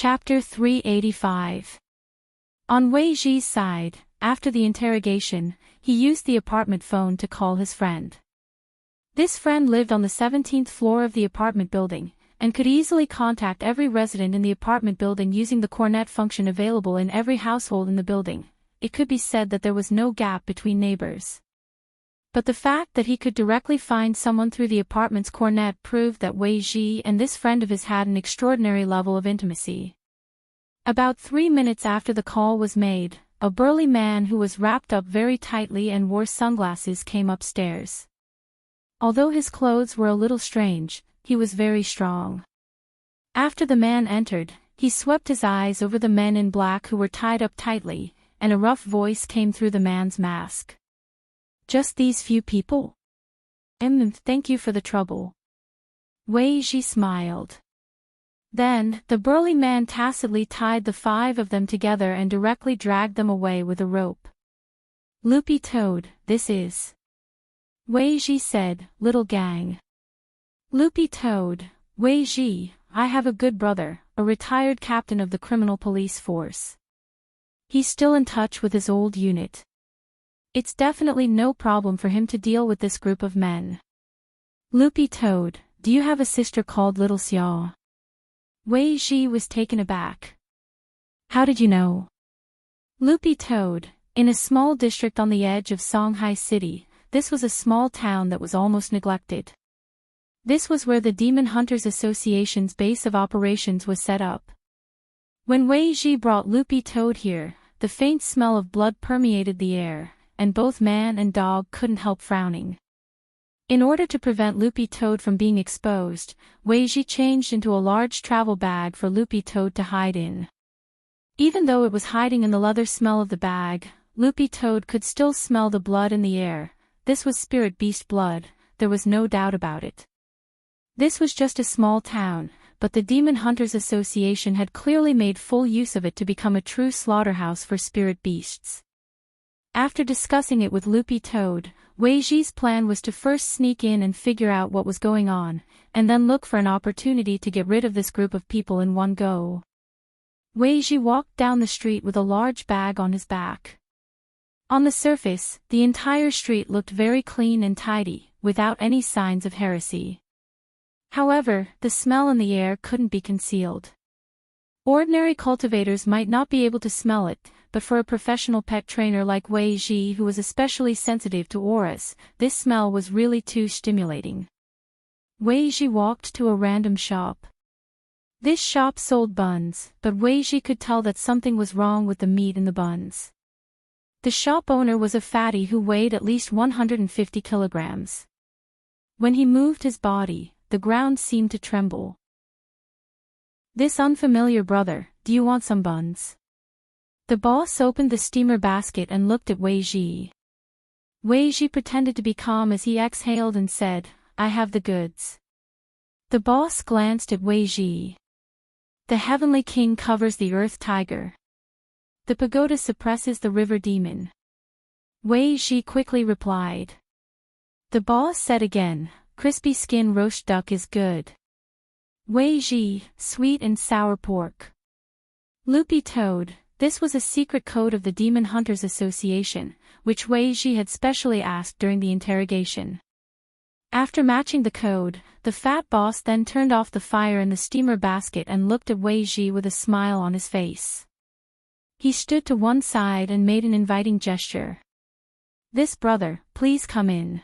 Chapter 385. On Wei Ji's side, after the interrogation, he used the apartment phone to call his friend. This friend lived on the 17th floor of the apartment building, and could easily contact every resident in the apartment building using the cornet function available in every household in the building. It could be said that there was no gap between neighbors. But the fact that he could directly find someone through the apartment's cornet proved that Wei Ji and this friend of his had an extraordinary level of intimacy. About 3 minutes after the call was made, a burly man who was wrapped up very tightly and wore sunglasses came upstairs. Although his clothes were a little strange, he was very strong. After the man entered, he swept his eyes over the men in black who were tied up tightly, and a rough voice came through the man's mask. "Just these few people? Thank you for the trouble." Wei Ji smiled. Then, the burly man tacitly tied the 5 of them together and directly dragged them away with a rope. "Loopy Toad, this is," Wei Ji said, "little gang." "Loopy Toad, Wei Ji, I have a good brother, a retired captain of the criminal police force. He's still in touch with his old unit. It's definitely no problem for him to deal with this group of men." "Loopy Toad, do you have a sister called Little Xiao?" Wei Ji was taken aback. "How did you know?" "Loopy Toad, in a small district on the edge of Songhai City, this was a small town that was almost neglected. This was where the Demon Hunters Association's base of operations was set up. When Wei Ji brought Loopy Toad here, the faint smell of blood permeated the air, and both man and dog couldn't help frowning. In order to prevent Loopy Toad from being exposed, Wei Ji changed into a large travel bag for Loopy Toad to hide in. Even though it was hiding in the leather smell of the bag, Loopy Toad could still smell the blood in the air. This was spirit beast blood, there was no doubt about it. This was just a small town, but the Demon Hunters Association had clearly made full use of it to become a true slaughterhouse for spirit beasts. After discussing it with Loopy Toad, Wei Ji's plan was to first sneak in and figure out what was going on, and then look for an opportunity to get rid of this group of people in one go. Wei Ji walked down the street with a large bag on his back. On the surface, the entire street looked very clean and tidy, without any signs of heresy. However, the smell in the air couldn't be concealed. Ordinary cultivators might not be able to smell it, but for a professional pet trainer like Wei Ji who was especially sensitive to auras, this smell was really too stimulating. Wei Ji walked to a random shop. This shop sold buns, but Wei Ji could tell that something was wrong with the meat in the buns. The shop owner was a fatty who weighed at least 150 kilograms. When he moved his body, the ground seemed to tremble. "This unfamiliar brother, do you want some buns?" The boss opened the steamer basket and looked at Wei Ji. Wei Ji pretended to be calm as he exhaled and said, "I have the goods." The boss glanced at Wei Ji. "The Heavenly King covers the Earth Tiger. The pagoda suppresses the river demon." Wei Ji quickly replied. The boss said again, "Crispy skin roast duck is good." Wei Ji, sweet and sour pork. Loopy Toad, this was a secret code of the Demon Hunters Association, which Wei Ji had specially asked during the interrogation. After matching the code, the fat boss then turned off the fire in the steamer basket and looked at Wei Ji with a smile on his face. He stood to one side and made an inviting gesture. "This brother, please come in."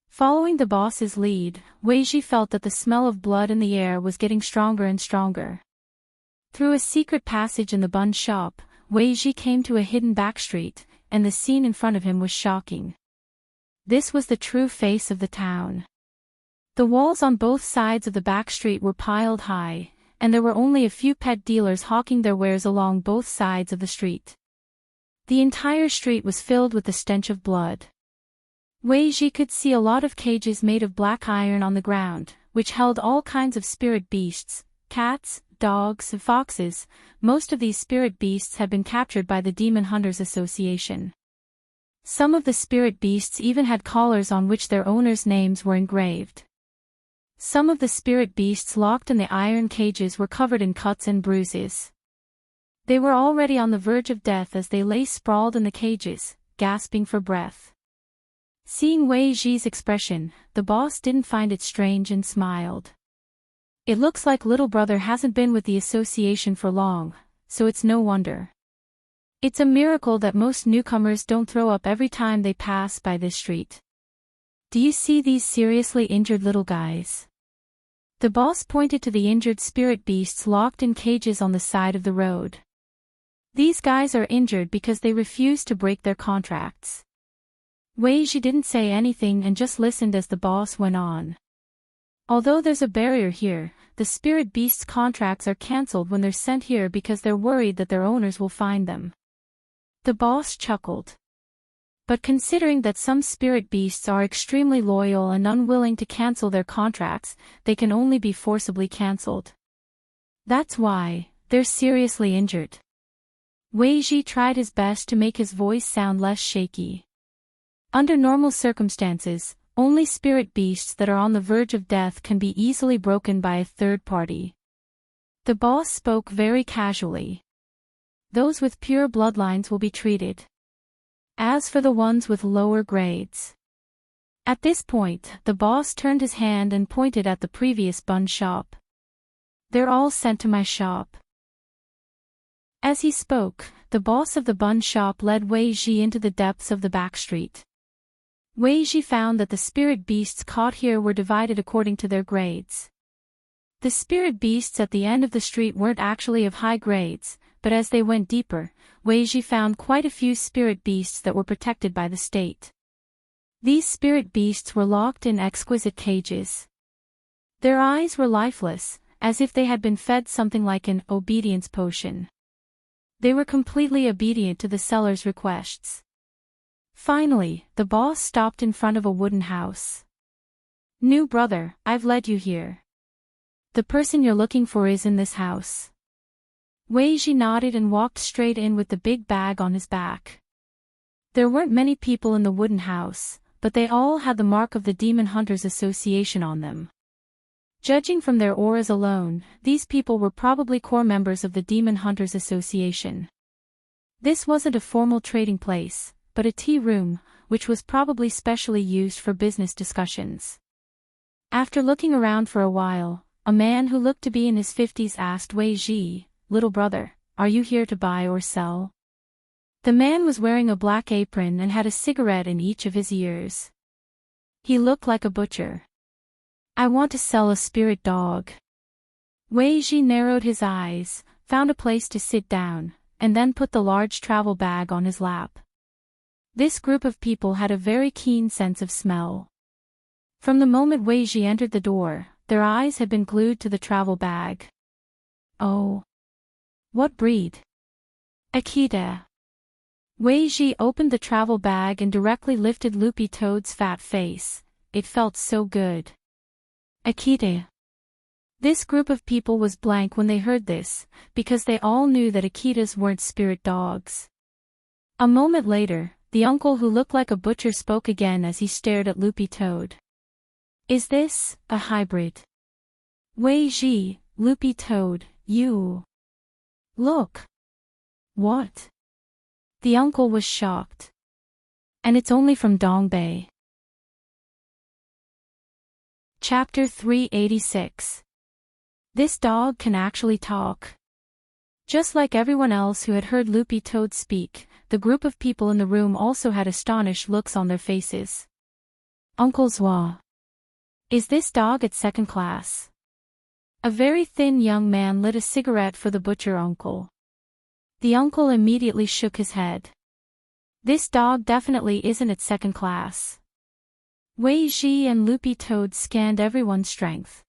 Following the boss's lead, Wei Ji felt that the smell of blood in the air was getting stronger and stronger. Through a secret passage in the bun shop, Wei Ji came to a hidden back street, and the scene in front of him was shocking. This was the true face of the town. The walls on both sides of the back street were piled high, and there were only a few pet dealers hawking their wares along both sides of the street. The entire street was filled with the stench of blood. Wei Ji could see a lot of cages made of black iron on the ground, which held all kinds of spirit beasts, cats, dogs, and foxes. Most of these spirit beasts had been captured by the Demon Hunters Association. Some of the spirit beasts even had collars on which their owners' names were engraved. Some of the spirit beasts locked in the iron cages were covered in cuts and bruises. They were already on the verge of death as they lay sprawled in the cages, gasping for breath. Seeing Wei Ji's expression, the boss didn't find it strange and smiled. It looks like little brother hasn't been with the association for long, so it's no wonder. It's a miracle that most newcomers don't throw up every time they pass by this street. Do you see these seriously injured little guys? The boss pointed to the injured spirit beasts locked in cages on the side of the road. These guys are injured because they refuse to break their contracts. Wei Ji didn't say anything and just listened as the boss went on. Although there's a barrier here, the spirit beasts' contracts are cancelled when they're sent here because they're worried that their owners will find them. The boss chuckled. But considering that some spirit beasts are extremely loyal and unwilling to cancel their contracts, they can only be forcibly cancelled. That's why they're seriously injured. Wei Ji tried his best to make his voice sound less shaky. Under normal circumstances, only spirit beasts that are on the verge of death can be easily broken by a third party. The boss spoke very casually. Those with pure bloodlines will be treated. As for the ones with lower grades. At this point, the boss turned his hand and pointed at the previous bun shop. They're all sent to my shop. As he spoke, the boss of the bun shop led Wei Ji into the depths of the back street. Wei Ji found that the spirit beasts caught here were divided according to their grades. The spirit beasts at the end of the street weren't actually of high grades, but as they went deeper, Wei Ji found quite a few spirit beasts that were protected by the state. These spirit beasts were locked in exquisite cages. Their eyes were lifeless, as if they had been fed something like an obedience potion. They were completely obedient to the seller's requests. Finally, the boss stopped in front of a wooden house. New brother, I've led you here. The person you're looking for is in this house. Wei Ji nodded and walked straight in with the big bag on his back. There weren't many people in the wooden house, but they all had the mark of the Demon Hunters Association on them. Judging from their auras alone, these people were probably core members of the Demon Hunters Association. This wasn't a formal trading place, but a tea room, which was probably specially used for business discussions. After looking around for a while, a man who looked to be in his 50s asked Wei Ji, "Little brother, are you here to buy or sell?" The man was wearing a black apron and had a cigarette in each of his ears. He looked like a butcher. "I want to sell a spirit dog." Wei Ji narrowed his eyes, found a place to sit down, and then put the large travel bag on his lap. This group of people had a very keen sense of smell. From the moment Wei Ji entered the door, their eyes had been glued to the travel bag. Oh. What breed? Akita. Wei Ji opened the travel bag and directly lifted Loopy Toad's fat face. It felt so good. Akita. This group of people was blank when they heard this, because they all knew that Akitas weren't spirit dogs. A moment later, the uncle who looked like a butcher spoke again as he stared at Loopy Toad. "Is this a hybrid?" "Wei Ji, Loopy Toad, you... Look." "What?" The uncle was shocked. "And it's only from Dongbei." Chapter 386. This dog can actually talk. Just like everyone else who had heard Loopy Toad speak, the group of people in the room also had astonished looks on their faces. "Uncle Zwa. Is this dog at second class?" A very thin young man lit a cigarette for the butcher uncle. The uncle immediately shook his head. "This dog definitely isn't at second class." Wei Ji and Loopy Toad scanned everyone's strength.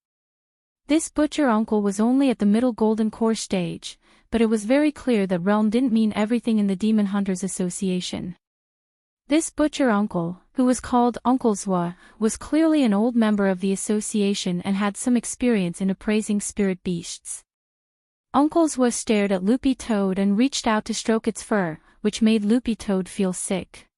This butcher uncle was only at the middle golden core stage, but it was very clear that realm didn't mean everything in the Demon Hunters Association. This butcher uncle, who was called Uncle Zwa, was clearly an old member of the association and had some experience in appraising spirit beasts. Uncle Zwa stared at Loopy Toad and reached out to stroke its fur, which made Loopy Toad feel sick.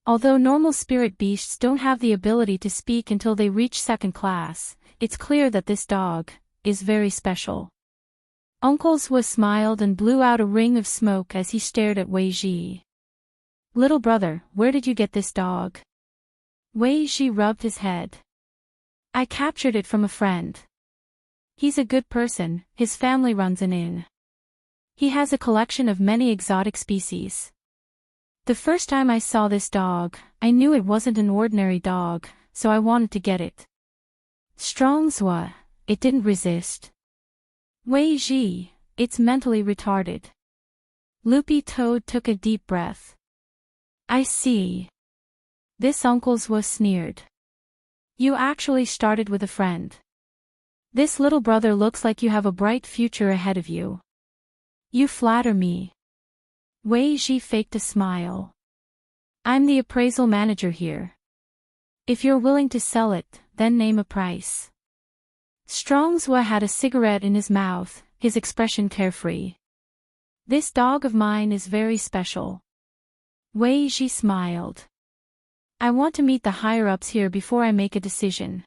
Although normal spirit beasts don't have the ability to speak until they reach second class, it's clear that this dog is very special. Uncle Zhuo smiled and blew out a ring of smoke as he stared at Wei Ji. Little brother, where did you get this dog? Wei Ji rubbed his head. I captured it from a friend. He's a good person, his family runs an inn. He has a collection of many exotic species. The first time I saw this dog, I knew it wasn't an ordinary dog, so I wanted to get it. Strong Zhuo, it didn't resist. Wei Ji, it's mentally retarded. Loopy Toad took a deep breath. I see. This Uncle Zhuo sneered. You actually started with a friend. This little brother looks like you have a bright future ahead of you. You flatter me. Wei Ji faked a smile. I'm the appraisal manager here. If you're willing to sell it, then name a price. Strong Zhuo had a cigarette in his mouth, his expression carefree. This dog of mine is very special. Wei Ji smiled. I want to meet the higher-ups here before I make a decision.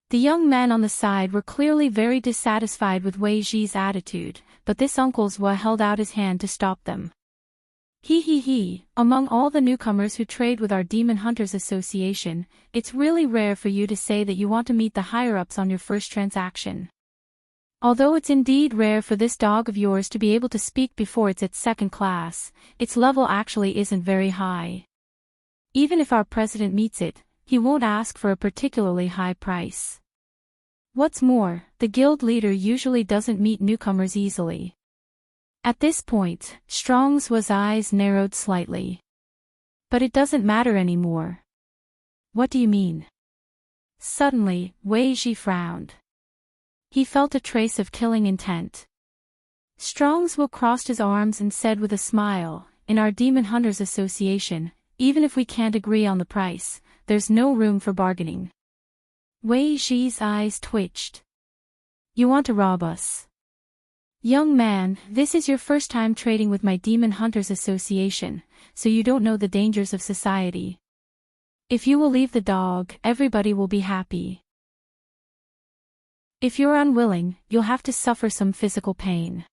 The young men on the side were clearly very dissatisfied with Wei Ji's attitude, but this Uncle Zhuo held out his hand to stop them. He, among all the newcomers who trade with our Demon Hunters Association, it's really rare for you to say that you want to meet the higher-ups on your first transaction. Although it's indeed rare for this dog of yours to be able to speak before it's at second class, its level actually isn't very high. Even if our president meets it, he won't ask for a particularly high price. What's more, the guild leader usually doesn't meet newcomers easily. At this point, Strong Zhuo's eyes narrowed slightly. But it doesn't matter anymore. What do you mean? Suddenly, Wei Ji frowned. He felt a trace of killing intent. Strong Zhuo crossed his arms and said with a smile, in our Demon Hunters Association, even if we can't agree on the price, there's no room for bargaining. Wei Ji's eyes twitched. You want to rob us? Young man, this is your first time trading with my Demon Hunters Association, so you don't know the dangers of society. If you will leave the dog, everybody will be happy. If you're unwilling, you'll have to suffer some physical pain.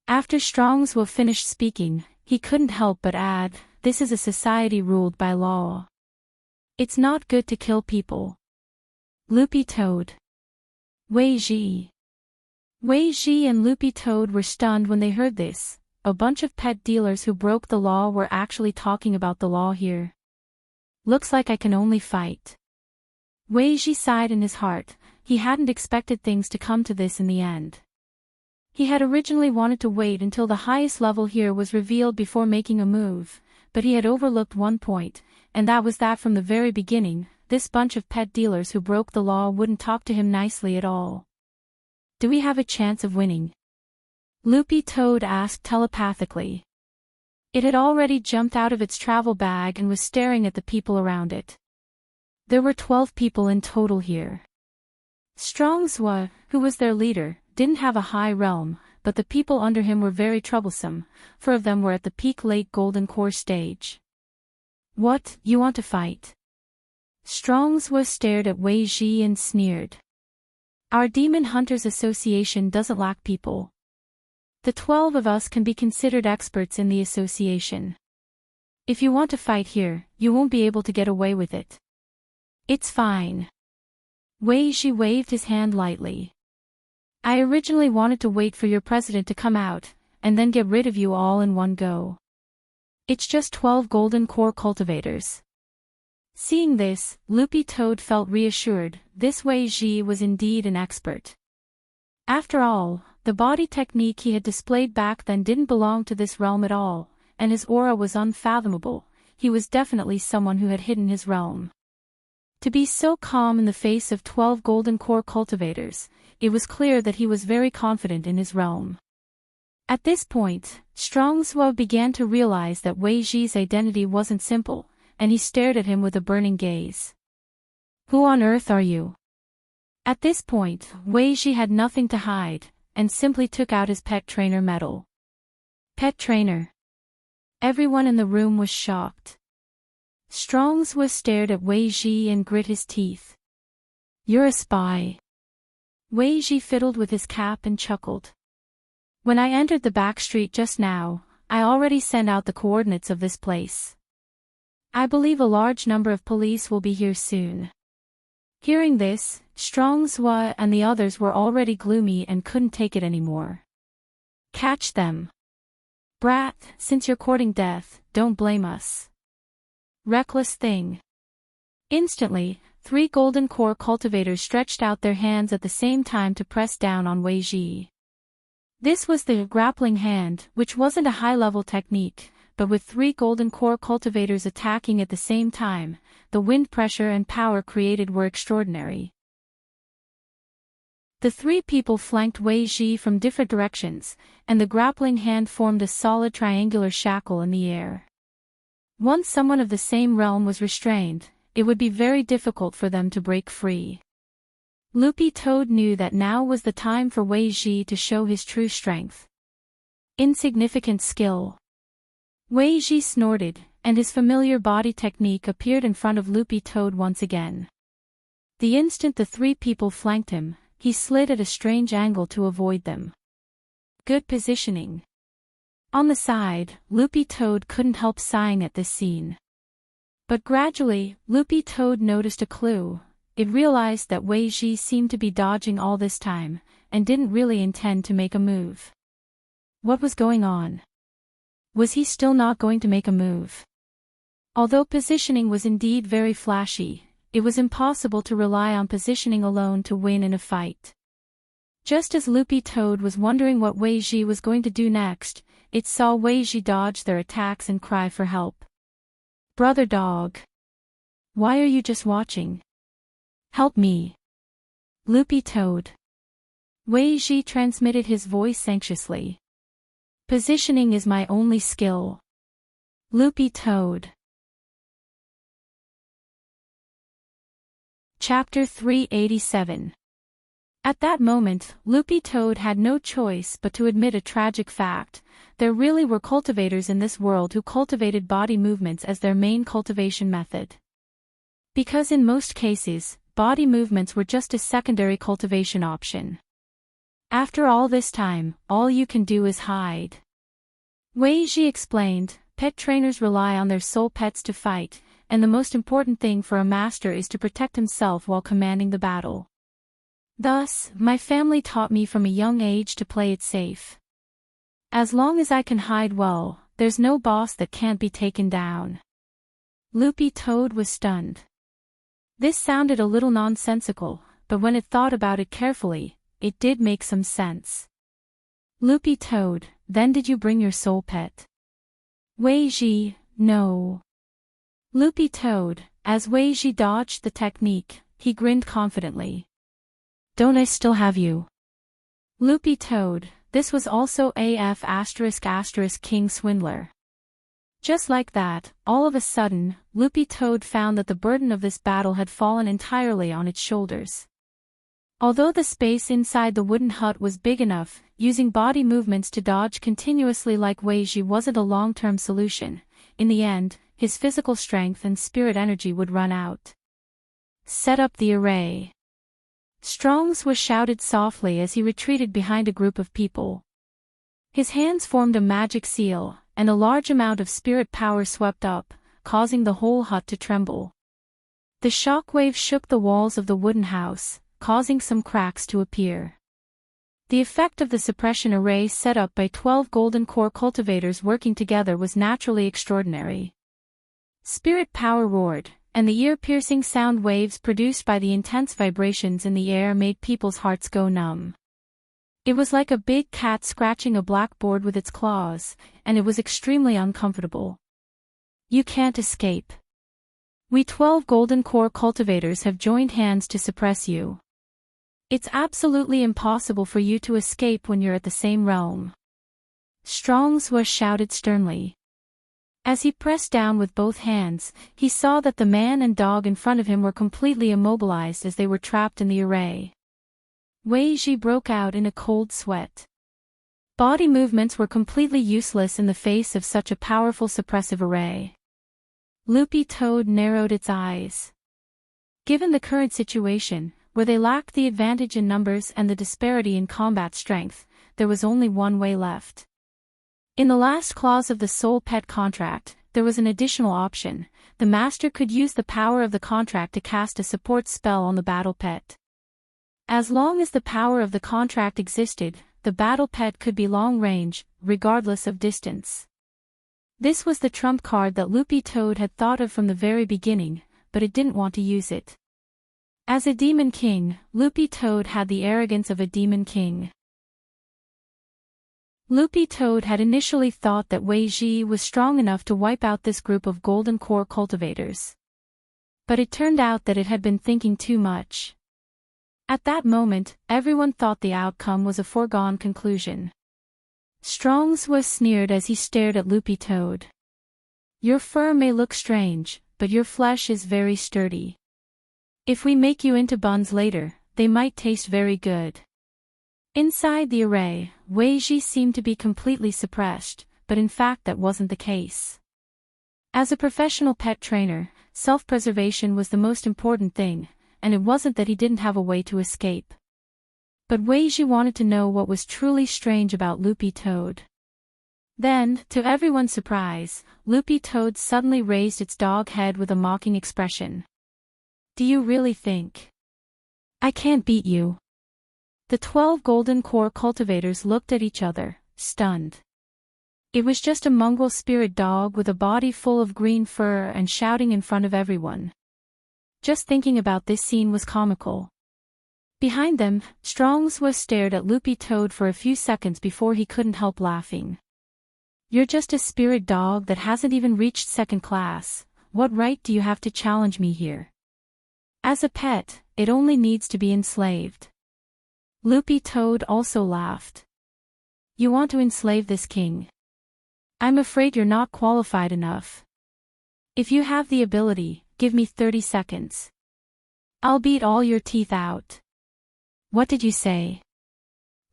After Strong Zhuo finished speaking, he couldn't help but add, this is a society ruled by law. It's not good to kill people. Loopy Toad. Wei Ji. Wei Ji and Loopy Toad were stunned when they heard this. A bunch of pet dealers who broke the law were actually talking about the law here. Looks like I can only fight. Wei Ji sighed in his heart. He hadn't expected things to come to this in the end. He had originally wanted to wait until the highest level here was revealed before making a move, but he had overlooked one point, and that was that from the very beginning, this bunch of pet dealers who broke the law wouldn't talk to him nicely at all. Do we have a chance of winning? Loopy Toad asked telepathically. It had already jumped out of its travel bag and was staring at the people around it. There were 12 people in total here. Strong Zhuo, who was their leader, didn't have a high realm, but the people under him were very troublesome. 4 of them were at the peak late golden core stage. What, you want to fight? Strong Zhuo stared at Wei Ji and sneered. Our Demon Hunters Association doesn't lack people. The 12 of us can be considered experts in the association. If you want to fight here, you won't be able to get away with it. It's fine. Wei Ji waved his hand lightly. I originally wanted to wait for your president to come out, and then get rid of you all in one go. It's just 12 golden core cultivators. Seeing this, Loopy Toad felt reassured. This Wei Ji was indeed an expert. After all, the body technique he had displayed back then didn't belong to this realm at all, and his aura was unfathomable. He was definitely someone who had hidden his realm. To be so calm in the face of 12 golden core cultivators, it was clear that he was very confident in his realm. At this point, Strong Zhuo began to realize that Wei Ji's identity wasn't simple, and he stared at him with a burning gaze. Who on earth are you? At this point, Wei Ji had nothing to hide, and simply took out his pet trainer medal. Pet trainer. Everyone in the room was shocked. Strong's stared at Wei Ji and grit his teeth. You're a spy. Wei Ji fiddled with his cap and chuckled. When I entered the back street just now, I already sent out the coordinates of this place. I believe a large number of police will be here soon. Hearing this, Strong's and the others were already gloomy and couldn't take it anymore. Catch them. Brat, since you're courting death, don't blame us. Reckless thing. Instantly, 3 golden core cultivators stretched out their hands at the same time to press down on Wei Ji. This was the grappling hand, which wasn't a high-level technique, but with 3 golden core cultivators attacking at the same time, the wind pressure and power created were extraordinary. The 3 people flanked Wei Ji from different directions, and the grappling hand formed a solid triangular shackle in the air. Once someone of the same realm was restrained, it would be very difficult for them to break free. Loopy Toad knew that now was the time for Wei Ji to show his true strength. Insignificant skill. Wei Ji snorted, and his familiar body technique appeared in front of Loopy Toad once again. The instant the 3 people flanked him, he slid at a strange angle to avoid them. Good positioning. On the side, Loopy Toad couldn't help sighing at this scene. But gradually, Loopy Toad noticed a clue. It realized that Wei Ji seemed to be dodging all this time, and didn't really intend to make a move. What was going on? Was he still not going to make a move? Although positioning was indeed very flashy, it was impossible to rely on positioning alone to win in a fight. Just as Loopy Toad was wondering what Wei Ji was going to do next, it saw Wei Ji dodge their attacks and cry for help. Brother dog. Why are you just watching? Help me. Loopy Toad. Wei Ji transmitted his voice anxiously. Positioning is my only skill. Loopy Toad. Chapter 387. At that moment, Loopy Toad had no choice but to admit a tragic fact. There really were cultivators in this world who cultivated body movements as their main cultivation method. Because in most cases, body movements were just a secondary cultivation option. After all this time, all you can do is hide. Wei Ji explained, pet trainers rely on their soul pets to fight, and the most important thing for a master is to protect himself while commanding the battle. Thus, my family taught me from a young age to play it safe. As long as I can hide well, there's no boss that can't be taken down. Loopy Toad was stunned. This sounded a little nonsensical, but when it thought about it carefully, it did make some sense. Loopy Toad, then did you bring your soul pet? Wei Ji, no. Loopy Toad, as Wei Ji dodged the technique, he grinned confidently. Don't I still have you? Loopy Toad, this was also AF*** King Swindler. Just like that, all of a sudden, Loopy Toad found that the burden of this battle had fallen entirely on its shoulders. Although the space inside the wooden hut was big enough, using body movements to dodge continuously like Wei Ji wasn't a long-term solution. In the end, his physical strength and spirit energy would run out. Set up the array. Strong's was shouted softly as he retreated behind a group of people. His hands formed a magic seal, and a large amount of spirit power swept up, causing the whole hut to tremble. The shockwave shook the walls of the wooden house, causing some cracks to appear. The effect of the suppression array set up by 12 golden core cultivators working together was naturally extraordinary. Spirit power roared, and the ear-piercing sound waves produced by the intense vibrations in the air made people's hearts go numb. It was like a big cat scratching a blackboard with its claws, and it was extremely uncomfortable. You can't escape. We 12 golden core cultivators have joined hands to suppress you. It's absolutely impossible for you to escape when you're at the same realm. Strong's was shouted sternly. As he pressed down with both hands, he saw that the man and dog in front of him were completely immobilized as they were trapped in the array. Wei Ji broke out in a cold sweat. Body movements were completely useless in the face of such a powerful suppressive array. Loopy Toad narrowed its eyes. Given the current situation, where they lacked the advantage in numbers and the disparity in combat strength, there was only one way left. In the last clause of the Soul Pet contract, there was an additional option. The master could use the power of the contract to cast a support spell on the battle pet. As long as the power of the contract existed, the battle pet could be long-range, regardless of distance. This was the trump card that Loopy Toad had thought of from the very beginning, but it didn't want to use it. As a Demon King, Loopy Toad had the arrogance of a Demon King. Loopy Toad had initially thought that Wei Ji was strong enough to wipe out this group of Golden Core cultivators. But it turned out that it had been thinking too much. At that moment, everyone thought the outcome was a foregone conclusion. Strong's was sneered as he stared at Loopy Toad. Your fur may look strange, but your flesh is very sturdy. If we make you into buns later, they might taste very good. Inside the array, Wei Ji seemed to be completely suppressed, but in fact that wasn't the case. As a professional pet trainer, self-preservation was the most important thing, and it wasn't that he didn't have a way to escape. But Wei Ji wanted to know what was truly strange about Loopy Toad. Then, to everyone's surprise, Loopy Toad suddenly raised its dog head with a mocking expression. Do you really think I can't beat you? The 12 Golden Core cultivators looked at each other, stunned. It was just a mongrel spirit dog with a body full of green fur and shouting in front of everyone. Just thinking about this scene was comical. Behind them, Strong's was stared at Loopy Toad for a few seconds before he couldn't help laughing. You're just a spirit dog that hasn't even reached second class. What right do you have to challenge me here? As a pet, it only needs to be enslaved. Loopy Toad also laughed. You want to enslave this king? I'm afraid you're not qualified enough. If you have the ability, give me 30 seconds. I'll beat all your teeth out. What did you say?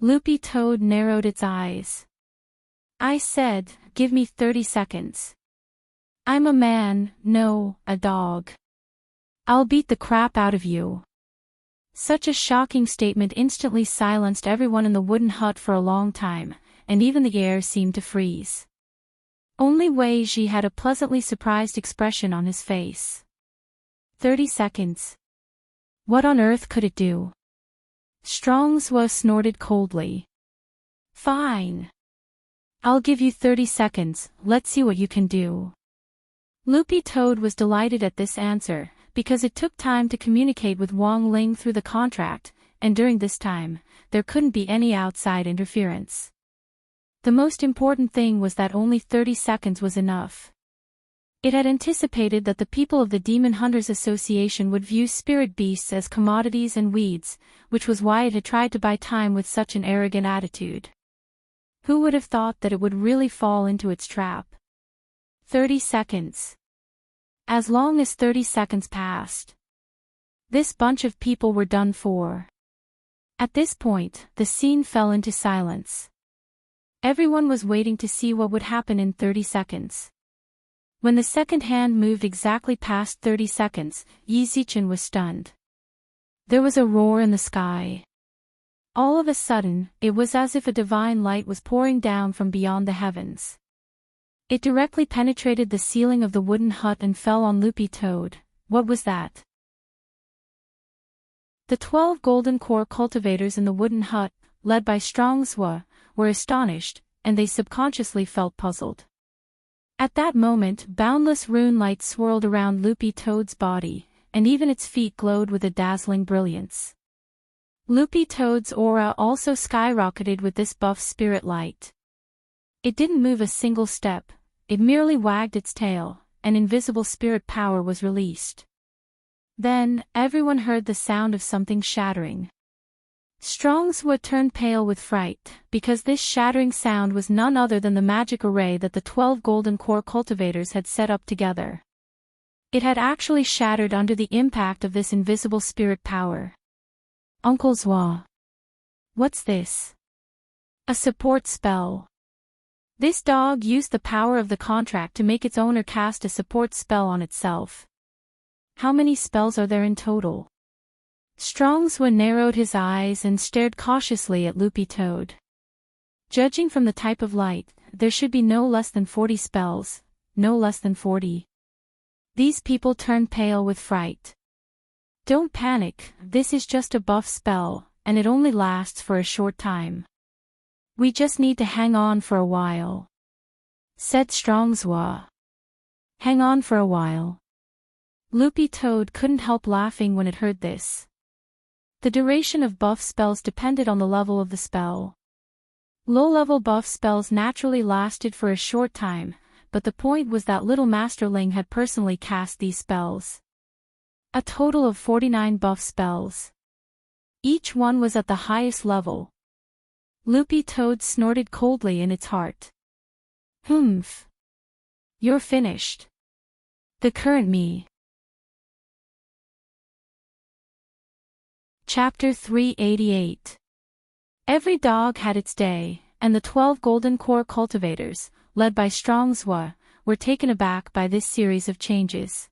Loopy Toad narrowed its eyes. I said, give me 30 seconds. I'm a man, no, a dog. I'll beat the crap out of you. Such a shocking statement instantly silenced everyone in the wooden hut for a long time, and even the air seemed to freeze. Only Wei Ji had a pleasantly surprised expression on his face. 30 seconds. What on earth could it do? Strong's was snorted coldly. Fine. I'll give you 30 seconds, let's see what you can do. Loopy Toad was delighted at this answer, because it took time to communicate with Wang Ling through the contract, and during this time, there couldn't be any outside interference. The most important thing was that only 30 seconds was enough. It had anticipated that the people of the Demon Hunters Association would view spirit beasts as commodities and weeds, which was why it had tried to buy time with such an arrogant attitude. Who would have thought that it would really fall into its trap? 30 seconds. As long as 30 seconds passed, this bunch of people were done for. At this point, the scene fell into silence. Everyone was waiting to see what would happen in 30 seconds. When the second hand moved exactly past 30 seconds, Yi Zichen was stunned. There was a roar in the sky. All of a sudden, it was as if a divine light was pouring down from beyond the heavens. It directly penetrated the ceiling of the wooden hut and fell on Loopy Toad. What was that? The 12 Golden Core cultivators in the wooden hut, led by Strong Zhua, were astonished, and they subconsciously felt puzzled. At that moment, boundless rune light swirled around Loopy Toad's body, and even its feet glowed with a dazzling brilliance. Loopy Toad's aura also skyrocketed with this buff spirit light. It didn't move a single step, it merely wagged its tail, and invisible spirit power was released. Then, everyone heard the sound of something shattering. Strong's would turn pale with fright, because this shattering sound was none other than the magic array that the 12 Golden Core cultivators had set up together. It had actually shattered under the impact of this invisible spirit power. Uncle Zhua. What's this? A support spell. This dog used the power of the contract to make its owner cast a support spell on itself. How many spells are there in total? Strongswa narrowed his eyes and stared cautiously at Loopy Toad. Judging from the type of light, there should be no less than 40 spells, no less than 40. These people turned pale with fright. Don't panic, this is just a buff spell, and it only lasts for a short time. We just need to hang on for a while, said Strongswa. Hang on for a while. Loopy Toad couldn't help laughing when it heard this. The duration of buff spells depended on the level of the spell. Low-level buff spells naturally lasted for a short time, but the point was that little Masterling had personally cast these spells. A total of 49 buff spells. Each one was at the highest level. Loopy Toad snorted coldly in its heart. Humph. You're finished. The current me. Chapter 388. Every dog had its day, and the 12 Golden Core cultivators, led by Strongswa, were taken aback by this series of changes.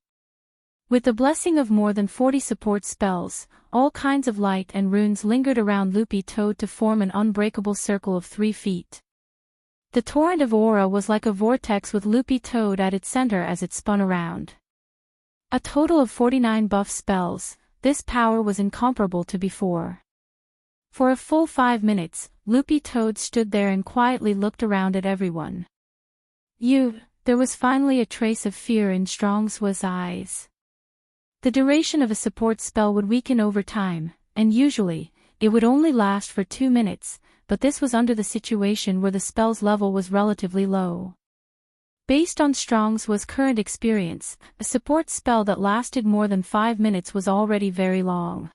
With the blessing of more than 40 support spells, all kinds of light and runes lingered around Loopy Toad to form an unbreakable circle of 3 feet. The torrent of aura was like a vortex with Loopy Toad at its center as it spun around. A total of 49 buff spells, this power was incomparable to before. For a full 5 minutes, Loopy Toad stood there and quietly looked around at everyone. There was finally a trace of fear in Strongswa's eyes. The duration of a support spell would weaken over time, and usually, it would only last for 2 minutes, but this was under the situation where the spell's level was relatively low. Based on Strongswa's current experience, a support spell that lasted more than 5 minutes was already very long.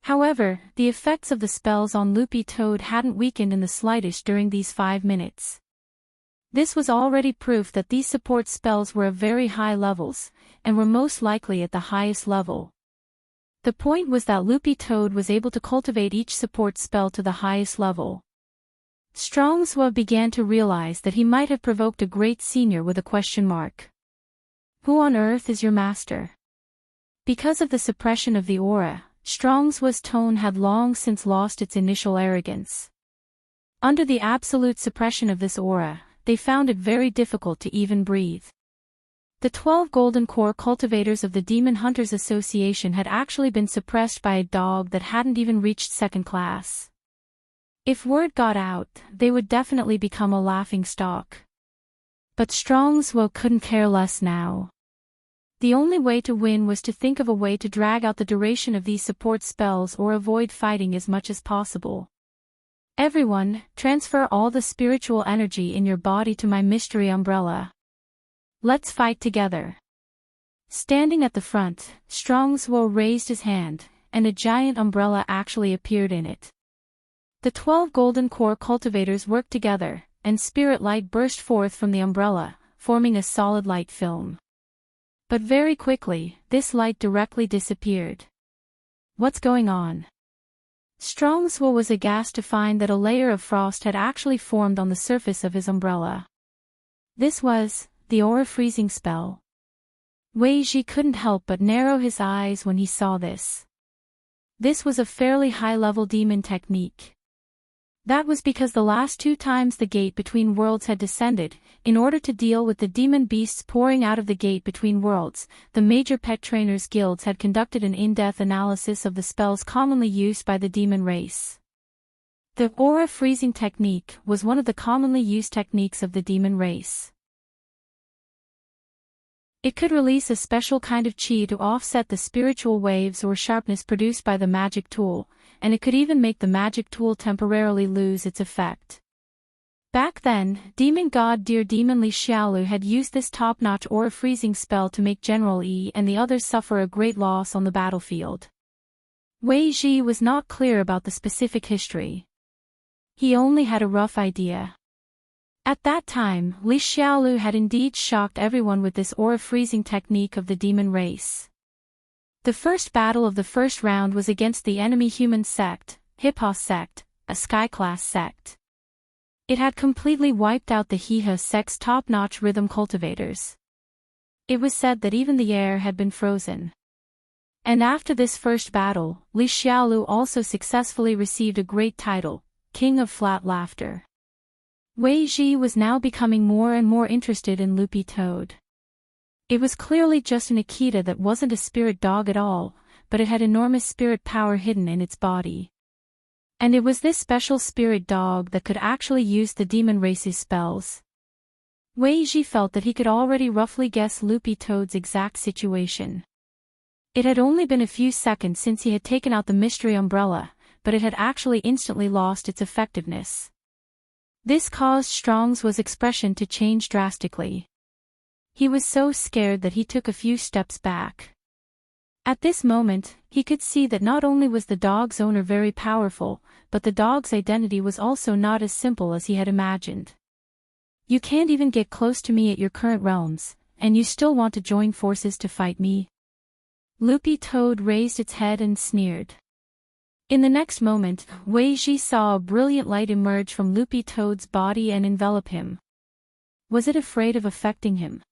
However, the effects of the spells on Loopy Toad hadn't weakened in the slightest during these 5 minutes. This was already proof that these support spells were of very high levels, and were most likely at the highest level. The point was that Loopy Toad was able to cultivate each support spell to the highest level. Strongswa began to realize that he might have provoked a great senior with a question mark. Who on earth is your master? Because of the suppression of the aura, Strongswa's tone had long since lost its initial arrogance. Under the absolute suppression of this aura, they found it very difficult to even breathe. The 12 Golden Core cultivators of the Demon Hunters Association had actually been suppressed by a dog that hadn't even reached 2nd class. If word got out, they would definitely become a laughingstock. But Strongswa couldn't care less now. The only way to win was to think of a way to drag out the duration of these support spells or avoid fighting as much as possible. Everyone, transfer all the spiritual energy in your body to my mystery umbrella. Let's fight together. Standing at the front, Strongswa raised his hand, and a giant umbrella actually appeared in it. The 12 Golden Core cultivators worked together, and spirit light burst forth from the umbrella, forming a solid light film. But very quickly, this light directly disappeared. What's going on? Strongswa was aghast to find that a layer of frost had actually formed on the surface of his umbrella. This was the aura freezing spell. Weiji couldn't help but narrow his eyes when he saw this. This was a fairly high-level demon technique. That was because the last 2 times the gate between worlds had descended, in order to deal with the demon beasts pouring out of the gate between worlds, the major pet trainers guilds had conducted an in-depth analysis of the spells commonly used by the demon race. The aura freezing technique was one of the commonly used techniques of the demon race. It could release a special kind of chi to offset the spiritual waves or sharpness produced by the magic tool, and it could even make the magic tool temporarily lose its effect. Back then, demon god Dear Demon Li Xiaolu had used this top-notch aura freezing spell to make General Yi and the others suffer a great loss on the battlefield. Wei Ji was not clear about the specific history. He only had a rough idea. At that time, Li Xiaolu had indeed shocked everyone with this aura freezing technique of the demon race. The first battle of the first round was against the enemy human sect, Hippos sect, a sky-class sect. It had completely wiped out the Heha sect's top-notch rhythm cultivators. It was said that even the air had been frozen. And after this first battle, Li Xiaolu also successfully received a great title, King of Flat Laughter. Wei Ji was now becoming more and more interested in Loopy Toad. It was clearly just an Akita that wasn't a spirit dog at all, but it had enormous spirit power hidden in its body. And it was this special spirit dog that could actually use the demon race's spells. Wei Ji felt that he could already roughly guess Loopy Toad's exact situation. It had only been a few seconds since he had taken out the mystery umbrella, but it had actually instantly lost its effectiveness. This caused Strong's expression to change drastically. He was so scared that he took a few steps back. At this moment, he could see that not only was the dog's owner very powerful, but the dog's identity was also not as simple as he had imagined. You can't even get close to me at your current realms, and you still want to join forces to fight me? Loopy Toad raised its head and sneered. In the next moment, Wei Ji saw a brilliant light emerge from Loopy Toad's body and envelop him. Was it afraid of affecting him?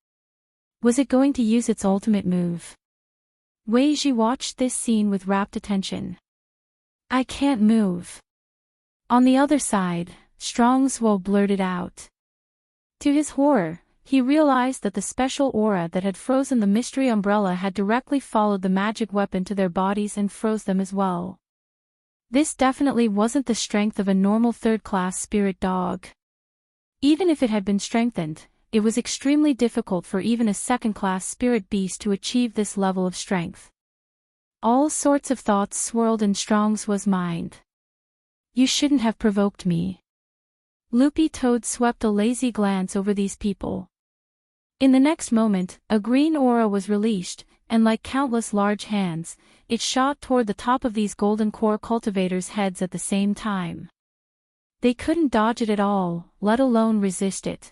Was it going to use its ultimate move? Wei Ji watched this scene with rapt attention. I can't move. On the other side, Strong's blurted out. To his horror, he realized that the special aura that had frozen the mystery umbrella had directly followed the magic weapon to their bodies and froze them as well. This definitely wasn't the strength of a normal third-class spirit dog. Even if it had been strengthened, it was extremely difficult for even a second-class spirit beast to achieve this level of strength. All sorts of thoughts swirled in Strong's mind. You shouldn't have provoked me. Loopy Toad swept a lazy glance over these people. In the next moment, a green aura was released, and like countless large hands, it shot toward the top of these golden core cultivators' heads at the same time. They couldn't dodge it at all, let alone resist it.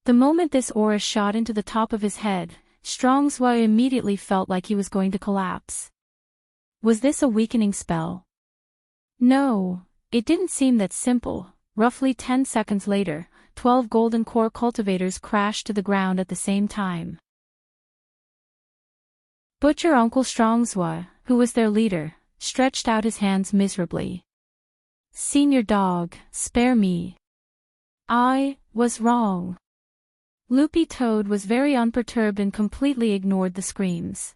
The moment this aura shot into the top of his head, Strong's immediately felt like he was going to collapse. Was this a weakening spell? No, it didn't seem that simple. Roughly 10 seconds later, 12 golden core cultivators crashed to the ground at the same time. Butcher Uncle Strong's, who was their leader, stretched out his hands miserably. Senior dog, spare me. I was wrong. Loopy Toad was very unperturbed and completely ignored the screams.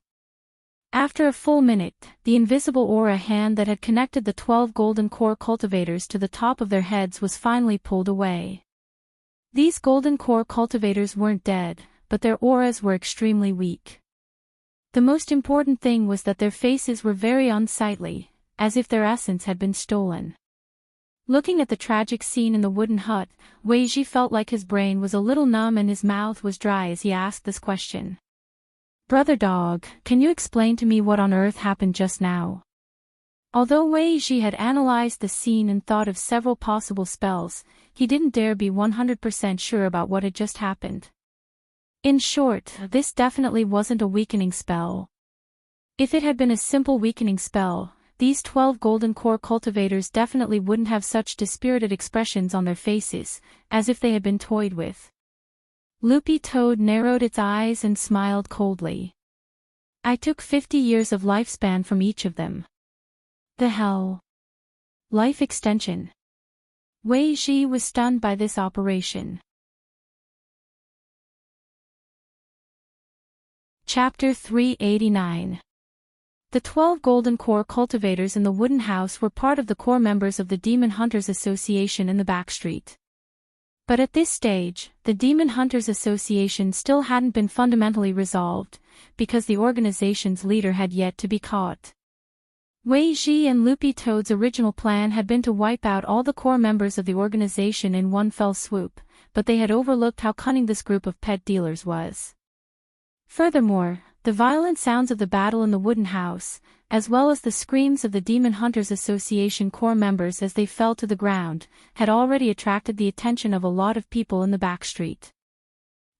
After a full minute, the invisible aura hand that had connected the 12 golden core cultivators to the top of their heads was finally pulled away. These golden core cultivators weren't dead, but their auras were extremely weak. The most important thing was that their faces were very unsightly, as if their essence had been stolen. Looking at the tragic scene in the wooden hut, Wei Ji felt like his brain was a little numb and his mouth was dry as he asked this question. Brother Dog, can you explain to me what on earth happened just now? Although Wei Ji had analyzed the scene and thought of several possible spells, he didn't dare be 100% sure about what had just happened. In short, this definitely wasn't a weakening spell. If it had been a simple weakening spell, these 12 golden core cultivators definitely wouldn't have such dispirited expressions on their faces, as if they had been toyed with. Loopy Toad narrowed its eyes and smiled coldly. I took 50 years of lifespan from each of them. The hell? Life extension. Wei Ji was stunned by this operation. Chapter 389. The 12 golden core cultivators in the wooden house were part of the core members of the Demon Hunters Association in the backstreet. But at this stage, the Demon Hunters Association still hadn't been fundamentally resolved, because the organization's leader had yet to be caught. Wei Ji and Loopy Toad's original plan had been to wipe out all the core members of the organization in one fell swoop, but they had overlooked how cunning this group of pet dealers was. Furthermore, the violent sounds of the battle in the wooden house, as well as the screams of the Demon Hunters Association core members as they fell to the ground, had already attracted the attention of a lot of people in the backstreet.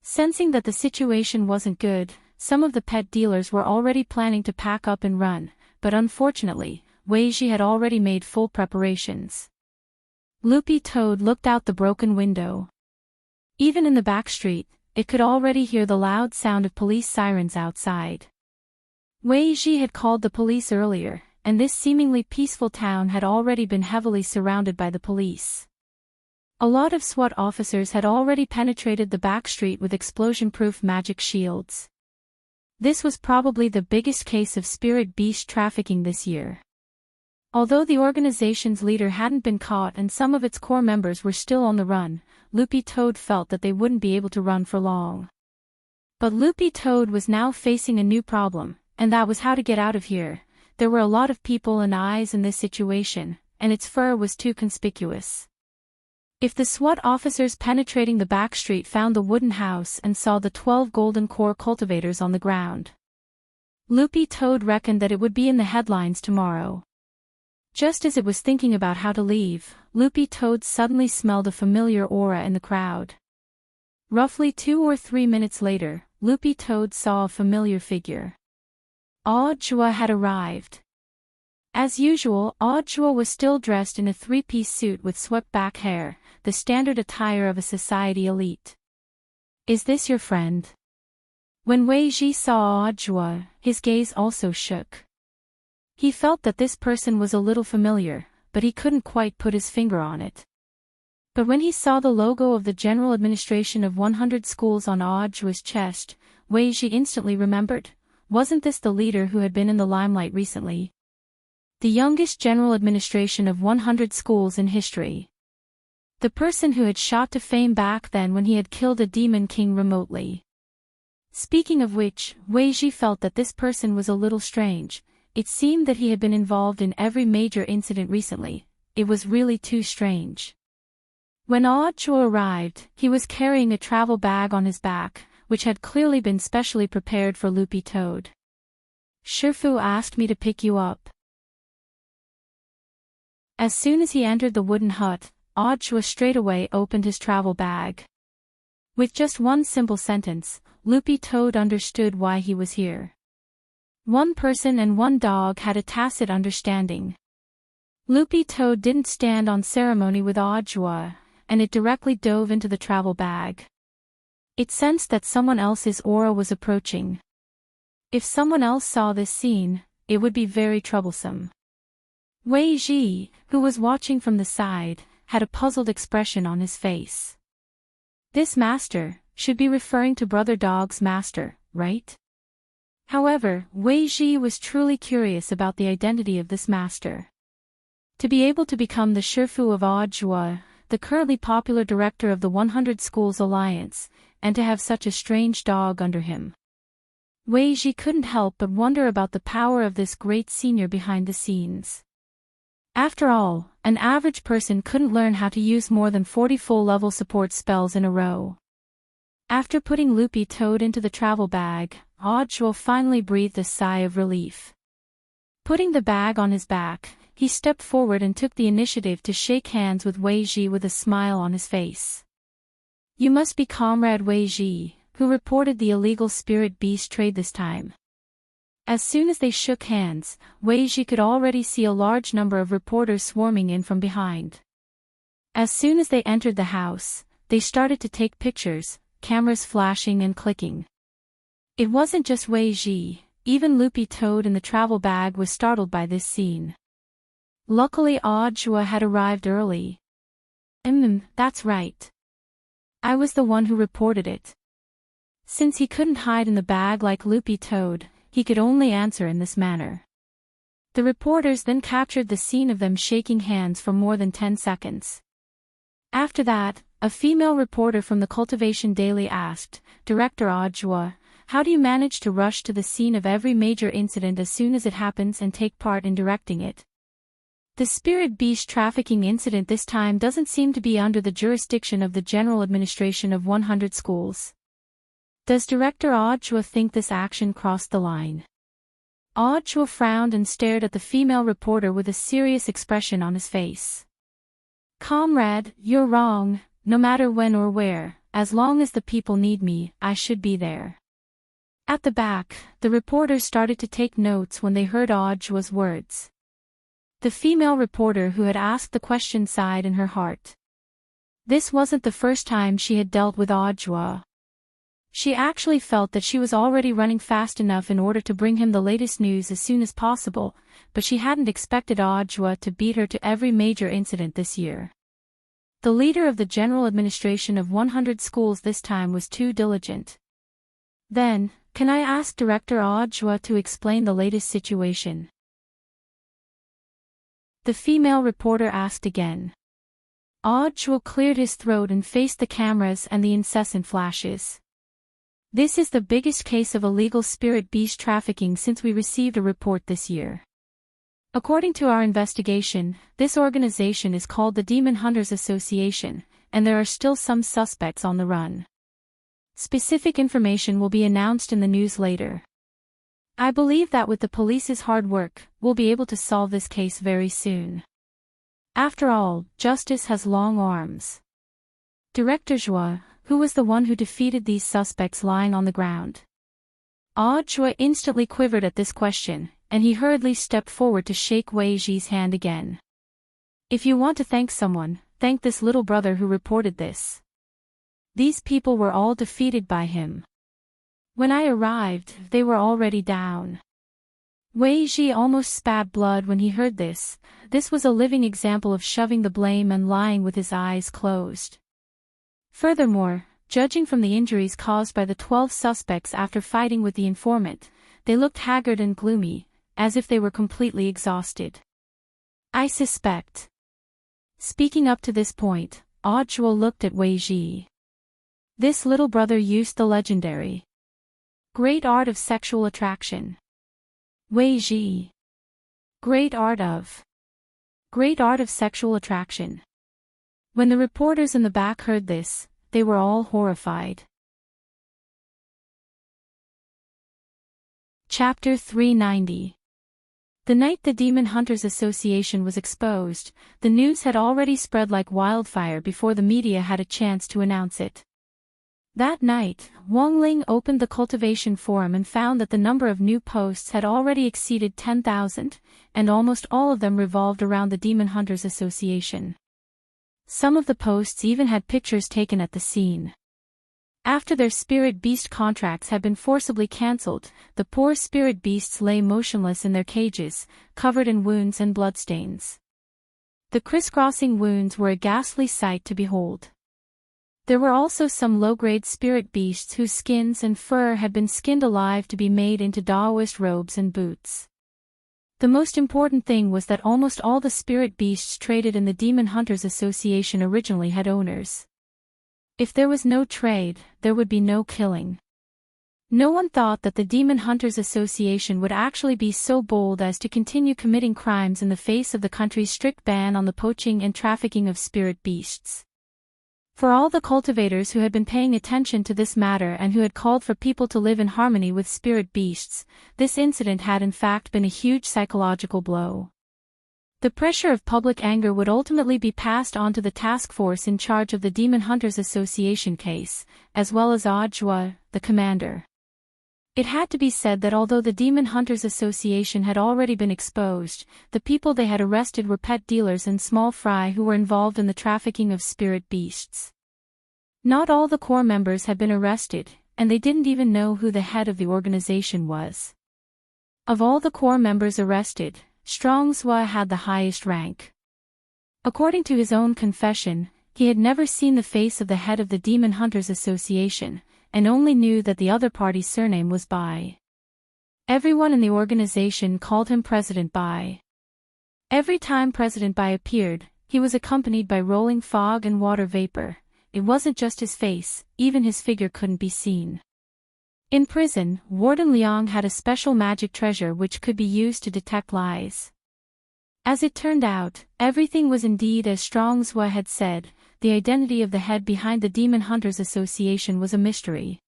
Sensing that the situation wasn't good, some of the pet dealers were already planning to pack up and run, but unfortunately, Wei Ji had already made full preparations. Loopy Toad looked out the broken window. Even in the back street, it could already hear the loud sound of police sirens outside. Wei Ji had called the police earlier, and this seemingly peaceful town had already been heavily surrounded by the police. A lot of SWAT officers had already penetrated the back street with explosion-proof magic shields. This was probably the biggest case of spirit beast trafficking this year. Although the organization's leader hadn't been caught and some of its core members were still on the run, Loopy Toad felt that they wouldn't be able to run for long. But Loopy Toad was now facing a new problem, and that was how to get out of here. There were a lot of people and eyes in this situation, and its fur was too conspicuous. If the SWAT officers penetrating the back street found the wooden house and saw the 12 golden core cultivators on the ground, Loopy Toad reckoned that it would be in the headlines tomorrow. Just as it was thinking about how to leave, Loopy Toad suddenly smelled a familiar aura in the crowd. Roughly 2 or 3 minutes later, Loopy Toad saw a familiar figure. Audra had arrived. As usual, Audra was still dressed in a 3-piece suit with swept-back hair, the standard attire of a society elite. "Is this your friend?" When Wei Ji saw Audra, his gaze also shook. He felt that this person was a little familiar, but he couldn't quite put his finger on it. But when he saw the logo of the General Administration of 100 Schools on Audra's chest, Wei Ji instantly remembered. Wasn't this the leader who had been in the limelight recently? The youngest General Administration of 100 Schools in history. The person who had shot to fame back then when he had killed a demon king remotely. Speaking of which, Wei Ji felt that this person was a little strange. It seemed that he had been involved in every major incident recently. It was really too strange. When Audra arrived, he was carrying a travel bag on his back, which had clearly been specially prepared for Loopy Toad. "Shifu asked me to pick you up." As soon as he entered the wooden hut, Audra straightaway opened his travel bag. With just one simple sentence, Loopy Toad understood why he was here. One person and one dog had a tacit understanding. Loopy Toad didn't stand on ceremony with Audra, and it directly dove into the travel bag. It sensed that someone else's aura was approaching. If someone else saw this scene, it would be very troublesome. Wei Ji, who was watching from the side, had a puzzled expression on his face. This master should be referring to Brother Dog's master, right? However, Wei Ji was truly curious about the identity of this master. To be able to become the Shifu of Audra, the currently popular director of the 100 Schools Alliance, and to have such a strange dog under him. Wei Ji couldn't help but wonder about the power of this great senior behind the scenes. After all, an average person couldn't learn how to use more than 40 full-level support spells in a row. After putting Loopy Toad into the travel bag, Audra finally breathed a sigh of relief. Putting the bag on his back, he stepped forward and took the initiative to shake hands with Wei Ji with a smile on his face. "You must be Comrade Wei Ji, who reported the illegal spirit beast trade this time." As soon as they shook hands, Wei Ji could already see a large number of reporters swarming in from behind. As soon as they entered the house, they started to take pictures, cameras flashing and clicking. It wasn't just Wei Ji, even Loopy Toad in the travel bag was startled by this scene. Luckily Audra had arrived early. That's right. I was the one who reported it." Since he couldn't hide in the bag like Loopy Toad, he could only answer in this manner. The reporters then captured the scene of them shaking hands for more than 10 seconds. After that, a female reporter from the Cultivation Daily asked, "Director Audra, how do you manage to rush to the scene of every major incident as soon as it happens and take part in directing it? The spirit beast trafficking incident this time doesn't seem to be under the jurisdiction of the General Administration of 100 Schools. Does Director Audra think this action crossed the line?" Audra frowned and stared at the female reporter with a serious expression on his face. "Comrade, you're wrong. No matter when or where, as long as the people need me, I should be there." At the back, the reporters started to take notes when they heard Audra's words. The female reporter who had asked the question sighed in her heart. This wasn't the first time she had dealt with Audiobook. She actually felt that she was already running fast enough in order to bring him the latest news as soon as possible, but she hadn't expected Audiobook to beat her to every major incident this year. The leader of the general administration of 100 schools this time was too diligent. Then, can I ask Director Audiobook to explain the latest situation? The female reporter asked again. Audiobook cleared his throat and faced the cameras and the incessant flashes. This is the biggest case of illegal spirit beast trafficking since we received a report this year. According to our investigation, this organization is called the Demon Hunters Association, and there are still some suspects on the run. Specific information will be announced in the news later. I believe that with the police's hard work, we'll be able to solve this case very soon. After all, justice has long arms. Director Joie, who was the one who defeated these suspects lying on the ground? Audiobook instantly quivered at this question, and he hurriedly stepped forward to shake Wei Ji's hand again. If you want to thank someone, thank this little brother who reported this. These people were all defeated by him. When I arrived, they were already down. Wei Ji almost spat blood when he heard this. This was a living example of shoving the blame and lying with his eyes closed. Furthermore, judging from the injuries caused by the 12 suspects after fighting with the informant, they looked haggard and gloomy, as if they were completely exhausted. I suspect. Speaking up to this point, Audiobook looked at Wei Ji. This little brother used the legendary great art of sexual attraction. Wei Ji. Great art of sexual attraction. When the reporters in the back heard this, they were all horrified. Chapter 390. The night the Demon Hunters Association was exposed, the news had already spread like wildfire before the media had a chance to announce it. That night, Wang Ling opened the Cultivation Forum and found that the number of new posts had already exceeded 10,000, and almost all of them revolved around the Demon Hunters Association. Some of the posts even had pictures taken at the scene. After their spirit beast contracts had been forcibly cancelled, the poor spirit beasts lay motionless in their cages, covered in wounds and bloodstains. The crisscrossing wounds were a ghastly sight to behold. There were also some low-grade spirit beasts whose skins and fur had been skinned alive to be made into Daoist robes and boots. The most important thing was that almost all the spirit beasts traded in the Demon Hunters Association originally had owners. If there was no trade, there would be no killing. No one thought that the Demon Hunters Association would actually be so bold as to continue committing crimes in the face of the country's strict ban on the poaching and trafficking of spirit beasts. For all the cultivators who had been paying attention to this matter and who had called for people to live in harmony with spirit beasts, this incident had in fact been a huge psychological blow. The pressure of public anger would ultimately be passed on to the task force in charge of the Demon Hunters Association case, as well as Audiobook, the commander. It had to be said that although the Demon Hunters Association had already been exposed, the people they had arrested were pet dealers and small fry who were involved in the trafficking of spirit beasts. Not all the core members had been arrested, and they didn't even know who the head of the organization was. Of all the core members arrested, Strong Zhua had the highest rank. According to his own confession, he had never seen the face of the head of the Demon Hunters Association, and only knew that the other party's surname was Bai. Everyone in the organization called him President Bai. Every time President Bai appeared, he was accompanied by rolling fog and water vapor. It wasn't just his face, even his figure couldn't be seen. In prison, Warden Liang had a special magic treasure which could be used to detect lies. As it turned out, everything was indeed as Strong Zhua had said. The identity of the head behind the Demon Hunters Association was a mystery.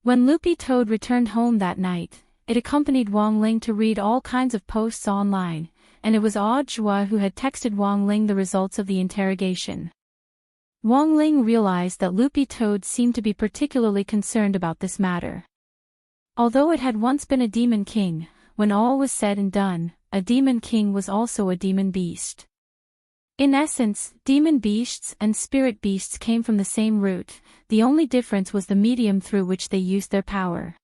When Loopy Toad returned home that night, it accompanied Wang Ling to read all kinds of posts online, and it was Audiobook who had texted Wang Ling the results of the interrogation. Wang Ling realized that Loopy Toad seemed to be particularly concerned about this matter. Although it had once been a demon king, when all was said and done, a demon king was also a demon beast. In essence, demon beasts and spirit beasts came from the same root, the only difference was the medium through which they used their power.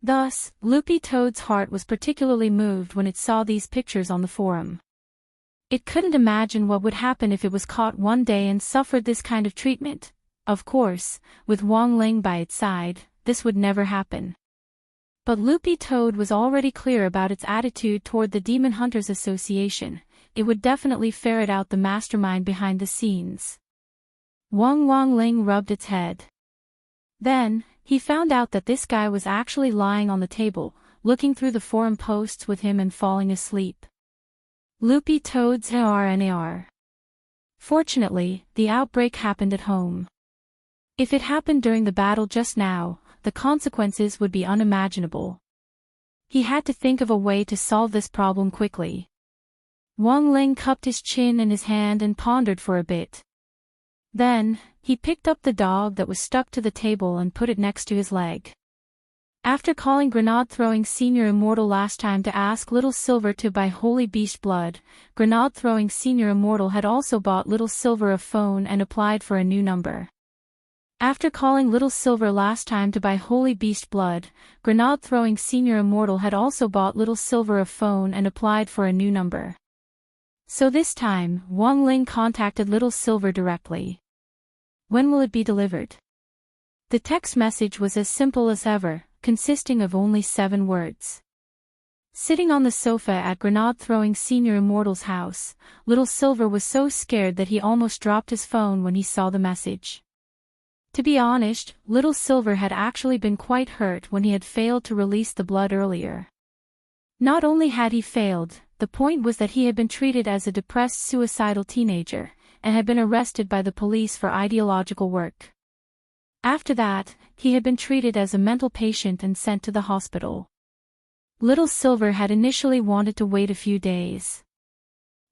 Thus, Loopy Toad's heart was particularly moved when it saw these pictures on the forum. It couldn't imagine what would happen if it was caught one day and suffered this kind of treatment. Of course, with Wang Ling by its side, this would never happen. But Loopy Toad was already clear about its attitude toward the Demon Hunters Association. It would definitely ferret out the mastermind behind the scenes. Wang Ling rubbed its head. Then, he found out that this guy was actually lying on the table, looking through the forum posts with him and falling asleep. Loopy Toad's AR. Fortunately, the outbreak happened at home. If it happened during the battle just now, the consequences would be unimaginable. He had to think of a way to solve this problem quickly. Wang Ling cupped his chin in his hand and pondered for a bit. Then, he picked up the dog that was stuck to the table and put it next to his leg. After calling Grenade-throwing Senior Immortal last time to ask Little Silver to buy Holy Beast blood, Grenade-throwing Senior Immortal had also bought Little Silver a phone and applied for a new number. After calling Little Silver last time to buy Holy Beast blood, Grenade-throwing Senior Immortal had also bought Little Silver a phone and applied for a new number. So this time, Wang Ling contacted Little Silver directly. When will it be delivered? The text message was as simple as ever, consisting of only 7 words. Sitting on the sofa at Grenade-throwing Senior Immortal's house, Little Silver was so scared that he almost dropped his phone when he saw the message. To be honest, Little Silver had actually been quite hurt when he had failed to release the blood earlier. Not only had he failed, the point was that he had been treated as a depressed suicidal teenager, and had been arrested by the police for ideological work. After that, he had been treated as a mental patient and sent to the hospital. Little Silver had initially wanted to wait a few days.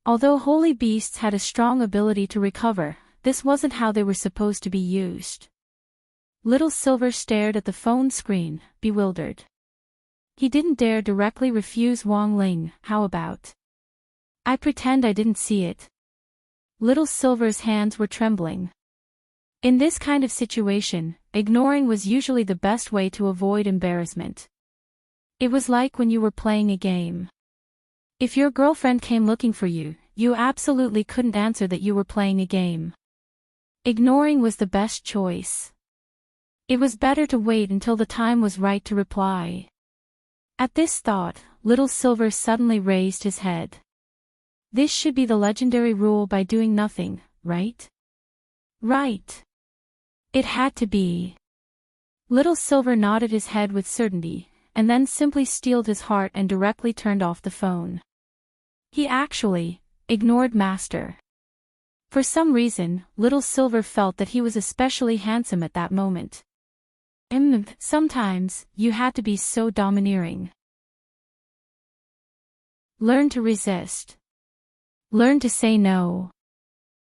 Although holy beasts had a strong ability to recover, this wasn't how they were supposed to be used. Little Silver stared at the phone screen, bewildered. He didn't dare directly refuse Wang Ling. How about? I pretend I didn't see it. Little Silver's hands were trembling. In this kind of situation, ignoring was usually the best way to avoid embarrassment. It was like when you were playing a game. If your girlfriend came looking for you, you absolutely couldn't answer that you were playing a game. Ignoring was the best choice. It was better to wait until the time was right to reply. At this thought, Little Silver suddenly raised his head. This should be the legendary rule by doing nothing, right? Right. It had to be. Little Silver nodded his head with certainty, and then simply steeled his heart and directly turned off the phone. He actually ignored Master. For some reason, Little Silver felt that he was especially handsome at that moment. Sometimes, you had to be so domineering. Learn to resist. Learn to say no.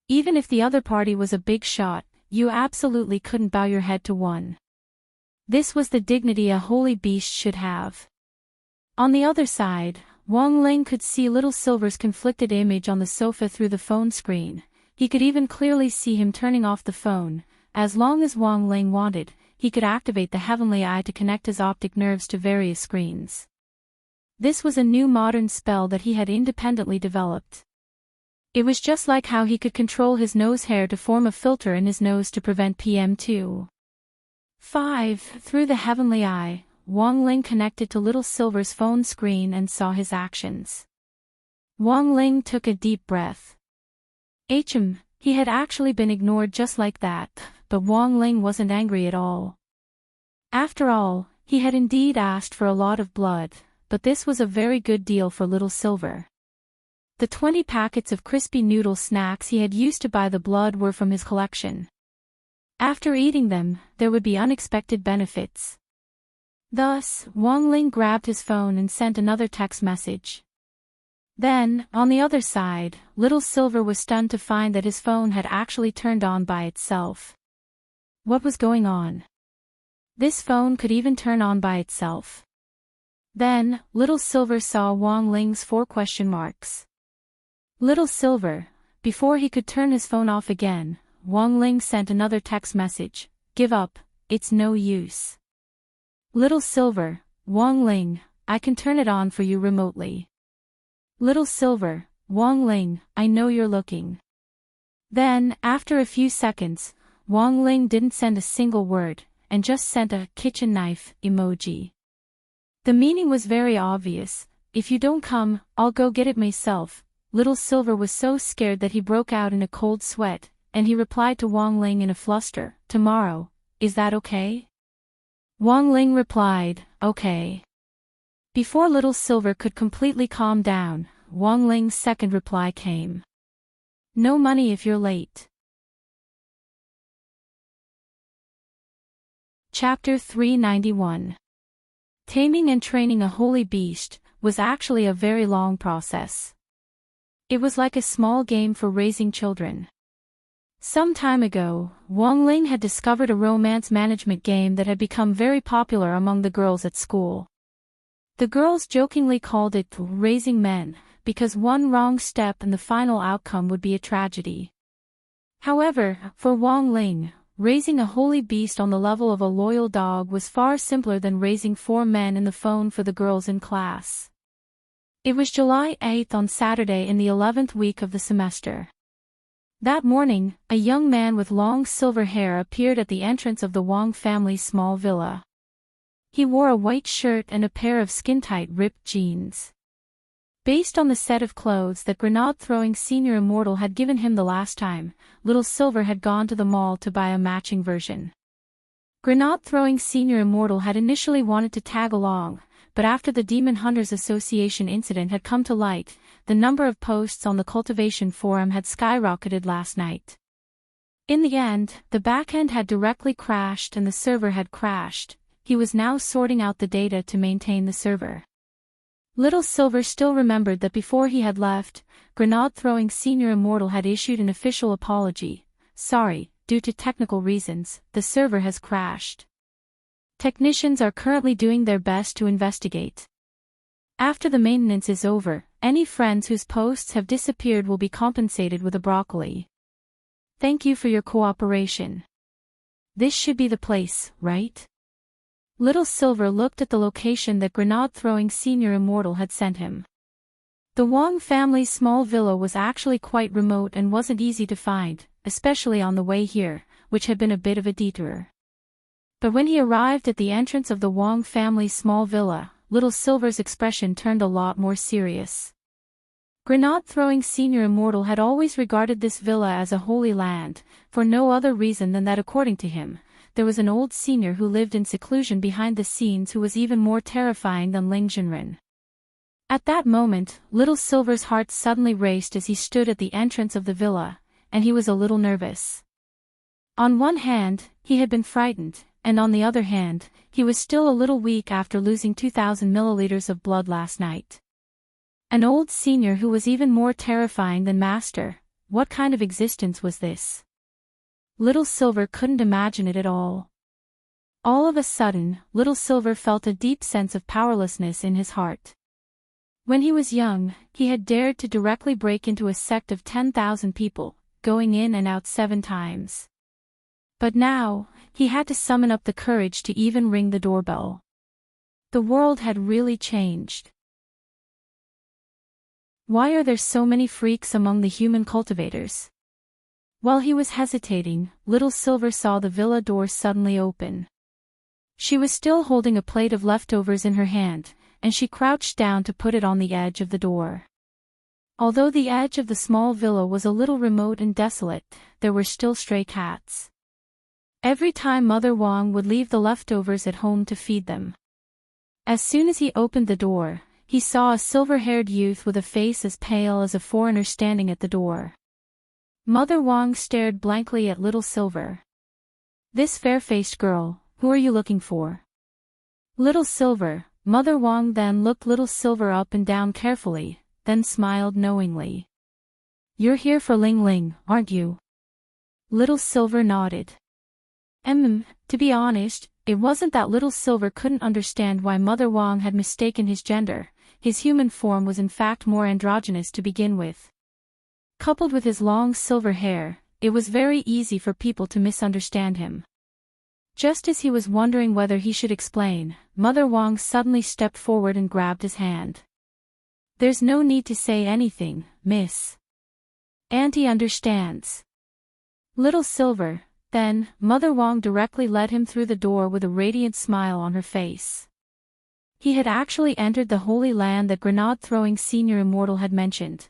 Even if the other party was a big shot, you absolutely couldn't bow your head to one. This was the dignity a holy beast should have. On the other side, Wang Ling could see Little Silver's conflicted image on the sofa through the phone screen. He could even clearly see him turning off the phone. As long as Wang Ling wanted, he could activate the Heavenly Eye to connect his optic nerves to various screens. This was a new modern spell that he had independently developed. It was just like how he could control his nose hair to form a filter in his nose to prevent PM2. 5. Through the Heavenly Eye, Wang Ling connected to Little Silver's phone screen and saw his actions. Wang Ling took a deep breath. He had actually been ignored just like that, but Wang Ling wasn't angry at all. After all, he had indeed asked for a lot of blood, but this was a very good deal for Little Silver. The 20 packets of crispy noodle snacks he had used to buy the blood were from his collection. After eating them, there would be unexpected benefits. Thus, Wang Ling grabbed his phone and sent another text message. Then, on the other side, Little Silver was stunned to find that his phone had actually turned on by itself. What was going on? This phone could even turn on by itself. Then, Little Silver saw Wang Ling's 4 question marks. Little Silver, before he could turn his phone off again, Wang Ling sent another text message, "Give up, it's no use." Little Silver, Wang Ling, I can turn it on for you remotely. Little Silver, Wang Ling, I know you're looking. Then, after a few seconds, Wang Ling didn't send a single word, and just sent a kitchen knife emoji. The meaning was very obvious: if you don't come, I'll go get it myself. Little Silver was so scared that he broke out in a cold sweat, and he replied to Wang Ling in a fluster, "Tomorrow, is that okay?" Wang Ling replied, "Okay." Before Little Silver could completely calm down, Wang Ling's second reply came. "No money if you're late." Chapter 391. Taming and training a holy beast was actually a very long process. It was like a small game for raising children. Some time ago, Wang Ling had discovered a romance management game that had become very popular among the girls at school. The girls jokingly called it Raising Men, because one wrong step and the final outcome would be a tragedy. However, for Wang Ling, raising a holy beast on the level of a loyal dog was far simpler than raising 4 men in the phone for the girls in class. It was July 8th on Saturday in the 11th week of the semester. That morning, a young man with long silver hair appeared at the entrance of the Wang family's small villa. He wore a white shirt and a pair of skin-tight ripped jeans. Based on the set of clothes that grenade-throwing Senior Immortal had given him the last time, Little Silver had gone to the mall to buy a matching version. Grenade-throwing Senior Immortal had initially wanted to tag along, but after the Demon Hunters Association incident had come to light, the number of posts on the Cultivation Forum had skyrocketed last night. In the end, the backend had directly crashed and the server had crashed. He was now sorting out the data to maintain the server. Little Silver still remembered that before he had left, grenade-throwing Senior Immortal had issued an official apology. "Sorry, due to technical reasons, the server has crashed. Technicians are currently doing their best to investigate. After the maintenance is over, any friends whose posts have disappeared will be compensated with a broccoli. Thank you for your cooperation. This should be the place, right?" Little Silver looked at the location that grenade-throwing Senior Immortal had sent him. The Wang family's small villa was actually quite remote and wasn't easy to find, especially on the way here, which had been a bit of a detour. But when he arrived at the entrance of the Wang family's small villa, Little Silver's expression turned a lot more serious. Grenade-throwing Senior Immortal had always regarded this villa as a holy land, for no other reason than that according to him, there was an old senior who lived in seclusion behind the scenes who was even more terrifying than Ling Jinren. At that moment, Little Silver's heart suddenly raced as he stood at the entrance of the villa, and he was a little nervous. On one hand, he had been frightened, and on the other hand, he was still a little weak after losing 2,000 milliliters of blood last night. An old senior who was even more terrifying than Master. What kind of existence was this? Little Silver couldn't imagine it at all. All of a sudden, Little Silver felt a deep sense of powerlessness in his heart. When he was young, he had dared to directly break into a sect of 10,000 people, going in and out 7 times. But now, he had to summon up the courage to even ring the doorbell. The world had really changed. Why are there so many freaks among the human cultivators? While he was hesitating, Little Silver saw the villa door suddenly open. She was still holding a plate of leftovers in her hand, and she crouched down to put it on the edge of the door. Although the edge of the small villa was a little remote and desolate, there were still stray cats. Every time Mother Wang would leave the leftovers at home to feed them. As soon as he opened the door, he saw a silver-haired youth with a face as pale as a foreigner standing at the door. Mother Wang stared blankly at Little Silver. "This fair-faced girl, who are you looking for?" Little Silver, Mother Wang then looked Little Silver up and down carefully, then smiled knowingly. "You're here for Ling Ling, aren't you?" Little Silver nodded. To be honest, It wasn't that little Silver couldn't understand why Mother Wong had mistaken his gender. His human form was in fact more androgynous to begin with. Coupled with his long silver hair, it was very easy for people to misunderstand him. Just as he was wondering whether he should explain, Mother Wong suddenly stepped forward and grabbed his hand. "There's no need to say anything, miss. Auntie understands." Little Silver, then, Mother Wong directly led him through the door with a radiant smile on her face. He had actually entered the holy land that grenade-throwing senior immortal had mentioned.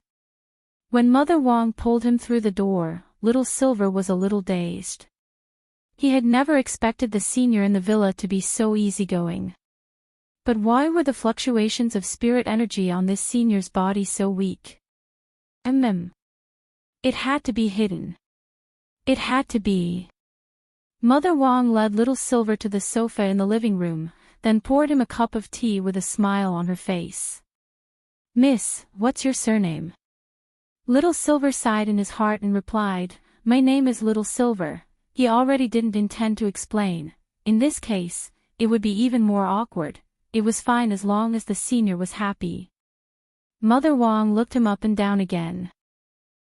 When Mother Wong pulled him through the door, Little Silver was a little dazed. He had never expected the senior in the villa to be so easygoing. But why were the fluctuations of spirit energy on this senior's body so weak? It had to be hidden. It had to be. Mother Wong led Little Silver to the sofa in the living room, then poured him a cup of tea with a smile on her face. "Miss, what's your surname?" Little Silver sighed in his heart and replied, "My name is Little Silver." He already didn't intend to explain. In this case, it would be even more awkward. It was fine as long as the senior was happy. Mother Wong looked him up and down again.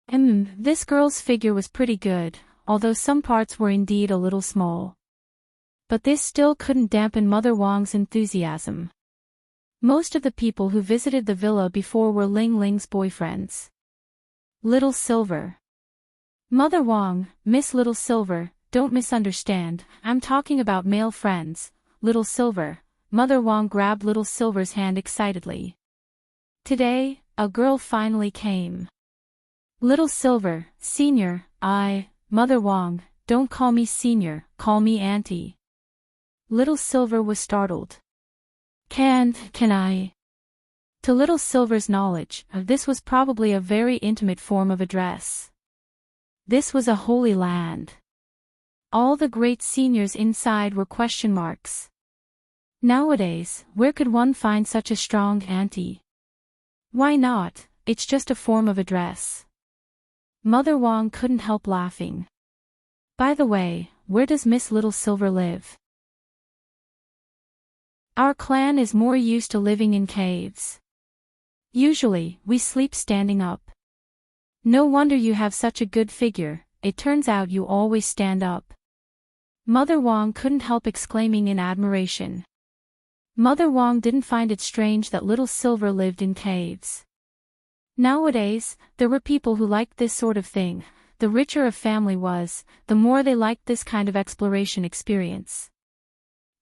This girl's figure was pretty good, although some parts were indeed a little small. But this still couldn't dampen Mother Wong's enthusiasm. Most of the people who visited the villa before were Ling Ling's boyfriends. Little Silver. Mother Wong, Miss Little Silver, don't misunderstand, I'm talking about male friends. Little Silver. Mother Wong grabbed Little Silver's hand excitedly. Today, a girl finally came. Little Silver, Senior, Mother Wong, don't call me Senior, call me Auntie. Little Silver was startled. Can I? To Little Silver's knowledge, this was probably a very intimate form of address. This was a holy land. All the great seniors inside were question marks. Nowadays, where could one find such a strong auntie? Why not, it's just a form of address. Mother Wong couldn't help laughing. By the way, where does Miss Little Silver live? Our clan is more used to living in caves. Usually, we sleep standing up. No wonder you have such a good figure, it turns out you always stand up. Mother Wong couldn't help exclaiming in admiration. Mother Wong didn't find it strange that Little Silver lived in caves. Nowadays, there were people who liked this sort of thing. The richer a family was, the more they liked this kind of exploration experience.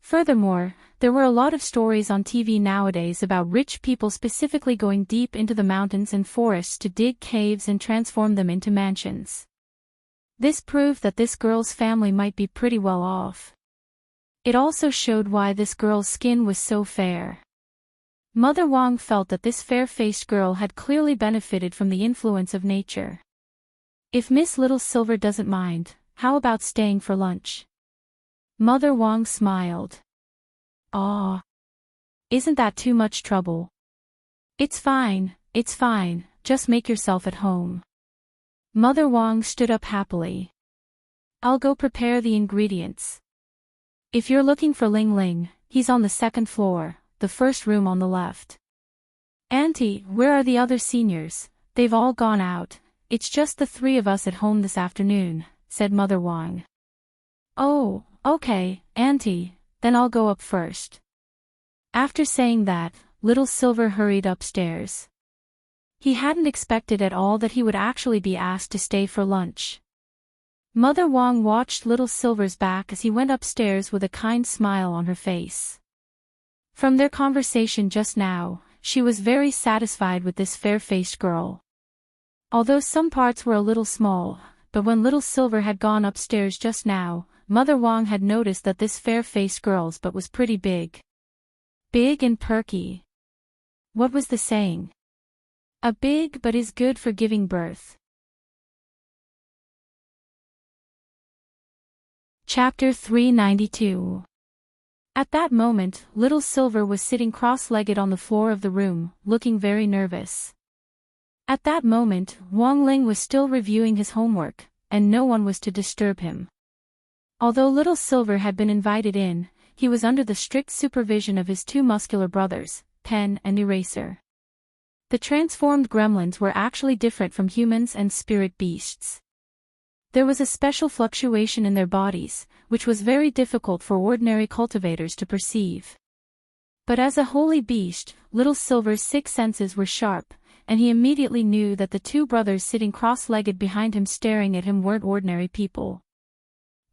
Furthermore, there were a lot of stories on TV nowadays about rich people specifically going deep into the mountains and forests to dig caves and transform them into mansions. This proved that this girl's family might be pretty well off. It also showed why this girl's skin was so fair. Mother Wong felt that this fair-faced girl had clearly benefited from the influence of nature. If Miss Little Silver doesn't mind, how about staying for lunch? Mother Wong smiled. Aw. Isn't that too much trouble? It's fine, just make yourself at home. Mother Wong stood up happily. I'll go prepare the ingredients. If you're looking for Ling Ling, he's on the second floor, the first room on the left. Auntie, where are the other seniors? They've all gone out. It's just the three of us at home this afternoon, said Mother Wong. Oh, okay, Auntie, then I'll go up first. After saying that, Little Silver hurried upstairs. He hadn't expected at all that he would actually be asked to stay for lunch. Mother Wong watched Little Silver's back as he went upstairs with a kind smile on her face. From their conversation just now, she was very satisfied with this fair-faced girl. Although some parts were a little small, but when Little Silver had gone upstairs just now, Mother Wong had noticed that this fair-faced girl's butt was pretty big. Big and perky. What was the saying? A big butt is good for giving birth. Chapter 392. At that moment, Little Silver was sitting cross-legged on the floor of the room, looking very nervous. At that moment, Wong Ling was still reviewing his homework, and no one was to disturb him. Although Little Silver had been invited in, he was under the strict supervision of his two muscular brothers, Pen and Eraser. The transformed gremlins were actually different from humans and spirit beasts. There was a special fluctuation in their bodies, which was very difficult for ordinary cultivators to perceive. But as a holy beast, Little Silver's six senses were sharp, and he immediately knew that the two brothers sitting cross-legged behind him staring at him weren't ordinary people.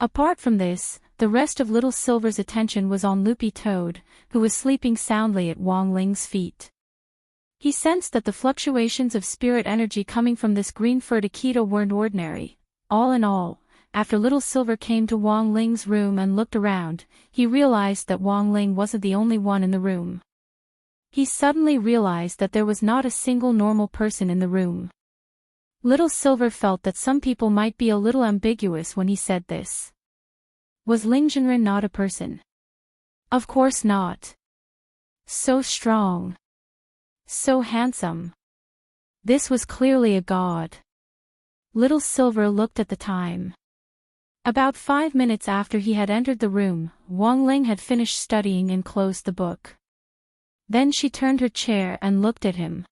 Apart from this, the rest of Little Silver's attention was on Loopy Toad, who was sleeping soundly at Wong Ling's feet. He sensed that the fluctuations of spirit energy coming from this green-furred Akita weren't ordinary. All in all, after Little Silver came to Wong Ling's room and looked around, he realized that Wong Ling wasn't the only one in the room. He suddenly realized that there was not a single normal person in the room. Little Silver felt that some people might be a little ambiguous when he said this. Was Ling Jinren not a person? Of course not. So strong. So handsome. This was clearly a god. Little Silver looked at the time. About 5 minutes after he had entered the room, Wong Ling had finished studying and closed the book. Then she turned her chair and looked at him.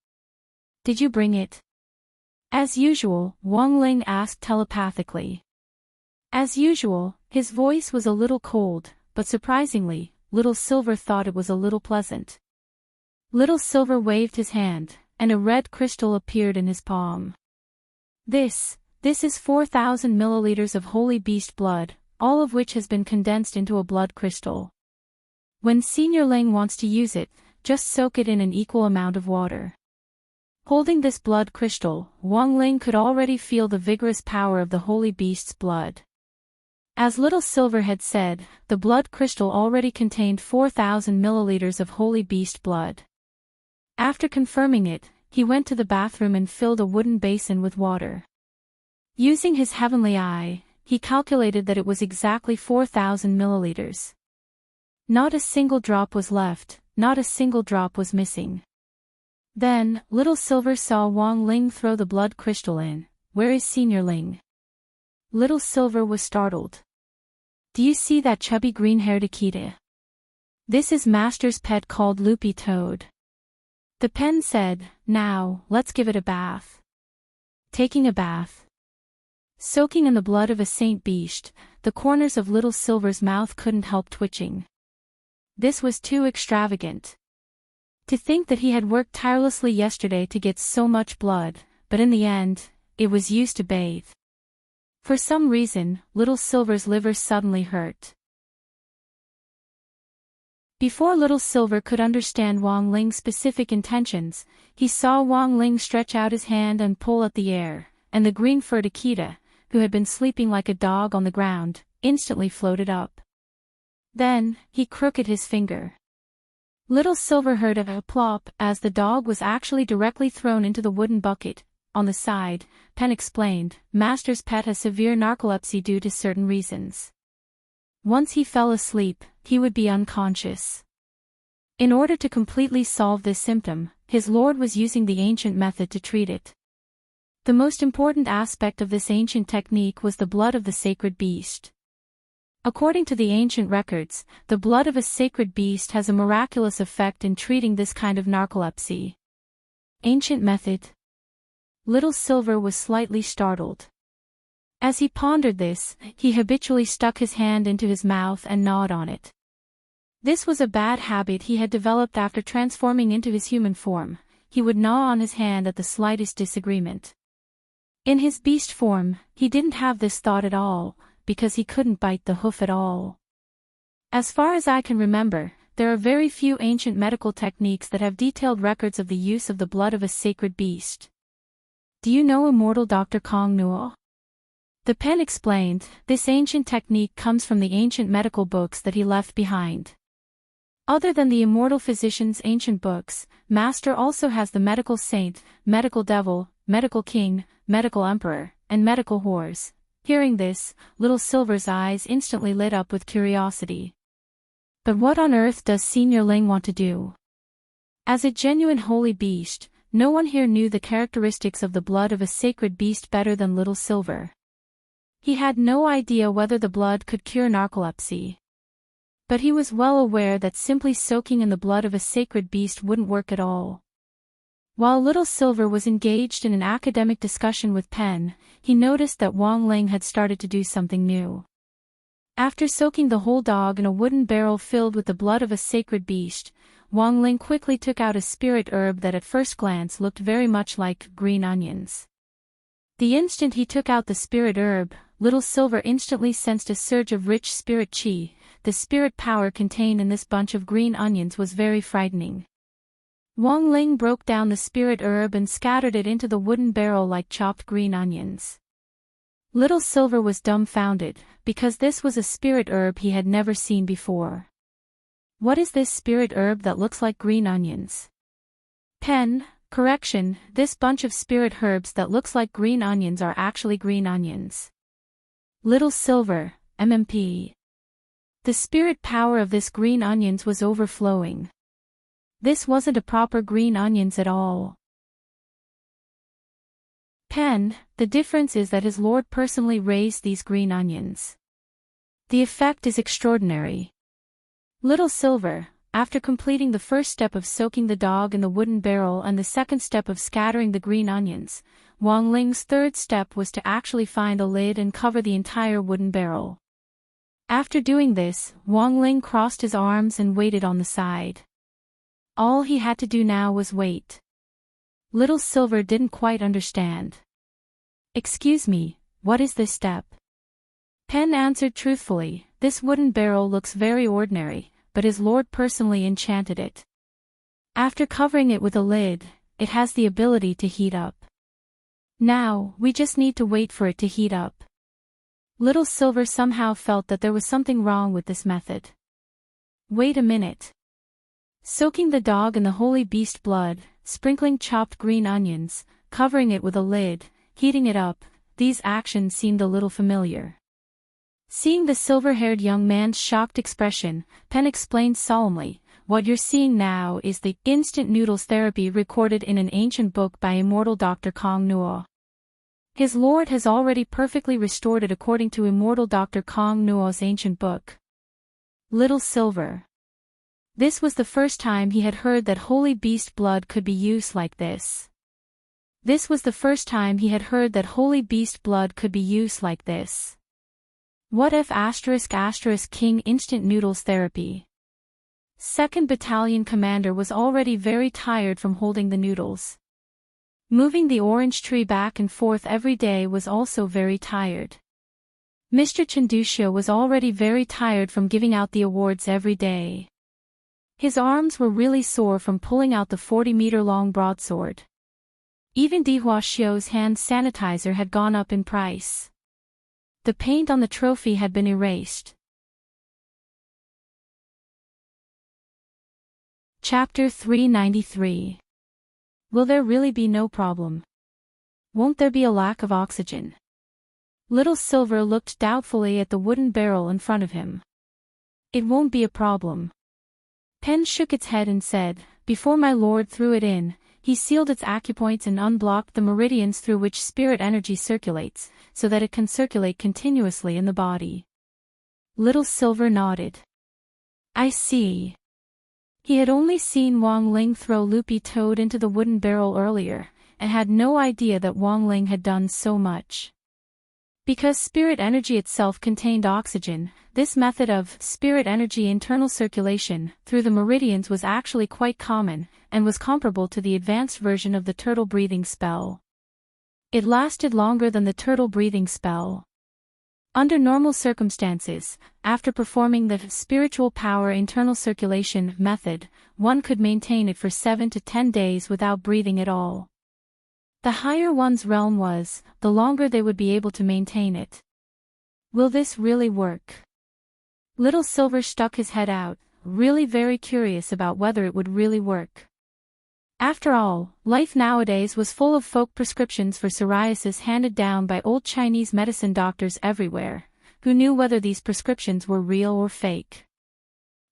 Did you bring it? As usual, Wong Ling asked telepathically. As usual, his voice was a little cold, but surprisingly, Little Silver thought it was a little pleasant. Little Silver waved his hand, and a red crystal appeared in his palm. This is 4,000 milliliters of holy beast blood, all of which has been condensed into a blood crystal. When Senior Ling wants to use it, just soak it in an equal amount of water. Holding this blood crystal, Wong Ling could already feel the vigorous power of the holy beast's blood. As Little Silver had said, the blood crystal already contained 4,000 milliliters of holy beast blood. After confirming it, he went to the bathroom and filled a wooden basin with water. Using his heavenly eye, he calculated that it was exactly 4,000 milliliters. Not a single drop was left, not a single drop was missing. Then, Little Silver saw Wong Ling throw the blood crystal in. Where is Senior Ling? Little Silver was startled. Do you see that chubby green-haired Akita? This is Master's pet called Loopy Toad. The pen said, now, let's give it a bath. Taking a bath. Soaking in the blood of a saint beast, the corners of Little Silver's mouth couldn't help twitching. This was too extravagant. To think that he had worked tirelessly yesterday to get so much blood, but in the end, it was used to bathe. For some reason, Little Silver's liver suddenly hurt. Before Little Silver could understand Wong Ling's specific intentions, he saw Wong Ling stretch out his hand and pull at the air, and the green-furred Akita, who had been sleeping like a dog on the ground, instantly floated up. Then, he crooked his finger. Little Silver heard a plop as the dog was actually directly thrown into the wooden bucket. On the side, Pen explained, Master's pet has severe narcolepsy due to certain reasons. Once he fell asleep, he would be unconscious. In order to completely solve this symptom, his lord was using the ancient method to treat it. The most important aspect of this ancient technique was the blood of the sacred beast. According to the ancient records, the blood of a sacred beast has a miraculous effect in treating this kind of narcolepsy. Ancient method? Little Silver was slightly startled. As he pondered this, he habitually stuck his hand into his mouth and gnawed on it. This was a bad habit he had developed after transforming into his human form. He would gnaw on his hand at the slightest disagreement. In his beast form, he didn't have this thought at all, because he couldn't bite the hoof at all. As far as I can remember, there are very few ancient medical techniques that have detailed records of the use of the blood of a sacred beast. Do you know immortal Dr. Kong Nuo? The pen explained, this ancient technique comes from the ancient medical books that he left behind. Other than the immortal physician's ancient books, Master also has the medical saint, medical devil, medical king, medical emperor, and medical whores. Hearing this, Little Silver's eyes instantly lit up with curiosity. But what on earth does Senior Ling want to do? As a genuine holy beast, no one here knew the characteristics of the blood of a sacred beast better than Little Silver. He had no idea whether the blood could cure narcolepsy. But he was well aware that simply soaking in the blood of a sacred beast wouldn't work at all. While Little Silver was engaged in an academic discussion with Pen, he noticed that Wang Ling had started to do something new. After soaking the whole dog in a wooden barrel filled with the blood of a sacred beast, Wang Ling quickly took out a spirit herb that at first glance looked very much like green onions. The instant he took out the spirit herb, Little Silver instantly sensed a surge of rich spirit qi. The spirit power contained in this bunch of green onions was very frightening. Wang Ling broke down the spirit herb and scattered it into the wooden barrel like chopped green onions. Little Silver was dumbfounded, because this was a spirit herb he had never seen before. What is this spirit herb that looks like green onions? Pen, correction, this bunch of spirit herbs that looks like green onions are actually green onions. Little Silver, MMP. The spirit power of this green onions was overflowing. This wasn't a proper green onions at all. Pen, the difference is that his lord personally raised these green onions. The effect is extraordinary. Little Silver, after completing the first step of soaking the dog in the wooden barrel and the second step of scattering the green onions, Wang Ling's third step was to actually find a lid and cover the entire wooden barrel. After doing this, Wang Ling crossed his arms and waited on the side. All he had to do now was wait. Little Silver didn't quite understand. Excuse me, what is this step? Pen answered truthfully, this wooden barrel looks very ordinary, but his lord personally enchanted it. After covering it with a lid, it has the ability to heat up. Now, we just need to wait for it to heat up. Little Silver somehow felt that there was something wrong with this method. Wait a minute. Soaking the dog in the holy beast blood, sprinkling chopped green onions, covering it with a lid, heating it up, these actions seemed a little familiar. Seeing the silver-haired young man's shocked expression, Pen explained solemnly, what you're seeing now is the instant noodles therapy recorded in an ancient book by immortal Dr. Kong Nuo. His lord has already perfectly restored it according to immortal Dr. Kong Nuo's ancient book. Little Silver. This was the first time he had heard that holy beast blood could be used like this. This was the first time he had heard that holy beast blood could be used like this. What if *** King instant noodles therapy? 2nd Battalion commander was already very tired from holding the noodles. Moving the orange tree back and forth every day was also very tired. Mr. Chendushio was already very tired from giving out the awards every day. His arms were really sore from pulling out the 40-meter-long broadsword. Even Dihua Xiu's hand sanitizer had gone up in price. The paint on the trophy had been erased. Chapter 393. Will there really be no problem? Won't there be a lack of oxygen? Little Silver looked doubtfully at the wooden barrel in front of him. It won't be a problem. Pen shook its head and said, before my lord threw it in, he sealed its acupoints and unblocked the meridians through which spirit energy circulates, so that it can circulate continuously in the body. Little Silver nodded. I see. He had only seen Wang Ling throw Loopy Toad into the wooden barrel earlier, and had no idea that Wang Ling had done so much. Because spirit energy itself contained oxygen, this method of spirit energy internal circulation through the meridians was actually quite common, and was comparable to the advanced version of the turtle breathing spell. It lasted longer than the turtle breathing spell. Under normal circumstances, after performing the spiritual power internal circulation method, one could maintain it for 7 to 10 days without breathing at all. The higher one's realm was, the longer they would be able to maintain it. Will this really work? Little Silver stuck his head out, really very curious about whether it would really work. After all, life nowadays was full of folk prescriptions for psoriasis handed down by old Chinese medicine doctors everywhere, who knew whether these prescriptions were real or fake.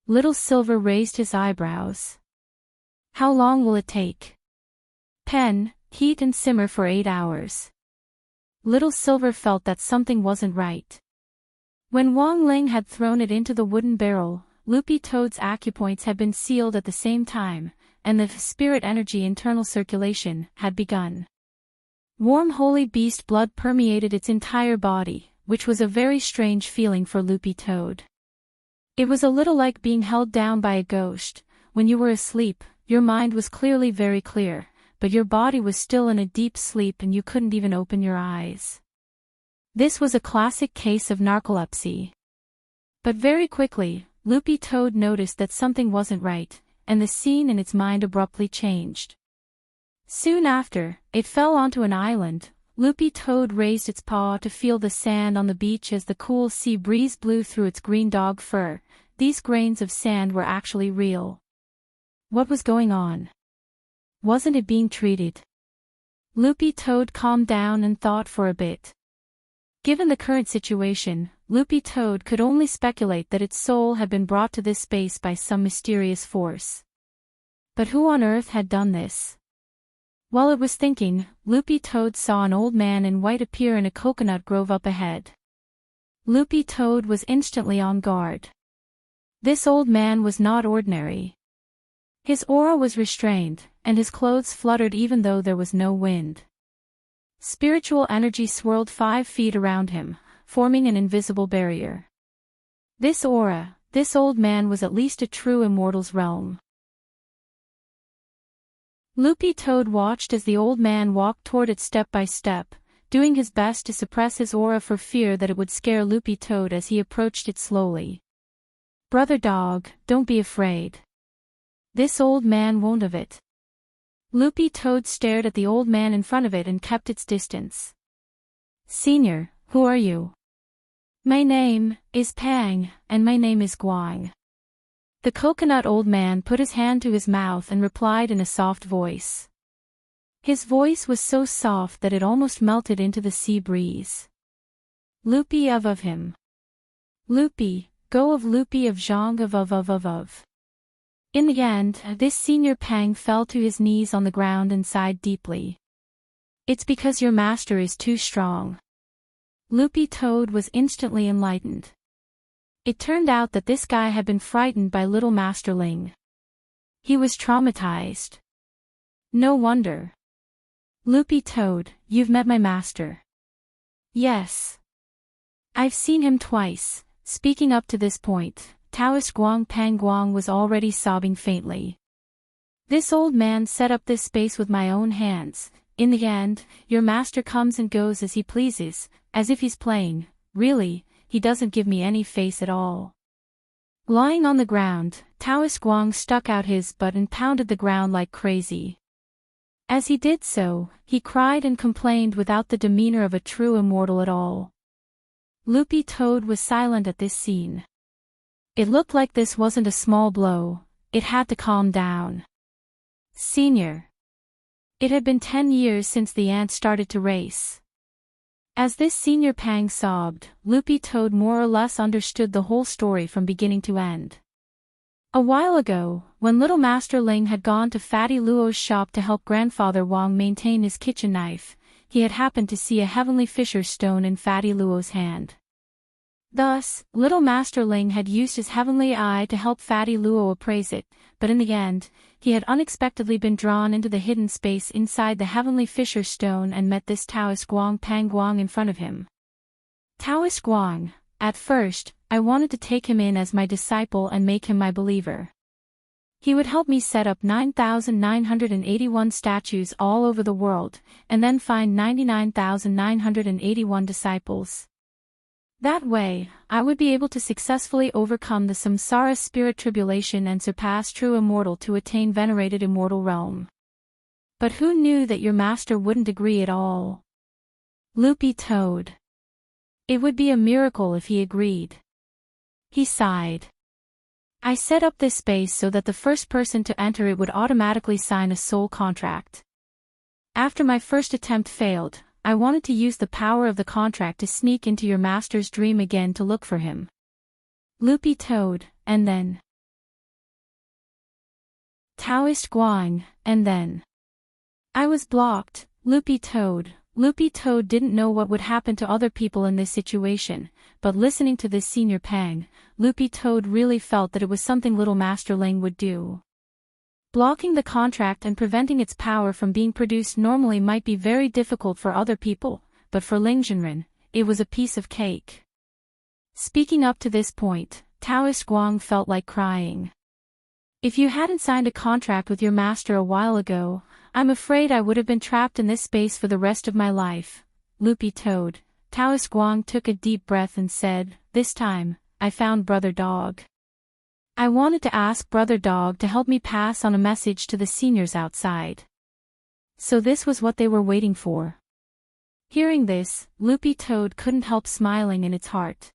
Little Silver raised his eyebrows. How long will it take? Pen, heat and simmer for 8 hours. Little Silver felt that something wasn't right. When Wang Ling had thrown it into the wooden barrel, Loopy Toad's acupoints had been sealed at the same time, and the spirit energy internal circulation had begun. Warm holy beast blood permeated its entire body, which was a very strange feeling for Loopy Toad. It was a little like being held down by a ghost. When you were asleep, your mind was clearly very clear, but your body was still in a deep sleep and you couldn't even open your eyes. This was a classic case of narcolepsy. But very quickly, Loopy Toad noticed that something wasn't right, and the scene in its mind abruptly changed. Soon after, it fell onto an island. Loopy Toad raised its paw to feel the sand on the beach as the cool sea breeze blew through its green dog fur. These grains of sand were actually real. What was going on? Wasn't it being treated? Loopy Toad calmed down and thought for a bit. Given the current situation, Loopy Toad could only speculate that its soul had been brought to this space by some mysterious force. But who on earth had done this? While it was thinking, Loopy Toad saw an old man in white appear in a coconut grove up ahead. Loopy Toad was instantly on guard. This old man was not ordinary. His aura was restrained, and his clothes fluttered even though there was no wind. Spiritual energy swirled 5 feet around him, forming an invisible barrier. This aura, this old man was at least a true immortal's realm. Loopy Toad watched as the old man walked toward it step by step, doing his best to suppress his aura for fear that it would scare Loopy Toad as he approached it slowly. "Brother dog, don't be afraid. This old man won't have it." Loopy Toad stared at the old man in front of it and kept its distance. "Senior, who are you?" "My name is Pang, and my name is Guang." The coconut old man put his hand to his mouth and replied in a soft voice. His voice was so soft that it almost melted into the sea breeze. "Loopy of him. Loopy, go of Loopy of Zhang of. In the end, this senior Pang fell to his knees on the ground and sighed deeply. "It's because your master is too strong." Loopy Toad was instantly enlightened. It turned out that this guy had been frightened by Little Master Ling. He was traumatized. No wonder. "Loopy Toad, you've met my master." "Yes. I've seen him twice." Speaking up to this point, Taoist Guang Pang Guang was already sobbing faintly. "This old man set up this space with my own hands. In the end, your master comes and goes as he pleases, as if he's playing. Really, he doesn't give me any face at all." Lying on the ground, Taoist Guang stuck out his butt and pounded the ground like crazy. As he did so, he cried and complained without the demeanor of a true immortal at all. Loopy Toad was silent at this scene. It looked like this wasn't a small blow. It had to calm down. "Senior." It had been 10 years since the ants started to race. As this senior Pang sobbed, Loopy Toad more or less understood the whole story from beginning to end. A while ago, when Little Master Ling had gone to Fatty Luo's shop to help Grandfather Wang maintain his kitchen knife, he had happened to see a heavenly fisher's stone in Fatty Luo's hand. Thus, Little Master Ling had used his heavenly eye to help Fatty Luo appraise it, but in the end, he had unexpectedly been drawn into the hidden space inside the heavenly fisher's stone and met this Taoist Guang Pang Guang in front of him. "Taoist Guang, at first, I wanted to take him in as my disciple and make him my believer. He would help me set up 9,981 statues all over the world, and then find 99,981 disciples. That way, I would be able to successfully overcome the samsara spirit tribulation and surpass true immortal to attain venerated immortal realm. But who knew that your master wouldn't agree at all?" Loopy Toad. "It would be a miracle if he agreed." He sighed. "I set up this space so that the first person to enter it would automatically sign a soul contract. After my first attempt failed, I wanted to use the power of the contract to sneak into your master's dream again to look for him." Loopy Toad, and then. Taoist Guang, and then. "I was blocked." Loopy Toad, Loopy Toad didn't know what would happen to other people in this situation, but listening to this senior Pang, Loopy Toad really felt that it was something little Master Ling would do. Blocking the contract and preventing its power from being produced normally might be very difficult for other people, but for Ling Jinren, it was a piece of cake. Speaking up to this point, Taoist Guang felt like crying. If you hadn't signed a contract with your master a while ago, I'm afraid I would have been trapped in this space for the rest of my life. Loopy Toad. Taoist Guang took a deep breath and said, "This time, I found Brother Dog. I wanted to ask Brother Dog to help me pass on a message to the seniors outside." So this was what they were waiting for. Hearing this, Loopy Toad couldn't help smiling in its heart.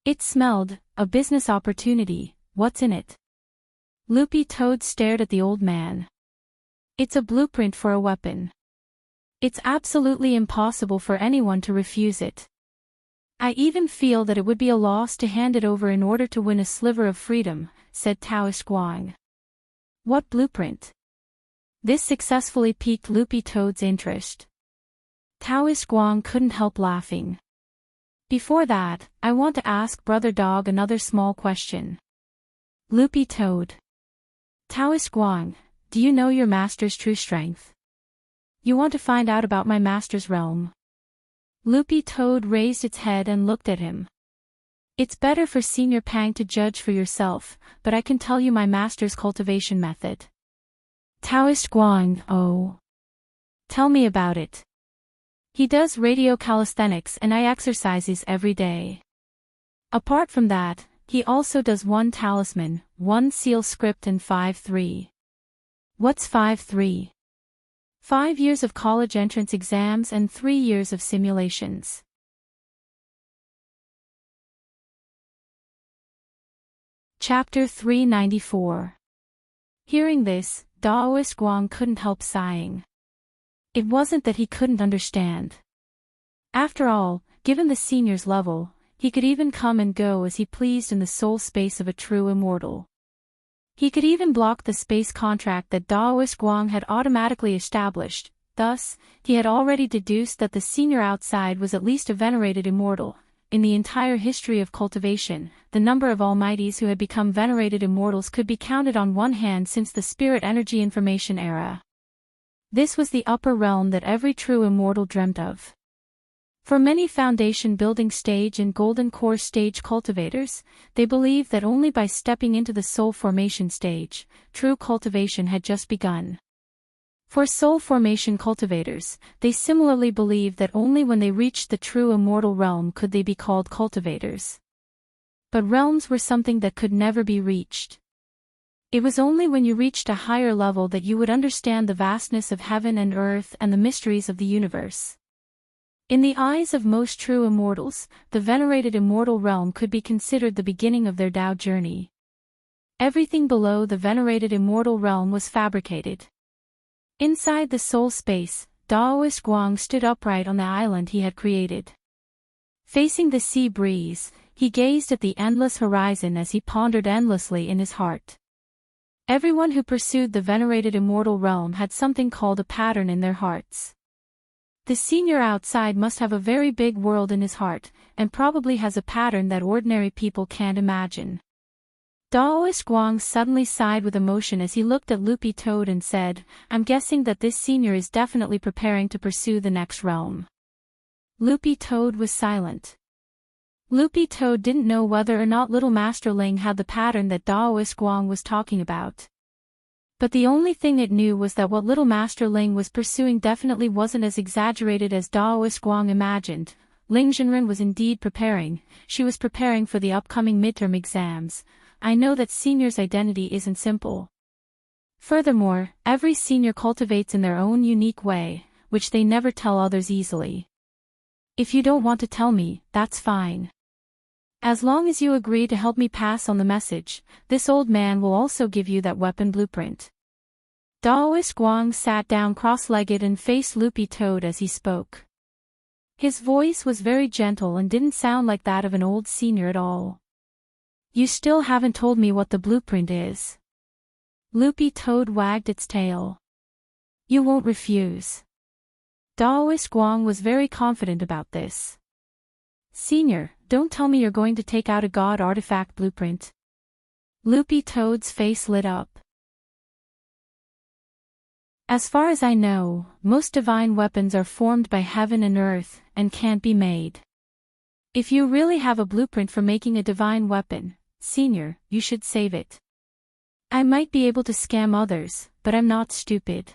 It smelled, a business opportunity, what's in it? Loopy Toad stared at the old man. It's a blueprint for a weapon. It's absolutely impossible for anyone to refuse it. I even feel that it would be a loss to hand it over in order to win a sliver of freedom, said Taoist Guang. What blueprint? This successfully piqued Loopy Toad's interest. Taoist Guang couldn't help laughing. Before that, I want to ask Brother Dog another small question. Loopy Toad. Taoist Guang, do you know your master's true strength? You want to find out about my master's realm? Loopy Toad raised its head and looked at him. It's better for Senior Pang to judge for yourself, but I can tell you my master's cultivation method. Taoist Guang, oh. Tell me about it. He does radio calisthenics and I exercises every day. Apart from that, he also does 1 talisman, 1 seal script and 5-3. What's 5-3? 5 years of college entrance exams and 3 years of simulations. Chapter 394. Hearing this, Taoist Guang couldn't help sighing. It wasn't that he couldn't understand. After all, given the senior's level, he could even come and go as he pleased in the soul space of a true immortal. He could even block the space contract that Taoist Guang had automatically established. Thus, he had already deduced that the senior outside was at least a venerated immortal. In the entire history of cultivation, the number of almighties who had become venerated immortals could be counted on one hand since the spirit energy information era. This was the upper realm that every true immortal dreamt of. For many foundation building stage and golden core stage cultivators, they believed that only by stepping into the soul formation stage, true cultivation had just begun. For soul formation cultivators, they similarly believed that only when they reached the true immortal realm could they be called cultivators. But realms were something that could never be reached. It was only when you reached a higher level that you would understand the vastness of heaven and earth and the mysteries of the universe. In the eyes of most true immortals, the venerated immortal realm could be considered the beginning of their Tao journey. Everything below the venerated immortal realm was fabricated. Inside the soul space, Taoist Guang stood upright on the island he had created. Facing the sea breeze, he gazed at the endless horizon as he pondered endlessly in his heart. Everyone who pursued the venerated immortal realm had something called a pattern in their hearts. The senior outside must have a very big world in his heart, and probably has a pattern that ordinary people can't imagine. Taoist Guang suddenly sighed with emotion as he looked at Loopy Toad and said, I'm guessing that this senior is definitely preparing to pursue the next realm. Loopy Toad was silent. Loopy Toad didn't know whether or not little Master Ling had the pattern that Taoist Guang was talking about. But the only thing it knew was that what little Master Ling was pursuing definitely wasn't as exaggerated as Taoist Guang imagined. Ling Jinren was indeed preparing. She was preparing for the upcoming midterm exams. I know that senior's identity isn't simple. Furthermore, every senior cultivates in their own unique way, which they never tell others easily. If you don't want to tell me, that's fine. As long as you agree to help me pass on the message, this old man will also give you that weapon blueprint. Taoist Guang sat down cross-legged and faced Loopy Toad as he spoke. His voice was very gentle and didn't sound like that of an old senior at all. You still haven't told me what the blueprint is. Loopy Toad wagged its tail. You won't refuse. Daoist Guang was very confident about this. Senior, don't tell me you're going to take out a god artifact blueprint. Loopy Toad's face lit up. As far as I know, most divine weapons are formed by heaven and earth, and can't be made. If you really have a blueprint for making a divine weapon, Senior, you should save it. I might be able to scam others, but I'm not stupid.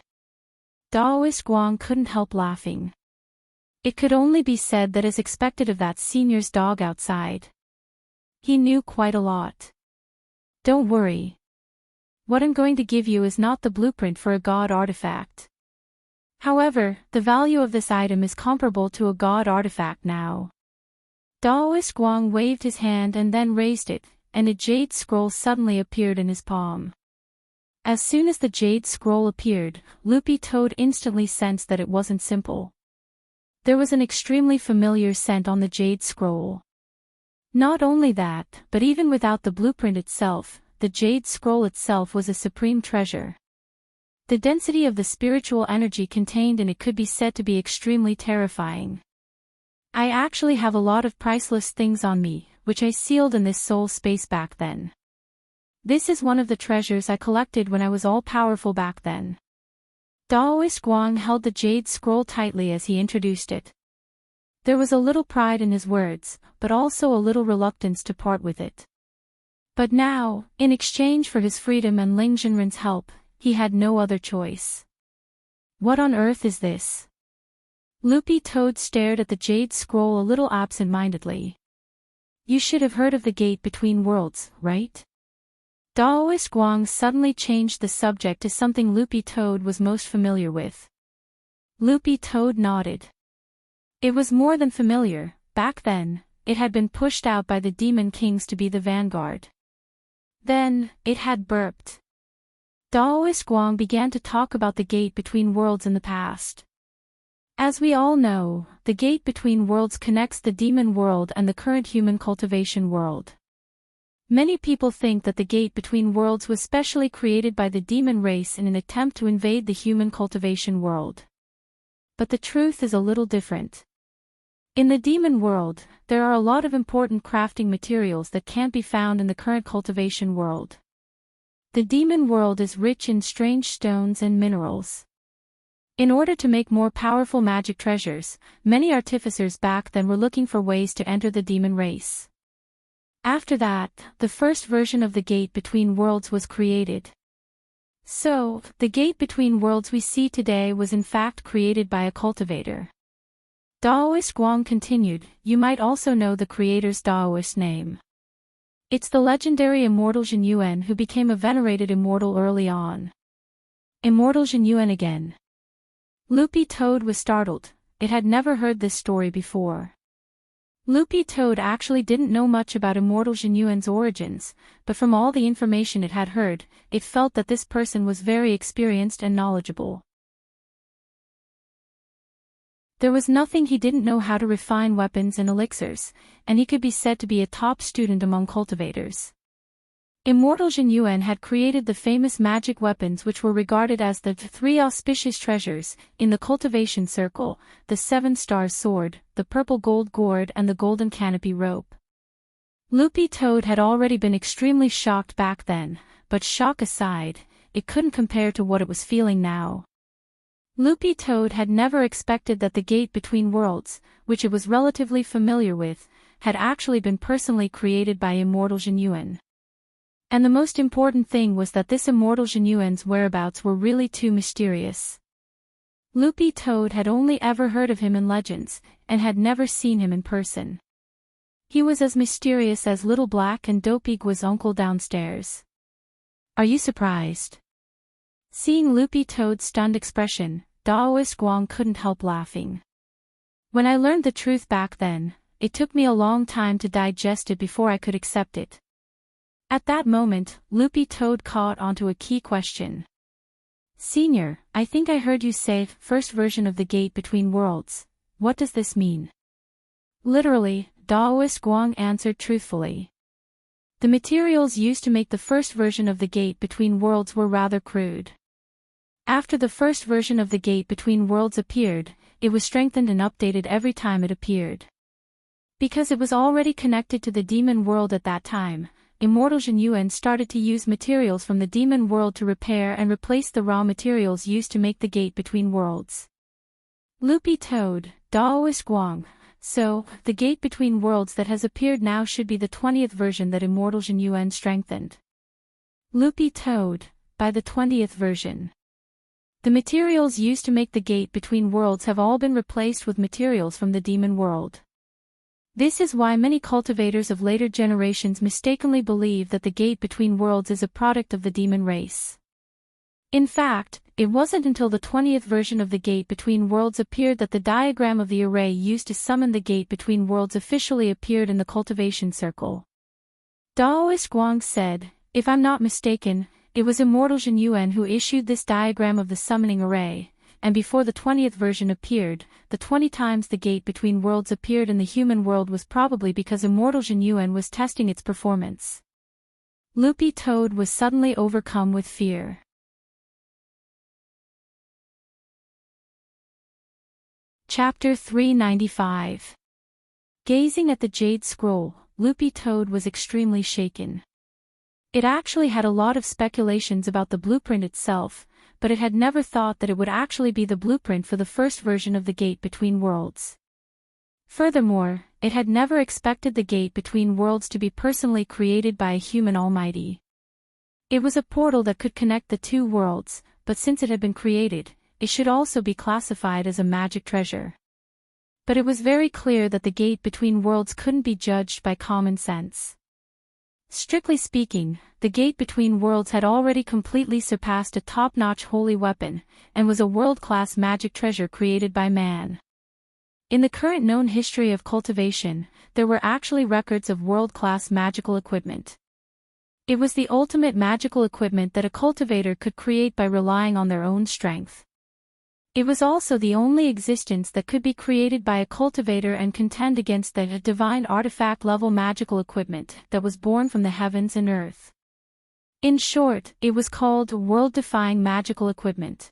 Daoist Guang couldn't help laughing. It could only be said that as expected of that senior's dog outside. He knew quite a lot. Don't worry. What I'm going to give you is not the blueprint for a god artifact. However, the value of this item is comparable to a god artifact now. Daoist Guang waved his hand and then raised it, and a jade scroll suddenly appeared in his palm. As soon as the jade scroll appeared, Loopy Toad instantly sensed that it wasn't simple. There was an extremely familiar scent on the jade scroll. Not only that, but even without the blueprint itself, the jade scroll itself was a supreme treasure. The density of the spiritual energy contained in it could be said to be extremely terrifying. I actually have a lot of priceless things on me, which I sealed in this soul space back then. This is one of the treasures I collected when I was all-powerful back then. Daoist Guang held the jade scroll tightly as he introduced it. There was a little pride in his words, but also a little reluctance to part with it. But now, in exchange for his freedom and Ling Jinren's help, he had no other choice. What on earth is this? Loopy Toad stared at the jade scroll a little absent-mindedly. You should have heard of the gate between worlds, right? Daoist Guang suddenly changed the subject to something Loopy Toad was most familiar with. Loopy Toad nodded. It was more than familiar. Back then, it had been pushed out by the Demon Kings to be the vanguard. Then, it had burped. Daoist Guang began to talk about the gate between worlds in the past. As we all know, the gate between worlds connects the demon world and the current human cultivation world. Many people think that the gate between worlds was specially created by the demon race in an attempt to invade the human cultivation world. But the truth is a little different. In the demon world, there are a lot of important crafting materials that can't be found in the current cultivation world. The demon world is rich in strange stones and minerals. In order to make more powerful magic treasures, many artificers back then were looking for ways to enter the demon race. After that, the first version of the gate between worlds was created. So, the gate between worlds we see today was in fact created by a cultivator. Daoist Guang continued, you might also know the creator's Daoist name. It's the legendary immortal Jin Yuan who became a venerated immortal early on. Immortal Jin Yuan again. Loopy Toad was startled. It had never heard this story before. Loopy Toad actually didn't know much about immortal Jin Yuan's origins, but from all the information it had heard, it felt that this person was very experienced and knowledgeable. There was nothing he didn't know how to refine weapons and elixirs, and he could be said to be a top student among cultivators. Immortal Jin Yuan had created the famous magic weapons which were regarded as the three auspicious treasures in the cultivation circle, the 7-star sword, the purple gold gourd and the golden canopy rope. Loopy Toad had already been extremely shocked back then, but shock aside, it couldn't compare to what it was feeling now. Loopy Toad had never expected that the gate between worlds, which it was relatively familiar with, had actually been personally created by immortal Jin Yuan. And the most important thing was that this immortal Jin Yuan's whereabouts were really too mysterious. Loopy Toad had only ever heard of him in legends, and had never seen him in person. He was as mysterious as Little Black and Dopey Gua's uncle downstairs. Are you surprised? Seeing Loopy Toad's stunned expression, Daoist Guang couldn't help laughing. When I learned the truth back then, it took me a long time to digest it before I could accept it. At that moment, Loopy Toad caught onto a key question. Senior, I think I heard you say, first version of the gate between worlds. What does this mean? Literally, Daoist Guang answered truthfully. The materials used to make the first version of the gate between worlds were rather crude. After the first version of the gate between worlds appeared, it was strengthened and updated every time it appeared. Because it was already connected to the demon world at that time, Immortal Jin Yuan started to use materials from the demon world to repair and replace the raw materials used to make the gate between worlds. Loopy Toad, Daoist Guang. So, the gate between worlds that has appeared now should be the 20th version that Immortal Jin Yuan strengthened. Loopy Toad, by the 20th version. The materials used to make the gate between worlds have all been replaced with materials from the demon world. This is why many cultivators of later generations mistakenly believe that the gate between worlds is a product of the demon race. In fact, it wasn't until the 20th version of the gate between worlds appeared that the diagram of the array used to summon the gate between worlds officially appeared in the cultivation circle. Daoist Guang said, "If I'm not mistaken, it was Immortal Jin Yuan who issued this diagram of the summoning array, and before the 20th version appeared, the 20 times the gate between worlds appeared in the human world was probably because Immortal Jin Yuan was testing its performance." Loopy Toad was suddenly overcome with fear. Chapter 395. Gazing at the jade scroll, Loopy Toad was extremely shaken. It actually had a lot of speculations about the blueprint itself, but it had never thought that it would actually be the blueprint for the first version of the gate between worlds. Furthermore, it had never expected the gate between worlds to be personally created by a human almighty. It was a portal that could connect the two worlds, but since it had been created, it should also be classified as a magic treasure. But it was very clear that the gate between worlds couldn't be judged by common sense. Strictly speaking, the gate between worlds had already completely surpassed a top-notch holy weapon, and was a world-class magic treasure created by man. In the current known history of cultivation, there were actually records of world-class magical equipment. It was the ultimate magical equipment that a cultivator could create by relying on their own strength. It was also the only existence that could be created by a cultivator and contend against the divine artifact-level magical equipment that was born from the heavens and earth. In short, it was called world-defying magical equipment.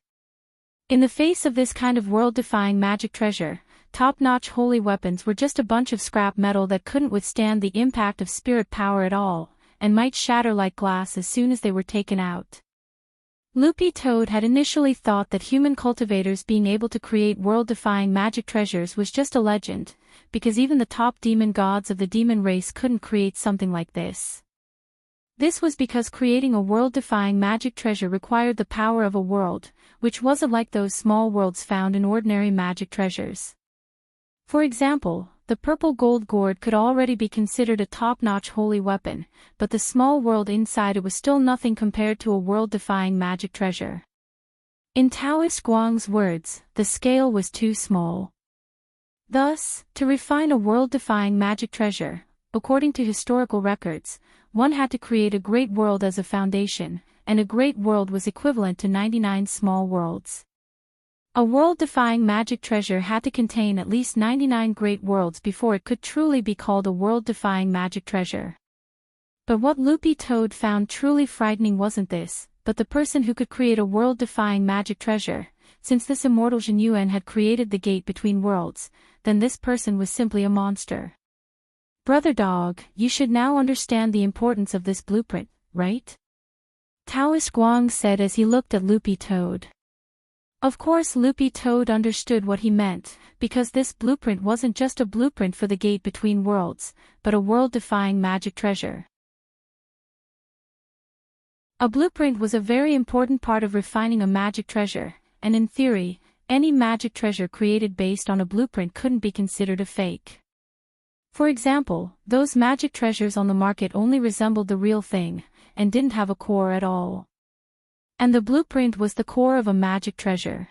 In the face of this kind of world-defying magic treasure, top-notch holy weapons were just a bunch of scrap metal that couldn't withstand the impact of spirit power at all, and might shatter like glass as soon as they were taken out. Loopy Toad had initially thought that human cultivators being able to create world-defying magic treasures was just a legend, because even the top demon gods of the demon race couldn't create something like this. This was because creating a world-defying magic treasure required the power of a world, which wasn't like those small worlds found in ordinary magic treasures. For example, the purple gold gourd could already be considered a top-notch holy weapon, but the small world inside it was still nothing compared to a world-defying magic treasure. In Taoist Guang's words, the scale was too small. Thus, to refine a world-defying magic treasure, according to historical records, one had to create a great world as a foundation, and a great world was equivalent to 99 small worlds. A world-defying magic treasure had to contain at least 99 great worlds before it could truly be called a world-defying magic treasure. But what Loopy Toad found truly frightening wasn't this, but the person who could create a world-defying magic treasure. Since this Immortal Jin Yuan had created the gate between worlds, then this person was simply a monster. Brother Dog, you should now understand the importance of this blueprint, right? Taoist Guang said as he looked at Loopy Toad. Of course Loopy Toad understood what he meant, because this blueprint wasn't just a blueprint for the gate between worlds, but a world-defying magic treasure. A blueprint was a very important part of refining a magic treasure, and in theory, any magic treasure created based on a blueprint couldn't be considered a fake. For example, those magic treasures on the market only resembled the real thing, and didn't have a core at all. And the blueprint was the core of a magic treasure.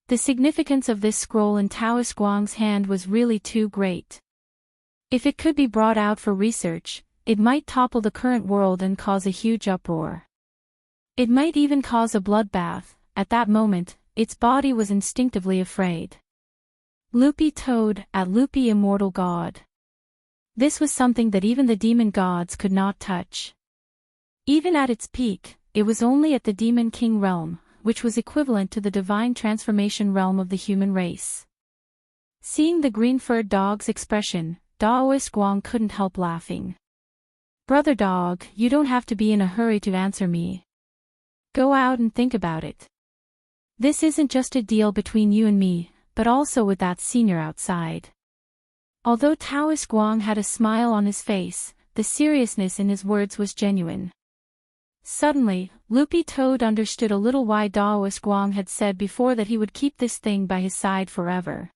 The significance of this scroll in Taoist Guang's hand was really too great. If it could be brought out for research, it might topple the current world and cause a huge uproar. It might even cause a bloodbath. At that moment, its body was instinctively afraid. Loopy Toad, at Loopy Immortal God. This was something that even the demon gods could not touch. Even at its peak, it was only at the Demon King realm, which was equivalent to the divine transformation realm of the human race. Seeing the green-furred dog's expression, Daoist Guang couldn't help laughing. Brother dog, you don't have to be in a hurry to answer me. Go out and think about it. This isn't just a deal between you and me, but also with that senior outside. Although Taoist Guang had a smile on his face, the seriousness in his words was genuine. Suddenly, Loopy Toad understood a little why Daoist Guang had said before that he would keep this thing by his side forever.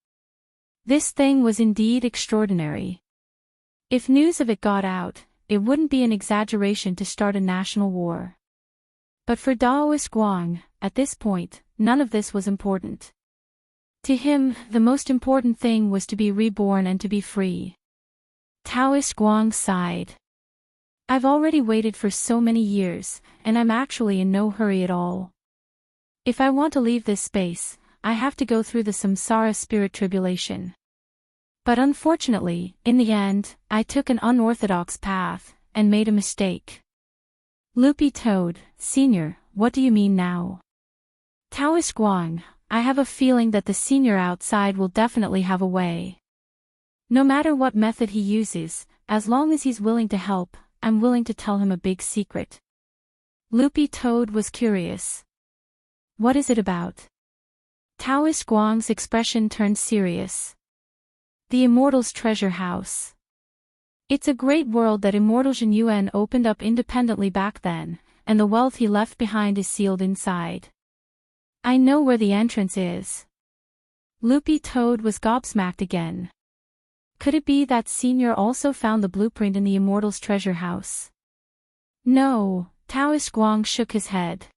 This thing was indeed extraordinary. If news of it got out, it wouldn't be an exaggeration to start a national war. But for Daoist Guang, at this point, none of this was important. To him, the most important thing was to be reborn and to be free. Taoist Guang sighed. I've already waited for so many years, and I'm actually in no hurry at all. If I want to leave this space, I have to go through the samsara spirit tribulation. But unfortunately, in the end, I took an unorthodox path, and made a mistake. Loopy Toad, Senior, what do you mean now? Taoist Guang, I have a feeling that the senior outside will definitely have a way. No matter what method he uses, as long as he's willing to help, I'm willing to tell him a big secret. Loopy Toad was curious. What is it about? Taoist Guang's expression turned serious. The Immortals Treasure House. It's a great world that Immortal Jin Yuan opened up independently back then, and the wealth he left behind is sealed inside. I know where the entrance is. Loopy Toad was gobsmacked again. Could it be that Senior also found the blueprint in the Immortals Treasure House? No, Taoist Guang shook his head.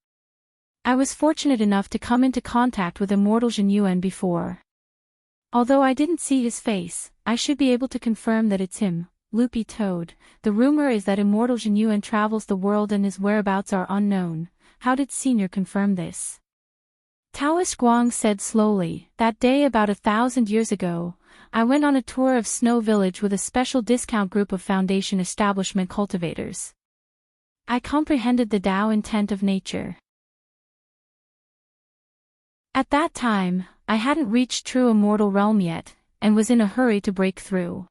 I was fortunate enough to come into contact with Immortal Jin Yuan before. Although I didn't see his face, I should be able to confirm that it's him, Loopy Toad. The rumor is that Immortal Jin Yuan travels the world and his whereabouts are unknown. How did Senior confirm this? Taoist Guang said slowly, that day about 1,000 years ago, I went on a tour of Snow Village with a special discount group of Foundation establishment cultivators. I comprehended the Tao intent of nature. At that time, I hadn't reached true immortal realm yet, and was in a hurry to break through.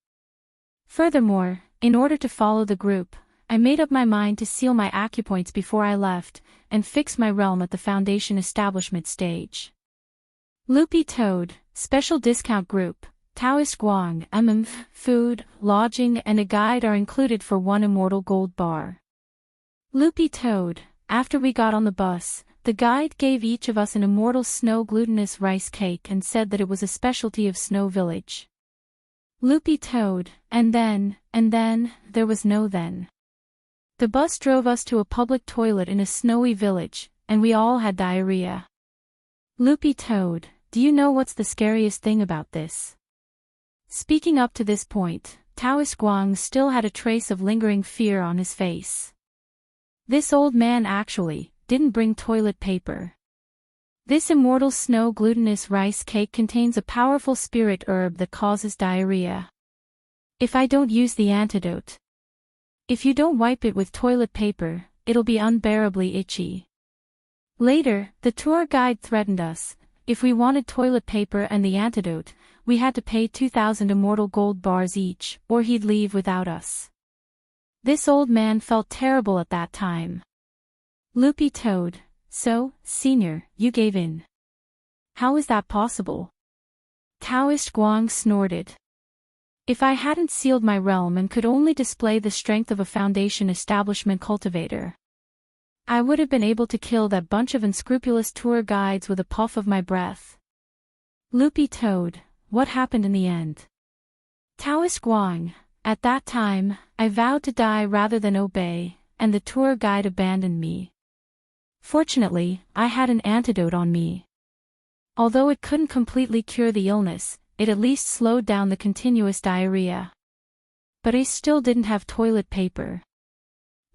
Furthermore, in order to follow the group, I made up my mind to seal my acupoints before I left, and fix my realm at the Foundation establishment stage. Loopy Toad, Special Discount Group, Taoist Guang, food, lodging and a guide are included for 1 immortal gold bar. Loopy Toad, after we got on the bus, the guide gave each of us an immortal snow glutinous rice cake and said that it was a specialty of Snow Village. Loopy Toad, and then, there was no then. The bus drove us to a public toilet in a snowy village, and we all had diarrhea. Loopy Toad, do you know what's the scariest thing about this? Speaking up to this point, Taoist Guang still had a trace of lingering fear on his face. This old man actually didn't bring toilet paper. This immortal snow glutinous rice cake contains a powerful spirit herb that causes diarrhea. If I don't use the antidote, if you don't wipe it with toilet paper, it'll be unbearably itchy. Later, the tour guide threatened us. If we wanted toilet paper and the antidote, we had to pay 2,000 immortal gold bars each, or he'd leave without us. This old man felt terrible at that time. Loopy Toad, so, Senior, you gave in. How is that possible? Taoist Guang snorted. If I hadn't sealed my realm and could only display the strength of a Foundation establishment cultivator, I would have been able to kill that bunch of unscrupulous tour guides with a puff of my breath. Loopy Toad, what happened in the end? Taoist Guang, at that time, I vowed to die rather than obey, and the tour guide abandoned me. Fortunately, I had an antidote on me. Although it couldn't completely cure the illness, it at least slowed down the continuous diarrhea. But I still didn't have toilet paper.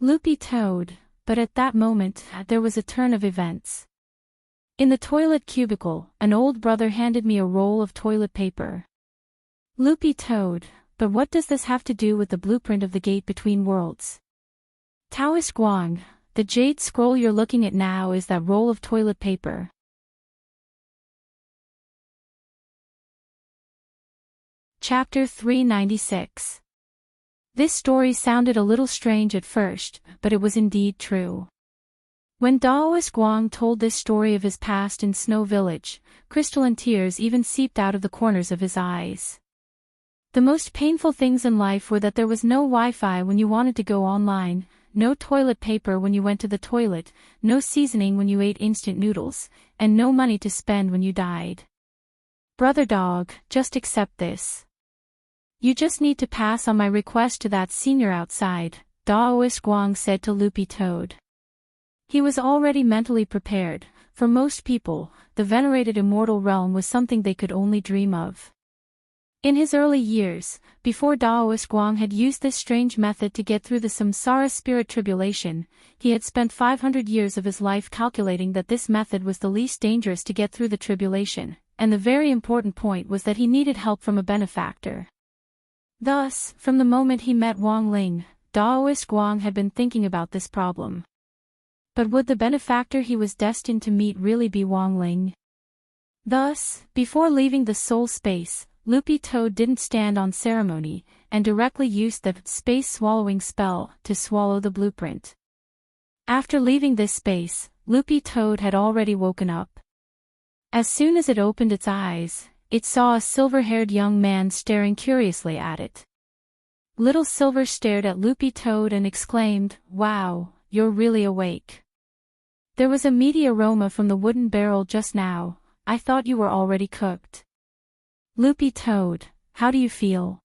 Loopy Toad, but at that moment, there was a turn of events. In the toilet cubicle, an old brother handed me a roll of toilet paper. Loopy Toad, but what does this have to do with the blueprint of the gate between worlds? Taoist Guang, the jade scroll you're looking at now is that roll of toilet paper. Chapter 396. This story sounded a little strange at first, but it was indeed true. When Daoist Guang told this story of his past in Snow Village, crystalline tears even seeped out of the corners of his eyes. The most painful things in life were that there was no Wi-Fi when you wanted to go online, no toilet paper when you went to the toilet, no seasoning when you ate instant noodles, and no money to spend when you died. Brother dog, just accept this. You just need to pass on my request to that senior outside, Daoist Guang said to Loopy Toad. He was already mentally prepared. For most people, the venerated immortal realm was something they could only dream of. In his early years, before Daoist Guang had used this strange method to get through the samsara spirit tribulation, he had spent 500 years of his life calculating that this method was the least dangerous to get through the tribulation, and the very important point was that he needed help from a benefactor. Thus, from the moment he met Wang Ling, Daoist Guang had been thinking about this problem. But would the benefactor he was destined to meet really be Wang Ling? Thus, before leaving the soul space, Loopy Toad didn't stand on ceremony, and directly used the space-swallowing spell to swallow the blueprint. After leaving this space, Loopy Toad had already woken up. As soon as it opened its eyes, it saw a silver-haired young man staring curiously at it. Little Silver stared at Loopy Toad and exclaimed, "Wow, you're really awake. There was a meaty aroma from the wooden barrel just now. I thought you were already cooked." "Loopy Toad, how do you feel?"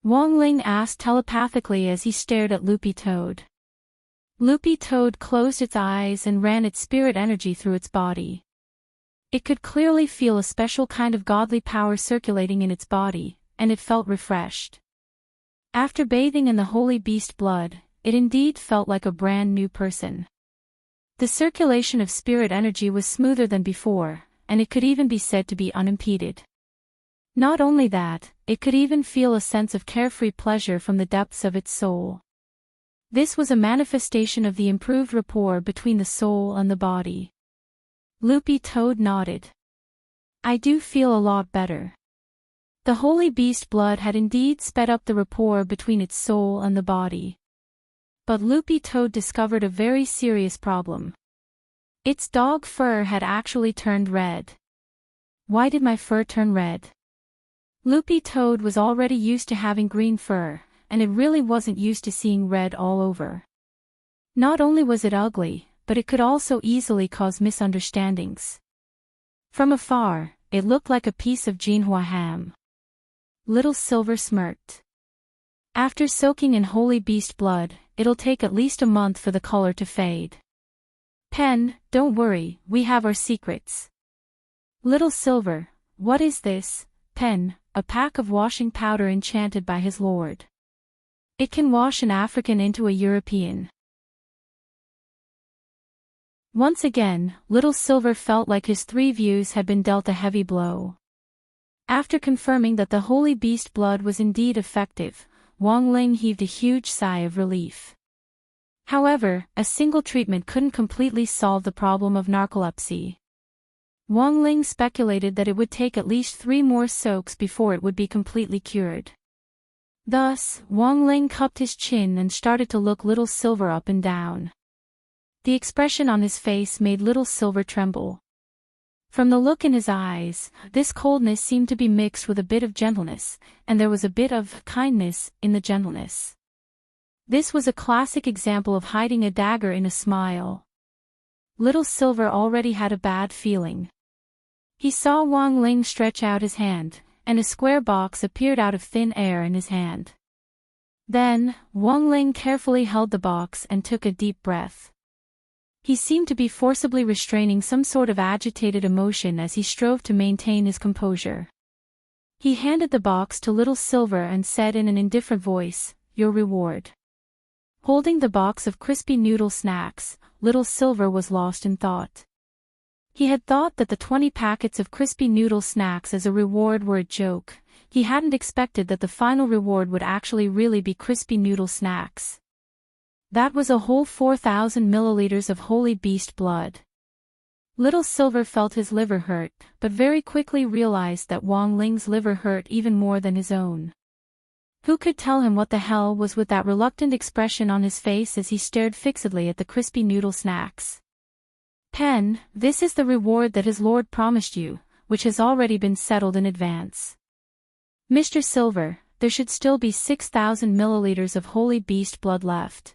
Wang Ling asked telepathically as he stared at Loopy Toad. Loopy Toad closed its eyes and ran its spirit energy through its body. It could clearly feel a special kind of godly power circulating in its body, and it felt refreshed. After bathing in the holy beast blood, it indeed felt like a brand new person. The circulation of spirit energy was smoother than before, and it could even be said to be unimpeded. Not only that, it could even feel a sense of carefree pleasure from the depths of its soul. This was a manifestation of the improved rapport between the soul and the body. Loopy Toad nodded. "I do feel a lot better." The holy beast blood had indeed sped up the rapport between its soul and the body. But Loopy Toad discovered a very serious problem. Its dog fur had actually turned red. Why did my fur turn red? Loopy Toad was already used to having green fur, and it really wasn't used to seeing red all over. Not only was it ugly, but it could also easily cause misunderstandings. From afar, it looked like a piece of Jinhua ham. Little Silver smirked. "After soaking in holy beast blood, it'll take at least a month for the color to fade." "Pen, don't worry, we have our secrets." "Little Silver, what is this?" "Pen, a pack of washing powder enchanted by his lord. It can wash an African into a European." Once again, Little Silver felt like his 3 views had been dealt a heavy blow. After confirming that the holy beast blood was indeed effective, Wang Ling heaved a huge sigh of relief. However, a single treatment couldn't completely solve the problem of narcolepsy. Wang Ling speculated that it would take at least 3 more soaks before it would be completely cured. Thus, Wang Ling cupped his chin and started to look Little Silver up and down. The expression on his face made Little Silver tremble. From the look in his eyes, this coldness seemed to be mixed with a bit of gentleness, and there was a bit of kindness in the gentleness. This was a classic example of hiding a dagger in a smile. Little Silver already had a bad feeling. He saw Wang Ling stretch out his hand, and a square box appeared out of thin air in his hand. Then, Wang Ling carefully held the box and took a deep breath. He seemed to be forcibly restraining some sort of agitated emotion as he strove to maintain his composure. He handed the box to Little Silver and said in an indifferent voice, "Your reward." Holding the box of crispy noodle snacks, Little Silver was lost in thought. He had thought that the 20 packets of crispy noodle snacks as a reward were a joke. He hadn't expected that the final reward would actually really be crispy noodle snacks. That was a whole 4,000 milliliters of holy beast blood. Little Silver felt his liver hurt, but very quickly realized that Wang Ling's liver hurt even more than his own. Who could tell him what the hell was with that reluctant expression on his face as he stared fixedly at the crispy noodle snacks? Pen, this is the reward that his lord promised you, which has already been settled in advance. Mr. Silver, there should still be 6,000 milliliters of holy beast blood left.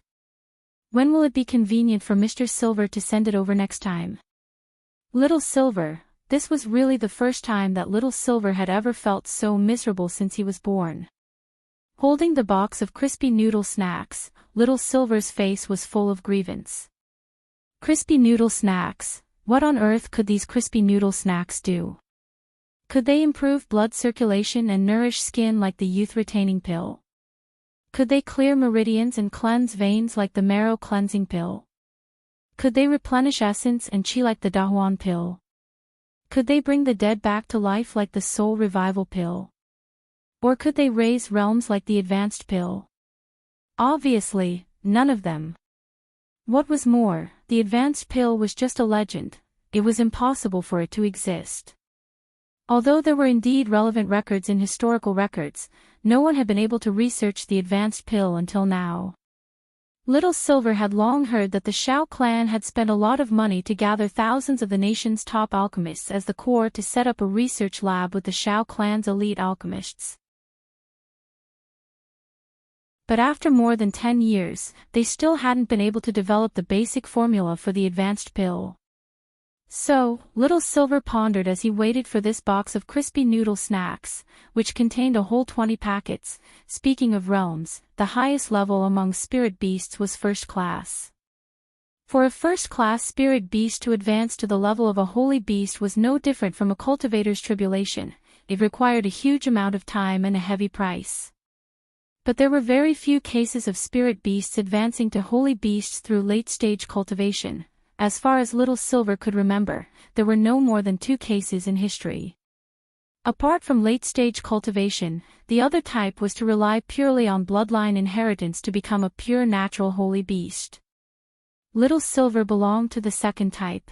When will it be convenient for Mr. Silver to send it over next time? Little Silver, this was really the first time that Little Silver had ever felt so miserable since he was born. Holding the box of crispy noodle snacks, Little Silver's face was full of grievance. Crispy noodle snacks, what on earth could these crispy noodle snacks do? Could they improve blood circulation and nourish skin like the youth-retaining pill? Could they clear meridians and cleanse veins like the marrow cleansing pill? Could they replenish essence and chi like the Dahuan pill? Could they bring the dead back to life like the soul revival pill? Or could they raise realms like the advanced pill? Obviously, none of them. What was more, the advanced pill was just a legend. It was impossible for it to exist. Although there were indeed relevant records in historical records, no one had been able to research the advanced pill until now. Little Silver had long heard that the Shao clan had spent a lot of money to gather thousands of the nation's top alchemists as the core to set up a research lab with the Shao clan's elite alchemists. But after more than 10 years, they still hadn't been able to develop the basic formula for the advanced pill. So, Little Silver pondered as he waited for this box of crispy noodle snacks, which contained a whole 20 packets. Speaking of realms, the highest level among spirit beasts was first class. For a first-class spirit beast to advance to the level of a holy beast was no different from a cultivator's tribulation. It required a huge amount of time and a heavy price. But there were very few cases of spirit beasts advancing to holy beasts through late-stage cultivation. As far as Little Silver could remember, there were no more than 2 cases in history. Apart from late-stage cultivation, the other type was to rely purely on bloodline inheritance to become a pure natural holy beast. Little Silver belonged to the second type.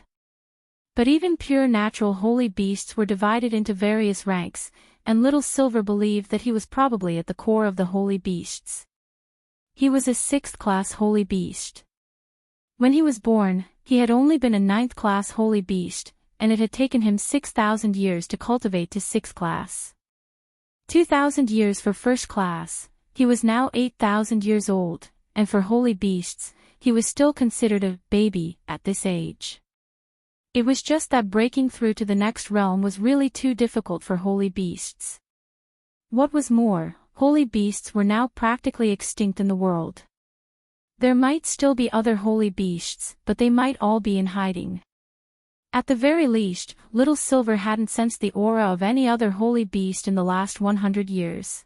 But even pure natural holy beasts were divided into various ranks, and Little Silver believed that he was probably at the core of the holy beasts. He was a 6th-class holy beast. When he was born, he had only been a 9th-class holy beast, and it had taken him 6,000 years to cultivate to 6th class. 2,000 years for first class, he was now 8,000 years old, and for holy beasts, he was still considered a baby at this age. It was just that breaking through to the next realm was really too difficult for holy beasts. What was more, holy beasts were now practically extinct in the world. There might still be other holy beasts, but they might all be in hiding. At the very least, Little Silver hadn't sensed the aura of any other holy beast in the last 100 years.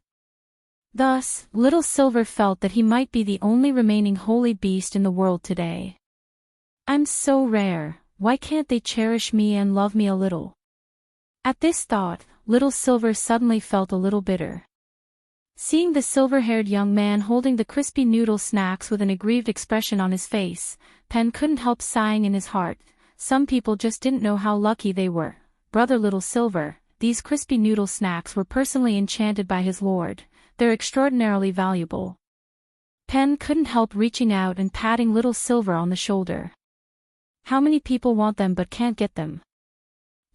Thus, Little Silver felt that he might be the only remaining holy beast in the world today. I'm so rare, why can't they cherish me and love me a little? At this thought, Little Silver suddenly felt a little bitter. Seeing the silver-haired young man holding the crispy noodle snacks with an aggrieved expression on his face, Pen couldn't help sighing in his heart. Some people just didn't know how lucky they were. Brother Little Silver, these crispy noodle snacks were personally enchanted by his lord. They're extraordinarily valuable. Pen couldn't help reaching out and patting Little Silver on the shoulder. How many people want them but can't get them?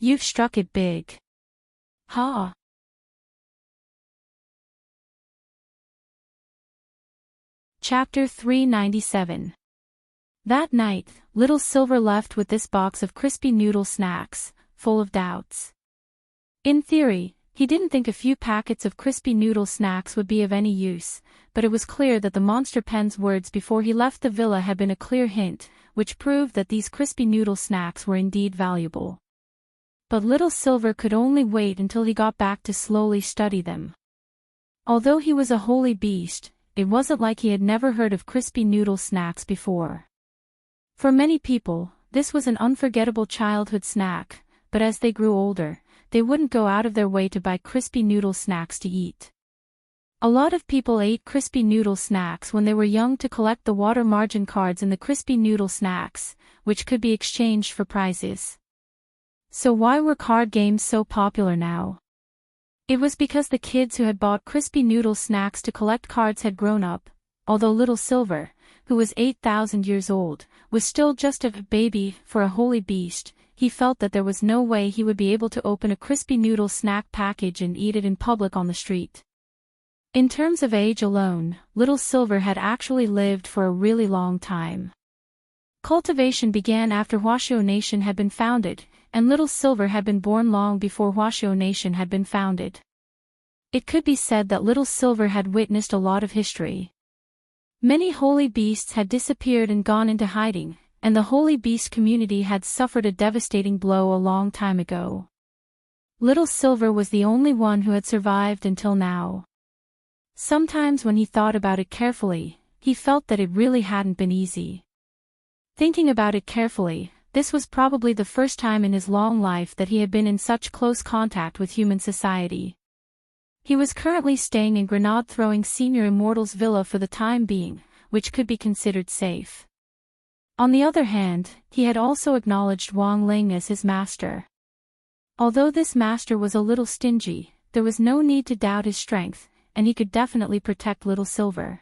You've struck it big. Ha! Chapter 397. That night, Little Silver left with this box of crispy noodle snacks, full of doubts. In theory, he didn't think a few packets of crispy noodle snacks would be of any use, but it was clear that the monster Pen's words before he left the villa had been a clear hint, which proved that these crispy noodle snacks were indeed valuable. But Little Silver could only wait until he got back to slowly study them. Although he was a holy beast, it wasn't like he had never heard of crispy noodle snacks before. For many people, this was an unforgettable childhood snack, but as they grew older, they wouldn't go out of their way to buy crispy noodle snacks to eat. A lot of people ate crispy noodle snacks when they were young to collect the water margin cards in the crispy noodle snacks, which could be exchanged for prizes. So why were card games so popular now? It was because the kids who had bought crispy noodle snacks to collect cards had grown up, although little Silver, who was 8,000 years old, was still just a baby. For a holy beast, he felt that there was no way he would be able to open a crispy noodle snack package and eat it in public on the street. In terms of age alone, little Silver had actually lived for a really long time. Cultivation began after Washoe Nation had been founded, and little Silver had been born long before Washoe Nation had been founded. It could be said that little Silver had witnessed a lot of history. Many holy beasts had disappeared and gone into hiding, and the holy beast community had suffered a devastating blow a long time ago. Little Silver was the only one who had survived until now. Sometimes when he thought about it carefully, he felt that it really hadn't been easy. Thinking about it carefully, this was probably the first time in his long life that he had been in such close contact with human society. He was currently staying in Grenade, throwing Senior Immortal's villa for the time being, which could be considered safe. On the other hand, he had also acknowledged Wang Ling as his master. Although this master was a little stingy, there was no need to doubt his strength, and he could definitely protect little Silver.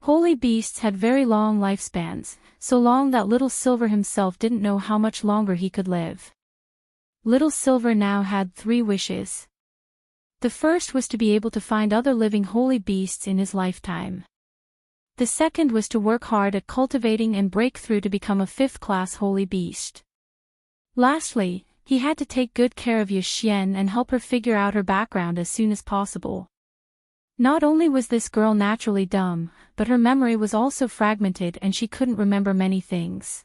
Holy beasts had very long lifespans, so long that little Silver himself didn't know how much longer he could live. Little Silver now had 3 wishes. The first was to be able to find other living holy beasts in his lifetime. The second was to work hard at cultivating and break through to become a 5th-class holy beast. Lastly, he had to take good care of Yuxian and help her figure out her background as soon as possible. Not only was this girl naturally dumb, but her memory was also fragmented and she couldn't remember many things.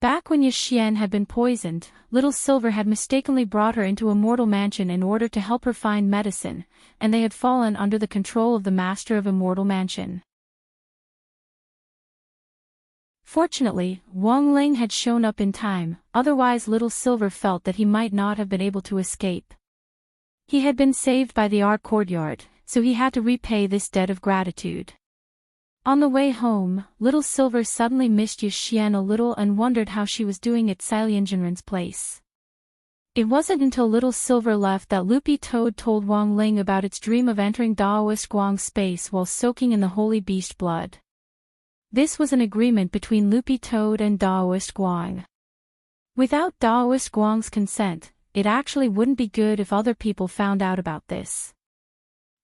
Back when Yuxian had been poisoned, little Silver had mistakenly brought her into a mortal mansion in order to help her find medicine, and they had fallen under the control of the master of Immortal Mansion. Fortunately, Wang Ling had shown up in time, otherwise little Silver felt that he might not have been able to escape. He had been saved by the art courtyard, so he had to repay this debt of gratitude. On the way home, little Silver suddenly missed Yuxian a little and wondered how she was doing at Xianzhenren's place. It wasn't until little Silver left that Loopy Toad told Wang Ling about its dream of entering Daoist Guang's space while soaking in the holy beast blood. This was an agreement between Loopy Toad and Daoist Guang. Without Daoist Guang's consent, it actually wouldn't be good if other people found out about this.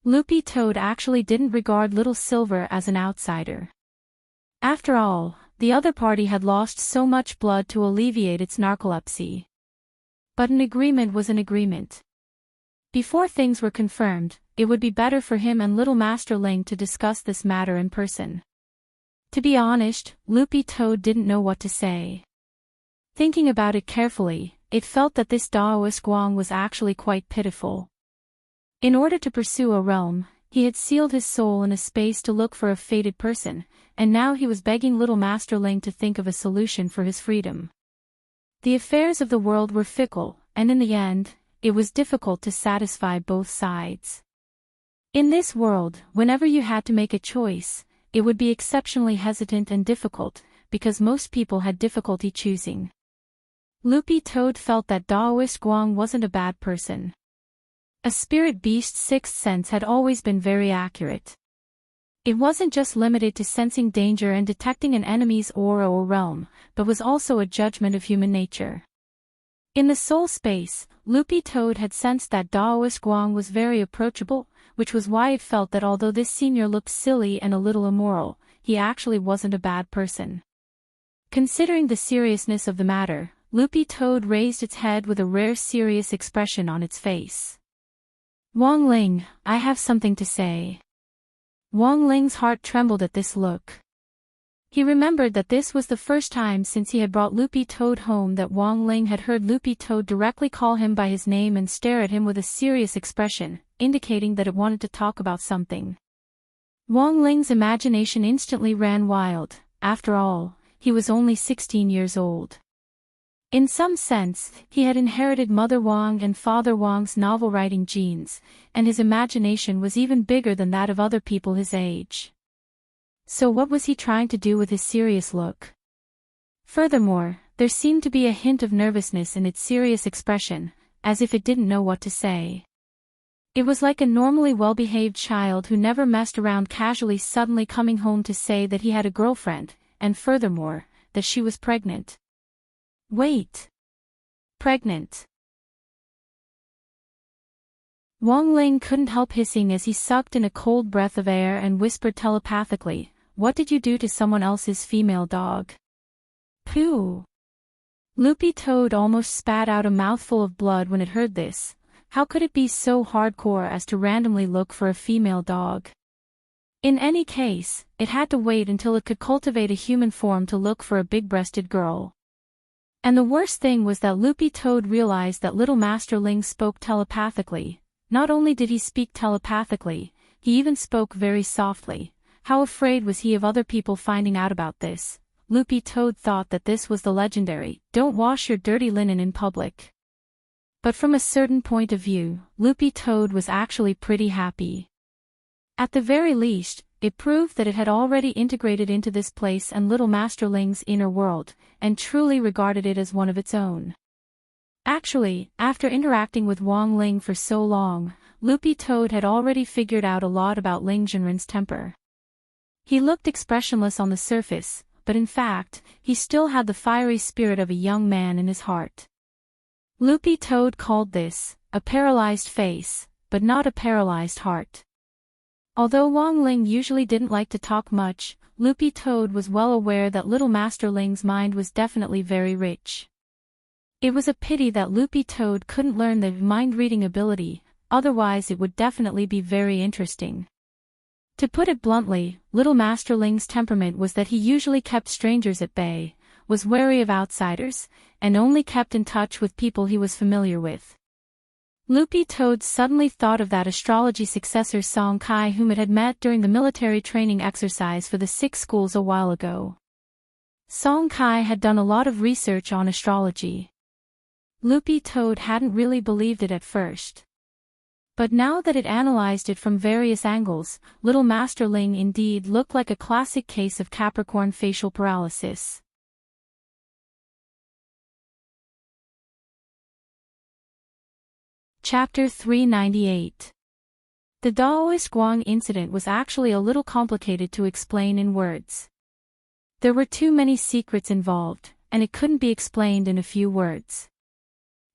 Loopy Toad actually didn't regard little Silver as an outsider. After all, the other party had lost so much blood to alleviate its narcolepsy. But an agreement was an agreement. Before things were confirmed, it would be better for him and little Master Ling to discuss this matter in person. To be honest, Loopy Toad didn't know what to say. Thinking about it carefully, it felt that this Daoist Guang was actually quite pitiful. In order to pursue a realm, he had sealed his soul in a space to look for a fated person, and now he was begging little Master Ling to think of a solution for his freedom. The affairs of the world were fickle, and in the end, it was difficult to satisfy both sides. In this world, whenever you had to make a choice, it would be exceptionally hesitant and difficult, because most people had difficulty choosing. Loopy Toad felt that Daoist Guang wasn't a bad person. A spirit beast's sixth sense had always been very accurate. It wasn't just limited to sensing danger and detecting an enemy's aura or realm, but was also a judgment of human nature. In the soul space, Loopy Toad had sensed that Daoist Guang was very approachable, which was why it felt that although this senior looked silly and a little immoral, he actually wasn't a bad person. Considering the seriousness of the matter, Loopy Toad raised its head with a rare serious expression on its face. Wang Ling, I have something to say. Wang Ling's heart trembled at this look. He remembered that this was the first time since he had brought Loopy Toad home that Wang Ling had heard Loopy Toad directly call him by his name and stare at him with a serious expression, indicating that it wanted to talk about something. Wang Ling's imagination instantly ran wild. After all, he was only 16 years old. In some sense, he had inherited Mother Wang and Father Wang's novel-writing genes, and his imagination was even bigger than that of other people his age. So what was he trying to do with his serious look? Furthermore, there seemed to be a hint of nervousness in its serious expression, as if it didn't know what to say. It was like a normally well-behaved child who never messed around casually suddenly coming home to say that he had a girlfriend, and furthermore, that she was pregnant. Wait. Pregnant. Wang Ling couldn't help hissing as he sucked in a cold breath of air and whispered telepathically, "What did you do to someone else's female dog?" Pooh. Loopy Toad almost spat out a mouthful of blood when it heard this. How could it be so hardcore as to randomly look for a female dog? In any case, it had to wait until it could cultivate a human form to look for a big-breasted girl. And the worst thing was that Loopy Toad realized that Little Master Ling spoke telepathically. Not only did he speak telepathically, he even spoke very softly. How afraid was he of other people finding out about this? Loopy Toad thought that this was the legendary, "Don't wash your dirty linen in public." But from a certain point of view, Loopy Toad was actually pretty happy. At the very least, it proved that it had already integrated into this place and Little Master Ling's inner world, and truly regarded it as one of its own. Actually, after interacting with Wang Ling for so long, Loopy Toad had already figured out a lot about Ling Jinren's temper. He looked expressionless on the surface, but in fact, he still had the fiery spirit of a young man in his heart. Loopy Toad called this a paralyzed face, but not a paralyzed heart. Although Wang Ling usually didn't like to talk much, Loopy Toad was well aware that Little Master Ling's mind was definitely very rich. It was a pity that Loopy Toad couldn't learn the mind-reading ability, otherwise it would definitely be very interesting. To put it bluntly, Little Master Ling's temperament was that he usually kept strangers at bay, was wary of outsiders, and only kept in touch with people he was familiar with. Loopy Toad suddenly thought of that astrology successor Song Kai whom it had met during the military training exercise for the 6 schools a while ago. Song Kai had done a lot of research on astrology. Loopy Toad hadn't really believed it at first. But now that it analyzed it from various angles, Little Master Ling indeed looked like a classic case of Capricorn facial paralysis. Chapter 398. The Daoist Guang incident was actually a little complicated to explain in words. There were too many secrets involved, and it couldn't be explained in a few words.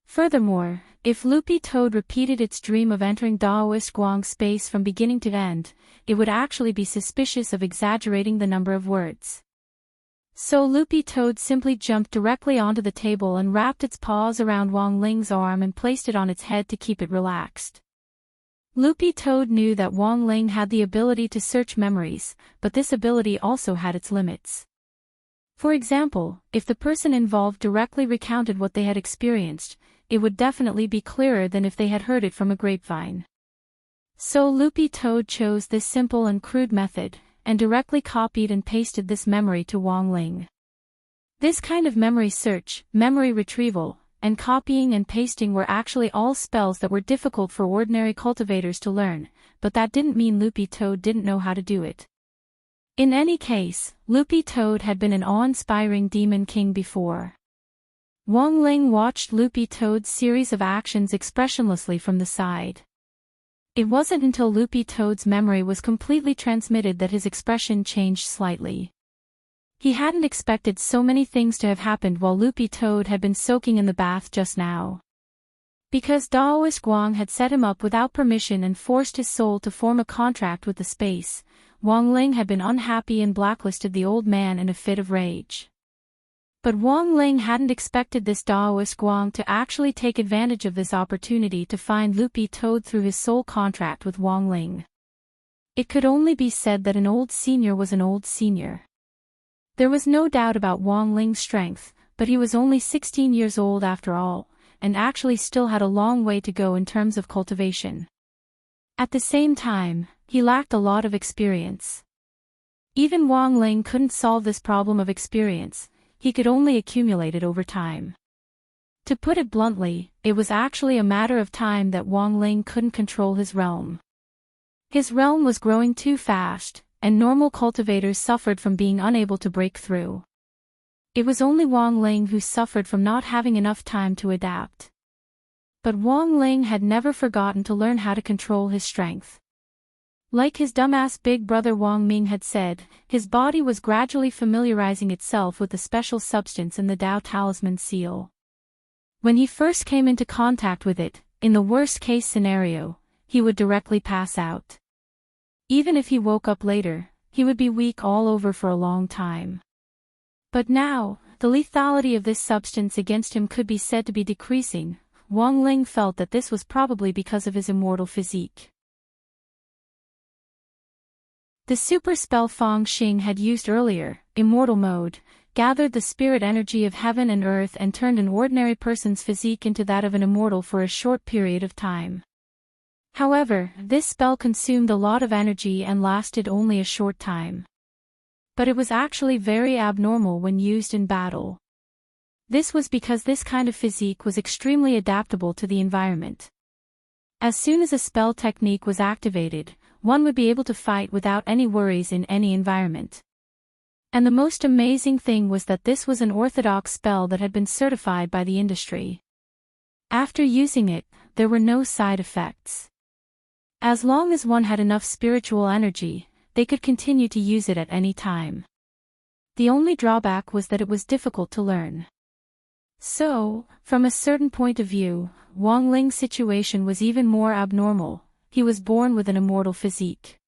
Furthermore, if Loopy Toad repeated its dream of entering Daoist Guang space from beginning to end, it would actually be suspicious of exaggerating the number of words. So Loopy Toad simply jumped directly onto the table and wrapped its paws around Wang Ling's arm and placed it on its head to keep it relaxed. Loopy Toad knew that Wang Ling had the ability to search memories, but this ability also had its limits. For example, if the person involved directly recounted what they had experienced, it would definitely be clearer than if they had heard it from a grapevine. So Loopy Toad chose this simple and crude method, and directly copied and pasted this memory to Wang Ling. This kind of memory search, memory retrieval, and copying and pasting were actually all spells that were difficult for ordinary cultivators to learn, but that didn't mean Loopy Toad didn't know how to do it. In any case, Loopy Toad had been an awe-inspiring demon king before. Wang Ling watched Loopy Toad's series of actions expressionlessly from the side. It wasn't until Loopy Toad's memory was completely transmitted that his expression changed slightly. He hadn't expected so many things to have happened while Loopy Toad had been soaking in the bath just now. Because Daoist Guang had set him up without permission and forced his soul to form a contract with the space, Wang Ling had been unhappy and blacklisted the old man in a fit of rage. But Wang Ling hadn't expected this Daoist Guang to actually take advantage of this opportunity to find Loopy Toad through his soul contract with Wang Ling. It could only be said that an old senior was an old senior. There was no doubt about Wang Ling's strength, but he was only 16 years old after all, and actually still had a long way to go in terms of cultivation. At the same time, he lacked a lot of experience. Even Wang Ling couldn't solve this problem of experience. He could only accumulate it over time. To put it bluntly, it was actually a matter of time that Wang Ling couldn't control his realm. His realm was growing too fast, and normal cultivators suffered from being unable to break through. It was only Wang Ling who suffered from not having enough time to adapt. But Wang Ling had never forgotten to learn how to control his strength. Like his dumbass big brother Wang Ming had said, his body was gradually familiarizing itself with the special substance in the Dao Talisman seal. When he first came into contact with it, in the worst-case scenario, he would directly pass out. Even if he woke up later, he would be weak all over for a long time. But now, the lethality of this substance against him could be said to be decreasing. Wang Ling felt that this was probably because of his immortal physique. The super spell Fang Xing had used earlier, Immortal Mode, gathered the spirit energy of heaven and earth and turned an ordinary person's physique into that of an immortal for a short period of time. However, this spell consumed a lot of energy and lasted only a short time. But it was actually very abnormal when used in battle. This was because this kind of physique was extremely adaptable to the environment. As soon as a spell technique was activated, one would be able to fight without any worries in any environment. And the most amazing thing was that this was an orthodox spell that had been certified by the industry. After using it, there were no side effects. As long as one had enough spiritual energy, they could continue to use it at any time. The only drawback was that it was difficult to learn. So, from a certain point of view, Wang Ling's situation was even more abnormal. He was born with an immortal physique.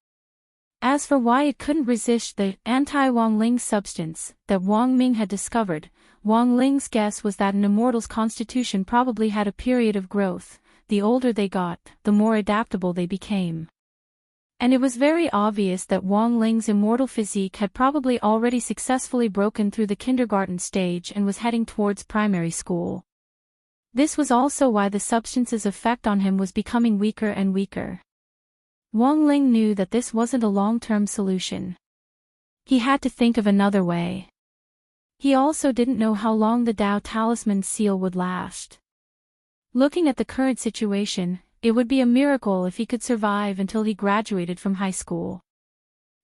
As for why it couldn't resist the anti-Wang Ling substance that Wang Ming had discovered, Wang Ling's guess was that an immortal's constitution probably had a period of growth. The older they got, the more adaptable they became. And it was very obvious that Wang Ling's immortal physique had probably already successfully broken through the kindergarten stage and was heading towards primary school. This was also why the substance's effect on him was becoming weaker and weaker. Wang Ling knew that this wasn't a long-term solution. He had to think of another way. He also didn't know how long the Dao Talisman seal would last. Looking at the current situation, it would be a miracle if he could survive until he graduated from high school.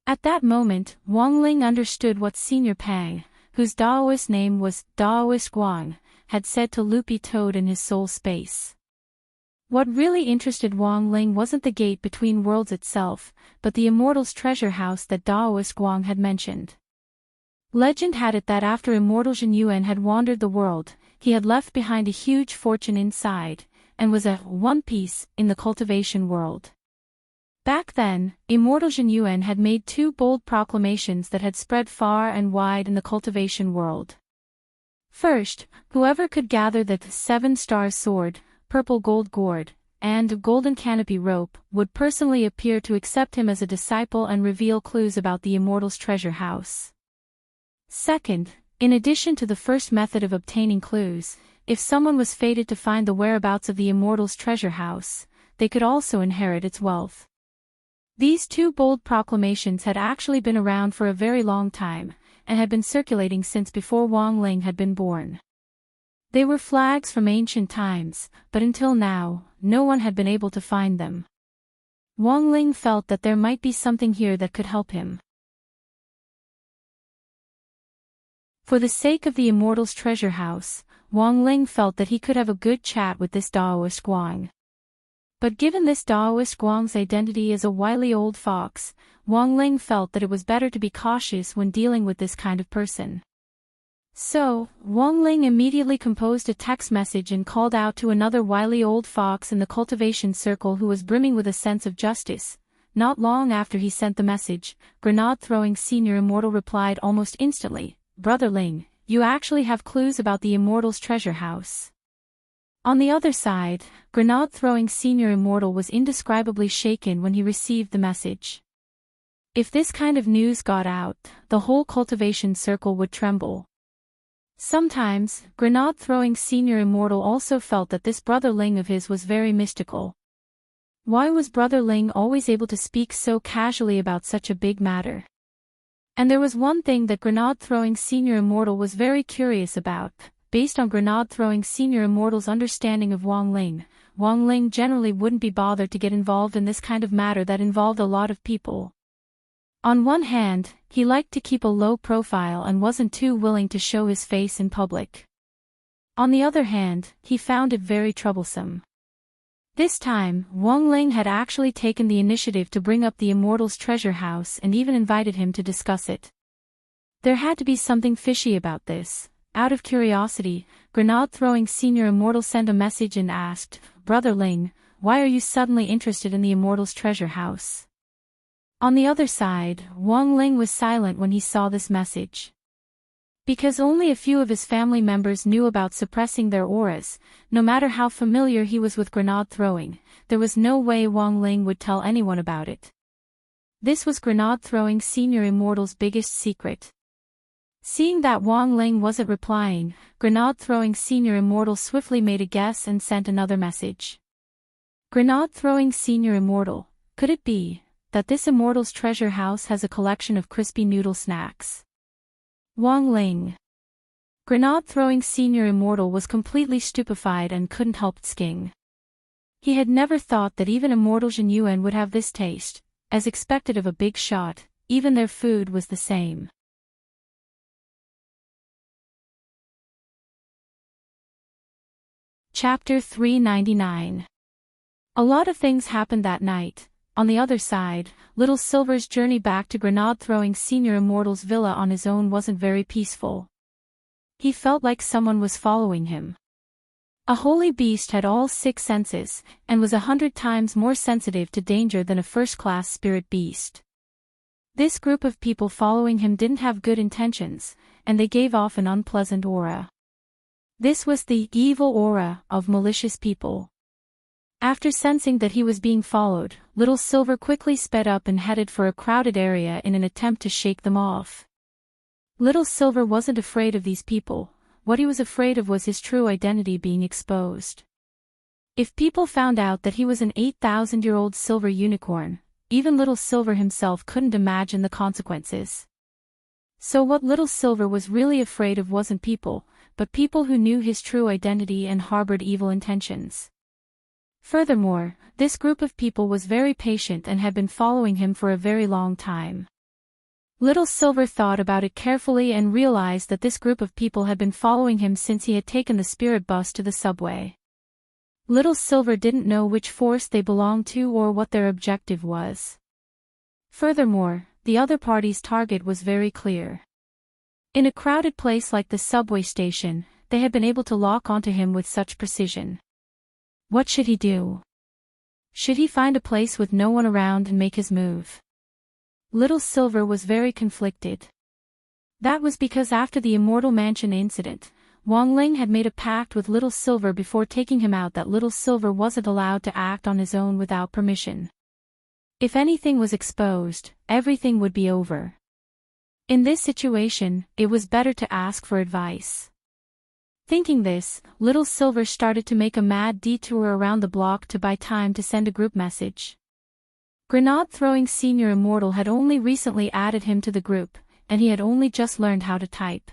At that moment, Wang Ling understood what Senior Pang, whose Daoist name was Daoist Guang, had said to Loopy Toad in his soul space. What really interested Wang Ling wasn't the gate between worlds itself, but the Immortal's treasure house that Daoist Guang had mentioned. Legend had it that after Immortal Zhen Yuan had wandered the world, he had left behind a huge fortune inside, and was a One Piece in the cultivation world. Back then, Immortal Zhen Yuan had made two bold proclamations that had spread far and wide in the cultivation world. First, whoever could gather the 7-star sword, purple gold gourd, and golden canopy rope would personally appear to accept him as a disciple and reveal clues about the Immortal's treasure house. Second, in addition to the first method of obtaining clues, if someone was fated to find the whereabouts of the Immortal's treasure house, they could also inherit its wealth. These two bold proclamations had actually been around for a very long time, and had been circulating since before Wang Ling had been born. They were flags from ancient times, but until now, no one had been able to find them. Wang Ling felt that there might be something here that could help him. For the sake of the Immortal's treasure house, Wang Ling felt that he could have a good chat with this Daoist Guang. But given this Daoist Guang's identity as a wily old fox, Wang Ling felt that it was better to be cautious when dealing with this kind of person. So, Wang Ling immediately composed a text message and called out to another wily old fox in the cultivation circle who was brimming with a sense of justice. Not long after he sent the message, grenade-throwing Senior Immortal replied almost instantly, "Brother Ling, you actually have clues about the Immortal's treasure house." On the other side, grenade-throwing Senior Immortal was indescribably shaken when he received the message. If this kind of news got out, the whole cultivation circle would tremble. Sometimes, grenade-throwing Senior Immortal also felt that this Brother Ling of his was very mystical. Why was Brother Ling always able to speak so casually about such a big matter? And there was one thing that grenade-throwing Senior Immortal was very curious about. Based on grenade-throwing Senior Immortal's understanding of Wang Ling generally wouldn't be bothered to get involved in this kind of matter that involved a lot of people. On one hand, he liked to keep a low profile and wasn't too willing to show his face in public. On the other hand, he found it very troublesome. This time, Wang Ling had actually taken the initiative to bring up the immortal's treasure house and even invited him to discuss it. There had to be something fishy about this. Out of curiosity, grenade-throwing senior immortal sent a message and asked, "Brother Ling, why are you suddenly interested in the immortal's treasure house?" On the other side, Wang Ling was silent when he saw this message. Because only a few of his family members knew about suppressing their auras, no matter how familiar he was with grenade throwing, there was no way Wang Ling would tell anyone about it. This was grenade-throwing senior immortal's biggest secret. Seeing that Wang Ling wasn't replying, grenade-throwing senior immortal swiftly made a guess and sent another message. Grenade-throwing senior immortal, could it be that this immortal's treasure house has a collection of crispy noodle snacks? Wang Ling. Grenade-throwing senior immortal was completely stupefied and couldn't help sking. He had never thought that even immortal Zhen Yuan would have this taste. As expected of a big shot, even their food was the same. Chapter 399. A lot of things happened that night. On the other side, Little Silver's journey back to grenade-throwing senior immortal's villa on his own wasn't very peaceful. He felt like someone was following him. A holy beast had all 6 senses, and was 100 times more sensitive to danger than a first-class spirit beast. This group of people following him didn't have good intentions, and they gave off an unpleasant aura. This was the evil aura of malicious people. After sensing that he was being followed, Little Silver quickly sped up and headed for a crowded area in an attempt to shake them off. Little Silver wasn't afraid of these people. What he was afraid of was his true identity being exposed. If people found out that he was an 8,000-year-old silver unicorn, even Little Silver himself couldn't imagine the consequences. So what Little Silver was really afraid of wasn't people, but people who knew his true identity and harbored evil intentions. Furthermore, this group of people was very patient and had been following him for a very long time. Little Silver thought about it carefully and realized that this group of people had been following him since he had taken the spirit bus to the subway. Little Silver didn't know which force they belonged to or what their objective was. Furthermore, the other party's target was very clear. In a crowded place like the subway station, they had been able to lock onto him with such precision. What should he do? Should he find a place with no one around and make his move? Little Silver was very conflicted. That was because after the Immortal Mansion incident, Wang Ling had made a pact with Little Silver before taking him out that Little Silver wasn't allowed to act on his own without permission. If anything was exposed, everything would be over. In this situation, it was better to ask for advice. Thinking this, Little Silver started to make a mad detour around the block to buy time to send a group message. Grenade-throwing senior immortal had only recently added him to the group, and he had only just learned how to type.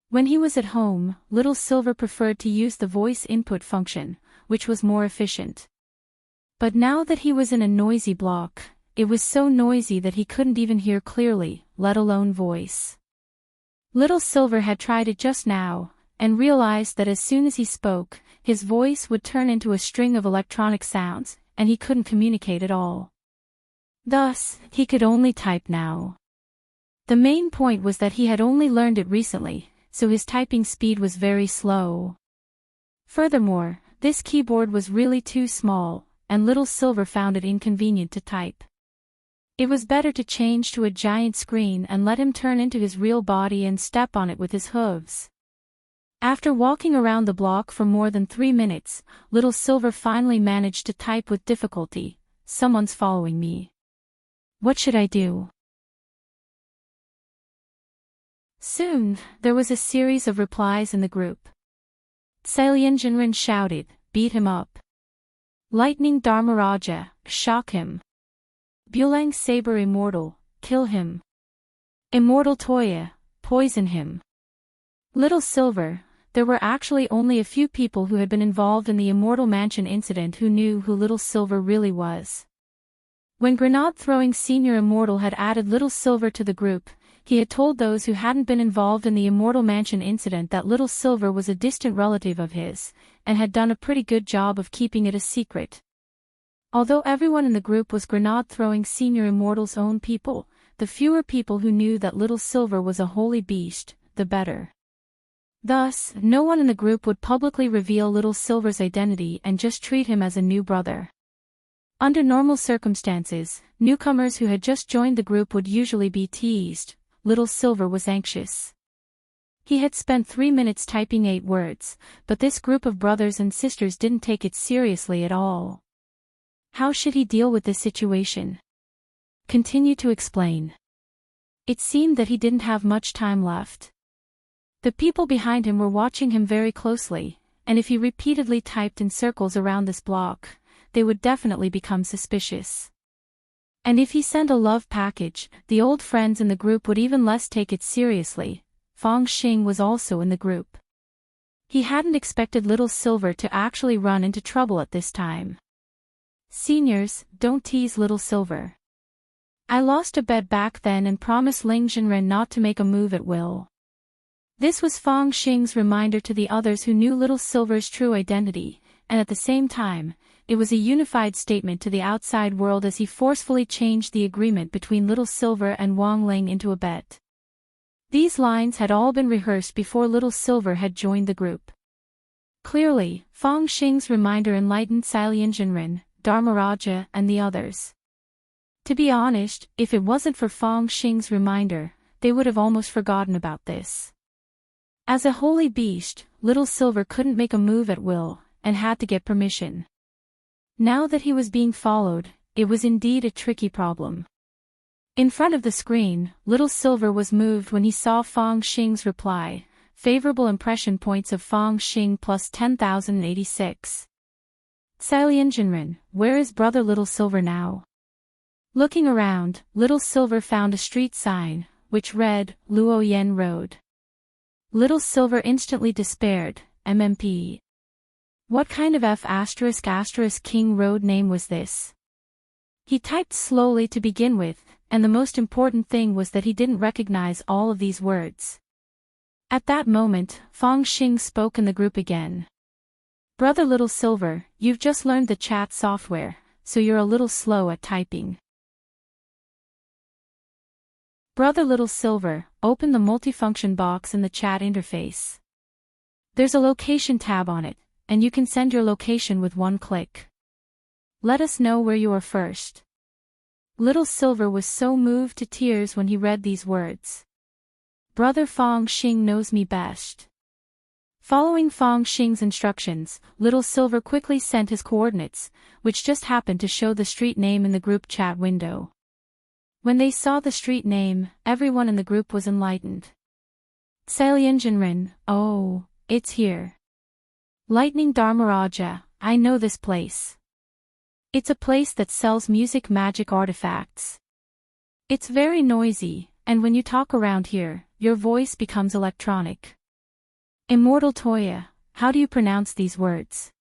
When he was at home, Little Silver preferred to use the voice input function, which was more efficient. But now that he was in a noisy block, it was so noisy that he couldn't even hear clearly, let alone voice. Little Silver had tried it just now, and realized that as soon as he spoke, his voice would turn into a string of electronic sounds, and he couldn't communicate at all. Thus, he could only type now. The main point was that he had only learned it recently, so his typing speed was very slow. Furthermore, this keyboard was really too small, and Little Silver found it inconvenient to type. It was better to change to a giant screen and let him turn into his real body and step on it with his hooves. After walking around the block for more than 3 minutes, Little Silver finally managed to type with difficulty, "Someone's following me. What should I do?" Soon, there was a series of replies in the group. Tsalian Jinren shouted, "Beat him up." Lightning Dharmaraja, "Shock him." Bulang Saber Immortal, "Kill him." Immortal Toya, "Poison him." Little Silver. There were actually only a few people who had been involved in the Immortal Mansion incident who knew who Little Silver really was. When Grenade-throwing Senior Immortal had added Little Silver to the group, he had told those who hadn't been involved in the Immortal Mansion incident that Little Silver was a distant relative of his, and had done a pretty good job of keeping it a secret. Although everyone in the group was Grenade-throwing Senior Immortal's own people, the fewer people who knew that Little Silver was a holy beast, the better. Thus, no one in the group would publicly reveal Little Silver's identity and just treat him as a new brother. Under normal circumstances, newcomers who had just joined the group would usually be teased. Little Silver was anxious. He had spent 3 minutes typing 8 words, but this group of brothers and sisters didn't take it seriously at all. How should he deal with this situation? Continue to explain. It seemed that he didn't have much time left. The people behind him were watching him very closely, and if he repeatedly typed in circles around this block, they would definitely become suspicious. And if he sent a love package, the old friends in the group would even less take it seriously. Fong Xing was also in the group. He hadn't expected Little Silver to actually run into trouble at this time. Seniors, don't tease Little Silver. I lost a bet back then and promised Ling Zhenren not to make a move at will. This was Fong Xing's reminder to the others who knew Little Silver's true identity, and at the same time, it was a unified statement to the outside world as he forcefully changed the agreement between Little Silver and Wang Ling into a bet. These lines had all been rehearsed before Little Silver had joined the group. Clearly, Fong Xing's reminder enlightened Ling Zhenren, Dharmaraja, and the others. To be honest, if it wasn't for Fong Xing's reminder, they would have almost forgotten about this. As a holy beast, Little Silver couldn't make a move at will, and had to get permission. Now that he was being followed, it was indeed a tricky problem. In front of the screen, Little Silver was moved when he saw Fong Xing's reply, favorable impression points of Fong Xing plus 10,086. Ling Zhenren, where is brother Little Silver now? Looking around, Little Silver found a street sign, which read, Luoyan Road. Little Silver instantly despaired, MMP. What kind of F*** King Road name was this? He typed slowly to begin with, and the most important thing was that he didn't recognize all of these words. At that moment, Fong Xing spoke in the group again. Brother Little Silver, you've just learned the chat software, so you're a little slow at typing. Brother Little Silver, open the multifunction box in the chat interface. There's a location tab on it, and you can send your location with one click. Let us know where you are first. Little Silver was so moved to tears when he read these words. Brother Fong Xing knows me best. Following Fong Xing's instructions, Little Silver quickly sent his coordinates, which just happened to show the street name in the group chat window. When they saw the street name, everyone in the group was enlightened. Ling Zhenren, oh, it's here. Lightning Dharmaraja, I know this place. It's a place that sells music magic artifacts. It's very noisy, and when you talk around here, your voice becomes electronic. Immortal Toya, how do you pronounce these words?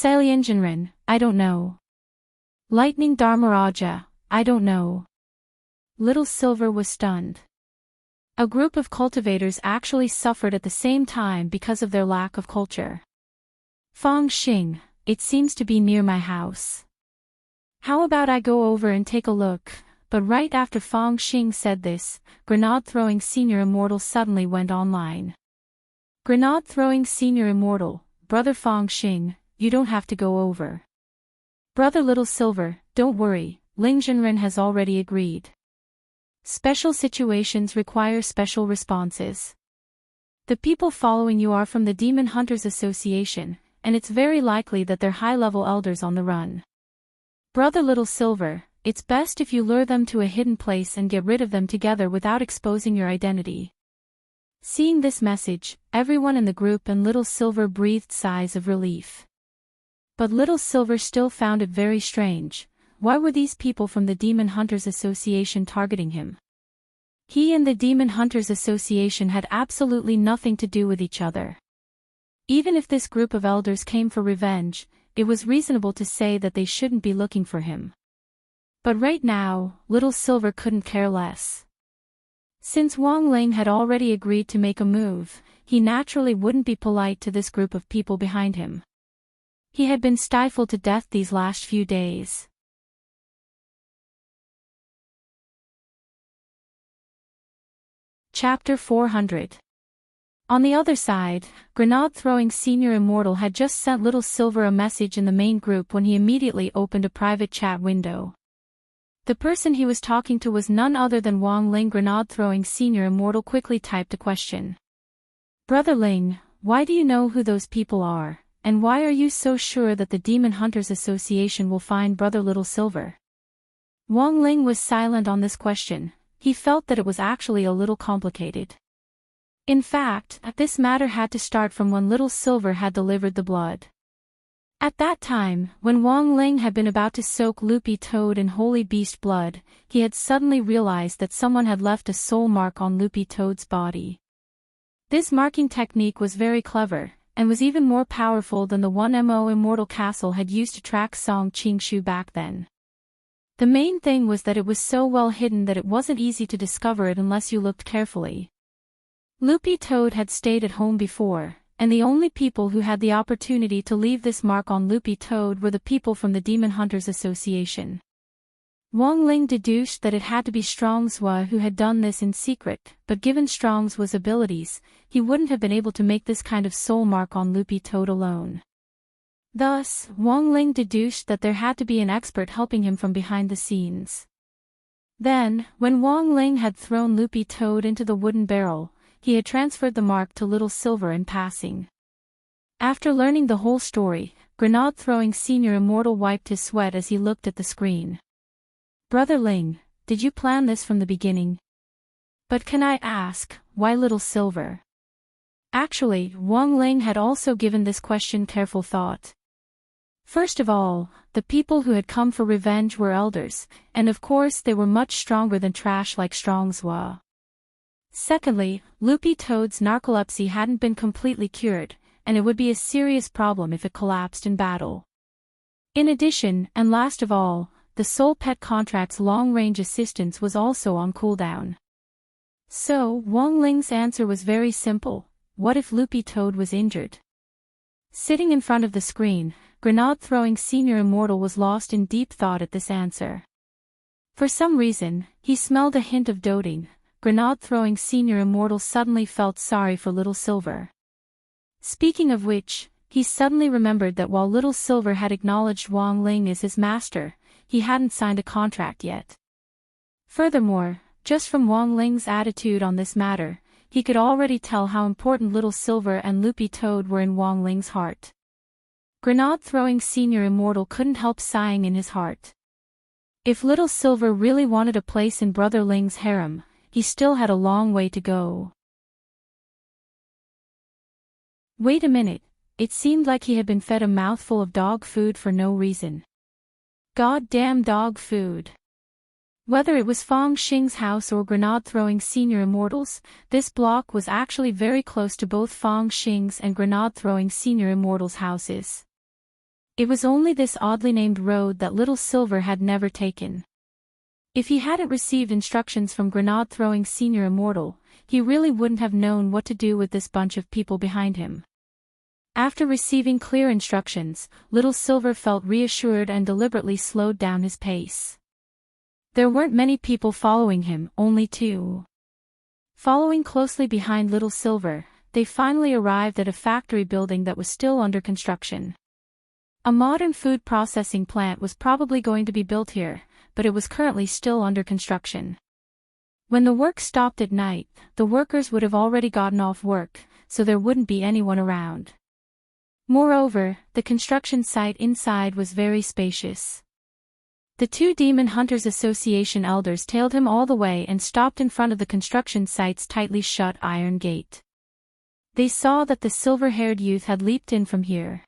Ling Zhenren, I don't know. Lightning Dharmaraja, I don't know. Little Silver was stunned. A group of cultivators actually suffered at the same time because of their lack of culture. Fong Xing, it seems to be near my house. How about I go over and take a look? But right after Fong Xing said this, Grenade-throwing Senior Immortal suddenly went online. Grenade-throwing Senior Immortal, Brother Fong Xing, you don't have to go over. Brother Little Silver, don't worry, Ling Zhenren has already agreed. Special situations require special responses. The people following you are from the Demon Hunters Association, and it's very likely that they're high-level elders on the run. Brother Little Silver, it's best if you lure them to a hidden place and get rid of them together without exposing your identity. Seeing this message, everyone in the group and Little Silver breathed sighs of relief. But Little Silver still found it very strange. Why were these people from the Demon Hunters Association targeting him? He and the Demon Hunters Association had absolutely nothing to do with each other. Even if this group of elders came for revenge, it was reasonable to say that they shouldn't be looking for him. But right now, little Silver couldn't care less. Since Wang Ling had already agreed to make a move, he naturally wouldn't be polite to this group of people behind him. He had been stifled to death these last few days. Chapter 400. On the other side, Grenade-throwing Senior Immortal had just sent Little Silver a message in the main group when he immediately opened a private chat window. The person he was talking to was none other than Wang Ling. Grenade-throwing Senior Immortal quickly typed a question. Brother Ling, why do you know who those people are, and why are you so sure that the Demon Hunters Association will find Brother Little Silver? Wang Ling was silent on this question. He felt that it was actually a little complicated. In fact, this matter had to start from when Little Silver had delivered the blood. At that time, when Wang Ling had been about to soak Loopy Toad in holy beast blood, he had suddenly realized that someone had left a soul mark on Loopy Toad's body. This marking technique was very clever, and was even more powerful than the 1MO Immortal Castle had used to track Song Qingshu back then. The main thing was that it was so well hidden that it wasn't easy to discover it unless you looked carefully. Loopy Toad had stayed at home before, and the only people who had the opportunity to leave this mark on Loopy Toad were the people from the Demon Hunters Association. Wang Ling deduced that it had to be Strongzhua who had done this in secret, but given Strongzhua's abilities, he wouldn't have been able to make this kind of soul mark on Loopy Toad alone. Thus, Wang Ling deduced that there had to be an expert helping him from behind the scenes. Then, when Wang Ling had thrown Loopy Toad into the wooden barrel, he had transferred the mark to Little Silver in passing. After learning the whole story, Grenade-throwing Senior Immortal wiped his sweat as he looked at the screen. Brother Ling, did you plan this from the beginning? But can I ask, why Little Silver? Actually, Wang Ling had also given this question careful thought. First of all, the people who had come for revenge were elders, and of course they were much stronger than trash like Strongzhua. Secondly, Loopy Toad's narcolepsy hadn't been completely cured, and it would be a serious problem if it collapsed in battle. In addition, and last of all, the Soul Pet contract's long-range assistance was also on cooldown. So, Wang Ling's answer was very simple: what if Loopy Toad was injured? Sitting in front of the screen, Grenade-throwing Senior Immortal was lost in deep thought at this answer. For some reason, he smelled a hint of doting. Grenade-throwing Senior Immortal suddenly felt sorry for Little Silver. Speaking of which, he suddenly remembered that while Little Silver had acknowledged Wang Ling as his master, he hadn't signed a contract yet. Furthermore, just from Wang Ling's attitude on this matter, he could already tell how important Little Silver and Loopy Toad were in Wang Ling's heart. Grenade-throwing Senior Immortal couldn't help sighing in his heart. If Little Silver really wanted a place in Brother Ling's harem, he still had a long way to go. Wait a minute, it seemed like he had been fed a mouthful of dog food for no reason. Goddamn dog food. Whether it was Fang Xing's house or Grenade-throwing Senior Immortal's, this block was actually very close to both Fang Xing's and Grenade-throwing Senior Immortal's houses. It was only this oddly named road that Little Silver had never taken. If he hadn't received instructions from Grenade-throwing Senior Immortal, he really wouldn't have known what to do with this bunch of people behind him. After receiving clear instructions, Little Silver felt reassured and deliberately slowed down his pace. There weren't many people following him, only 2. Following closely behind Little Silver, they finally arrived at a factory building that was still under construction. A modern food processing plant was probably going to be built here, but it was currently still under construction. When the work stopped at night, the workers would have already gotten off work, so there wouldn't be anyone around. Moreover, the construction site inside was very spacious. The 2 Demon Hunters Association elders tailed him all the way and stopped in front of the construction site's tightly shut iron gate. They saw that the silver-haired youth had leaped in from here.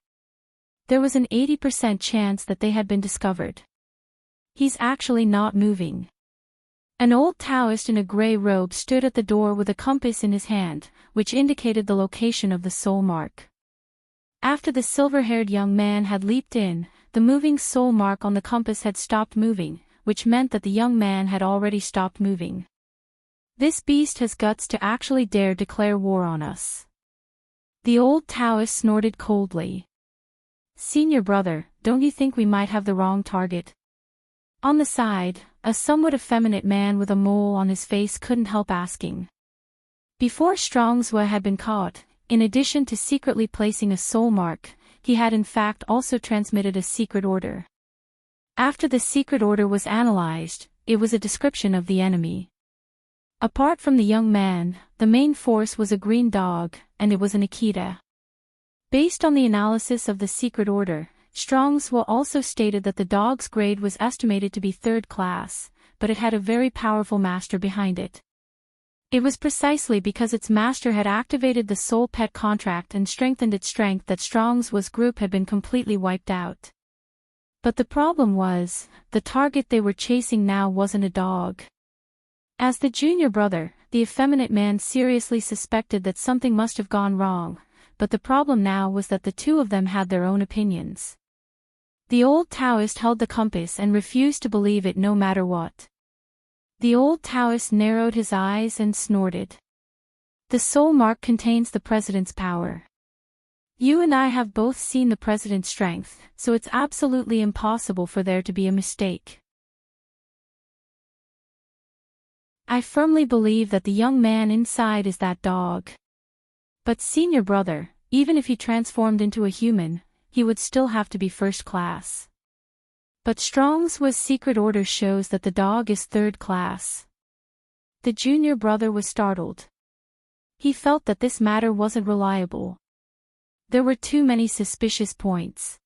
There was an 80% chance that they had been discovered. He's actually not moving. An old Taoist in a gray robe stood at the door with a compass in his hand, which indicated the location of the soul mark. After the silver-haired young man had leaped in, the moving soul mark on the compass had stopped moving, which meant that the young man had already stopped moving. This beast has guts to actually dare declare war on us. The old Taoist snorted coldly. Senior brother, don't you think we might have the wrong target? On the side, a somewhat effeminate man with a mole on his face couldn't help asking. Before Strongswa had been caught, in addition to secretly placing a soul mark, he had in fact also transmitted a secret order. After the secret order was analyzed, it was a description of the enemy. Apart from the young man, the main force was a green dog, and it was an Akita. Based on the analysis of the secret order, Strongswa also stated that the dog's grade was estimated to be 3rd class, but it had a very powerful master behind it. It was precisely because its master had activated the soul pet contract and strengthened its strength that Strongswa's group had been completely wiped out. But the problem was, the target they were chasing now wasn't a dog. As the junior brother, the effeminate man seriously suspected that something must have gone wrong, but the problem now was that the two of them had their own opinions. The old Taoist held the compass and refused to believe it no matter what. The old Taoist narrowed his eyes and snorted. The soul mark contains the president's power. You and I have both seen the president's strength, so it's absolutely impossible for there to be a mistake. I firmly believe that the young man inside is that dog. But senior brother, even if he transformed into a human, he would still have to be 1st class. But Strongswa's secret order shows that the dog is 3rd class. The junior brother was startled. He felt that this matter wasn't reliable. There were too many suspicious points.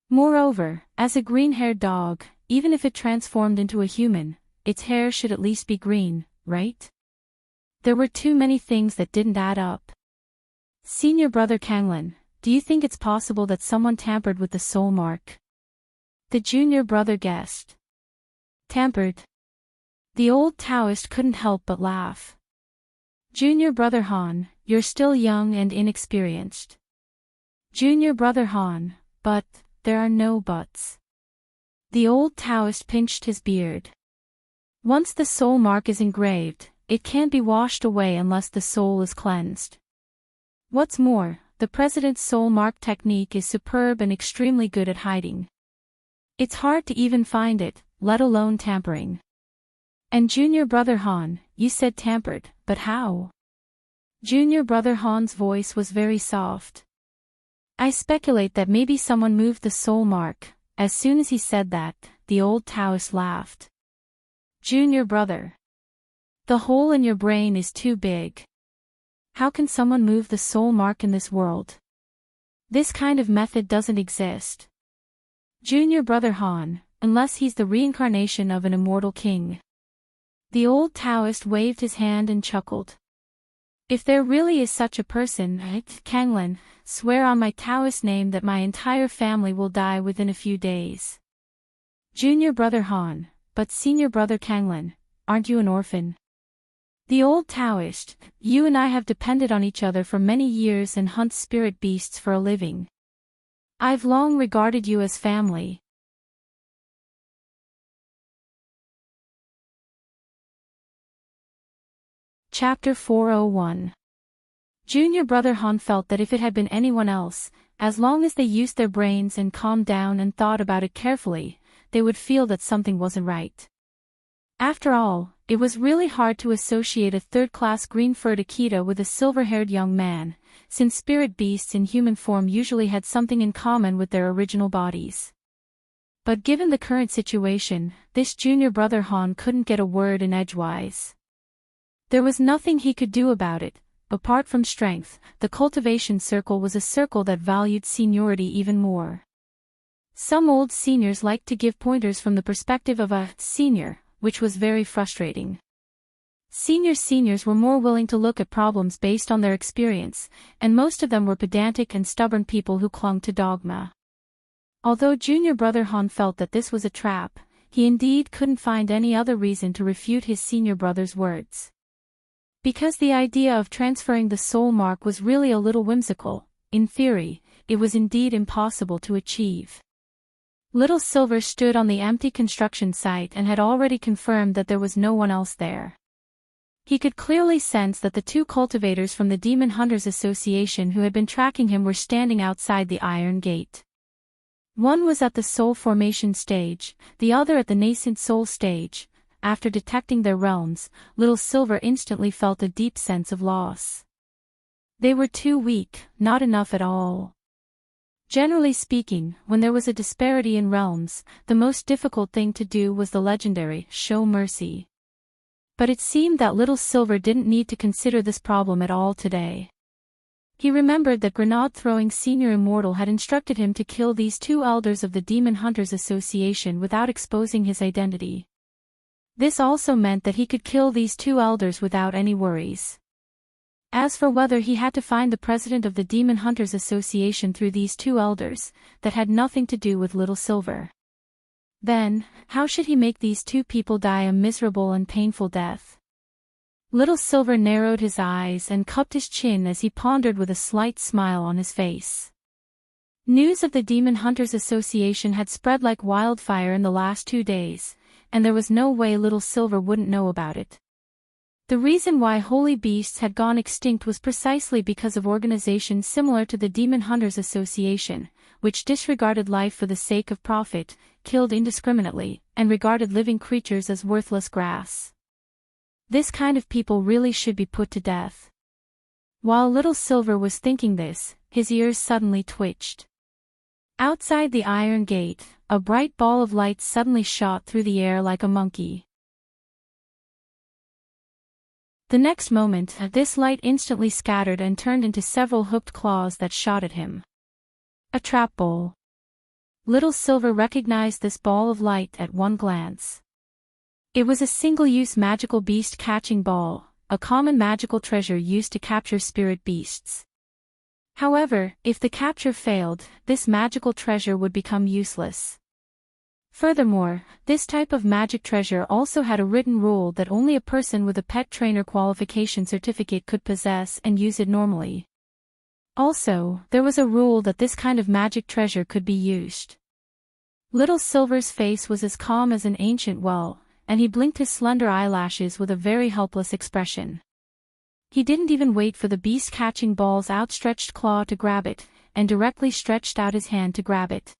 Moreover, as a green-haired dog, even if it transformed into a human, its hair should at least be green, right? There were too many things that didn't add up. Senior brother Kanglin, do you think it's possible that someone tampered with the soul mark? The junior brother guessed. Tampered? The old Taoist couldn't help but laugh. Junior brother Han, you're still young and inexperienced. Junior brother Han, but, there are no buts. The old Taoist pinched his beard. Once the soul mark is engraved, it can't be washed away unless the soul is cleansed. What's more, the president's soul mark technique is superb and extremely good at hiding. It's hard to even find it, let alone tampering. And junior brother Han, you said tampered, but how? Junior brother Han's voice was very soft. I speculate that maybe someone moved the soul mark. As soon as he said that, the old Taoist laughed. Junior brother. The hole in your brain is too big. How can someone move the soul mark in this world? This kind of method doesn't exist. Junior brother Han, unless he's the reincarnation of an immortal king. The old Taoist waved his hand and chuckled. If there really is such a person, Kanglin, swear on my Taoist name that my entire family will die within a few days. Junior brother Han, but senior brother Kanglin, aren't you an orphan? The old Taoist, you and I have depended on each other for many years and hunt spirit beasts for a living. I've long regarded you as family. Chapter 401. Junior brother Han felt that if it had been anyone else, as long as they used their brains and calmed down and thought about it carefully, they would feel that something wasn't right. After all, it was really hard to associate a 3rd-class green-furred Akita with a silver-haired young man, since spirit beasts in human form usually had something in common with their original bodies. But given the current situation, this junior brother Han couldn't get a word in edgewise. There was nothing he could do about it. Apart from strength, the cultivation circle was a circle that valued seniority even more. Some old seniors liked to give pointers from the perspective of a senior, which was very frustrating. Seniors were more willing to look at problems based on their experience, and most of them were pedantic and stubborn people who clung to dogma. Although junior brother Han felt that this was a trap, he indeed couldn't find any other reason to refute his senior brother's words. Because the idea of transferring the soul mark was really a little whimsical, in theory, it was indeed impossible to achieve. Little Silver stood on the empty construction site and had already confirmed that there was no one else there. He could clearly sense that the two cultivators from the Demon Hunters Association who had been tracking him were standing outside the iron gate. One was at the soul formation stage, the other at the nascent soul stage. After detecting their realms, Little Silver instantly felt a deep sense of loss. They were too weak, not enough at all. Generally speaking, when there was a disparity in realms, the most difficult thing to do was the legendary show mercy. But it seemed that Little Silver didn't need to consider this problem at all today. He remembered that grenade-throwing Senior Immortal had instructed him to kill these two elders of the Demon Hunters Association without exposing his identity. This also meant that he could kill these two elders without any worries. As for whether he had to find the president of the Demon Hunters Association through these two elders, that had nothing to do with Little Silver. Then, how should he make these two people die a miserable and painful death? Little Silver narrowed his eyes and cupped his chin as he pondered with a slight smile on his face. News of the Demon Hunters Association had spread like wildfire in the last 2 days, and there was no way Little Silver wouldn't know about it. The reason why holy beasts had gone extinct was precisely because of organizations similar to the Demon Hunters Association, which disregarded life for the sake of profit, killed indiscriminately, and regarded living creatures as worthless grass. This kind of people really should be put to death. While Little Silver was thinking this, his ears suddenly twitched. Outside the iron gate, a bright ball of light suddenly shot through the air like a monkey. The next moment, this light instantly scattered and turned into several hooked claws that shot at him. A trap ball. Little Silver recognized this ball of light at one glance. It was a single-use magical beast catching ball, a common magical treasure used to capture spirit beasts. However, if the capture failed, this magical treasure would become useless. Furthermore, this type of magic treasure also had a written rule that only a person with a pet trainer qualification certificate could possess and use it normally. Also, there was a rule that this kind of magic treasure could be used. Little Silver's face was as calm as an ancient well, and he blinked his slender eyelashes with a very helpless expression. He didn't even wait for the beast catching ball's outstretched claw to grab it, and directly stretched out his hand to grab it.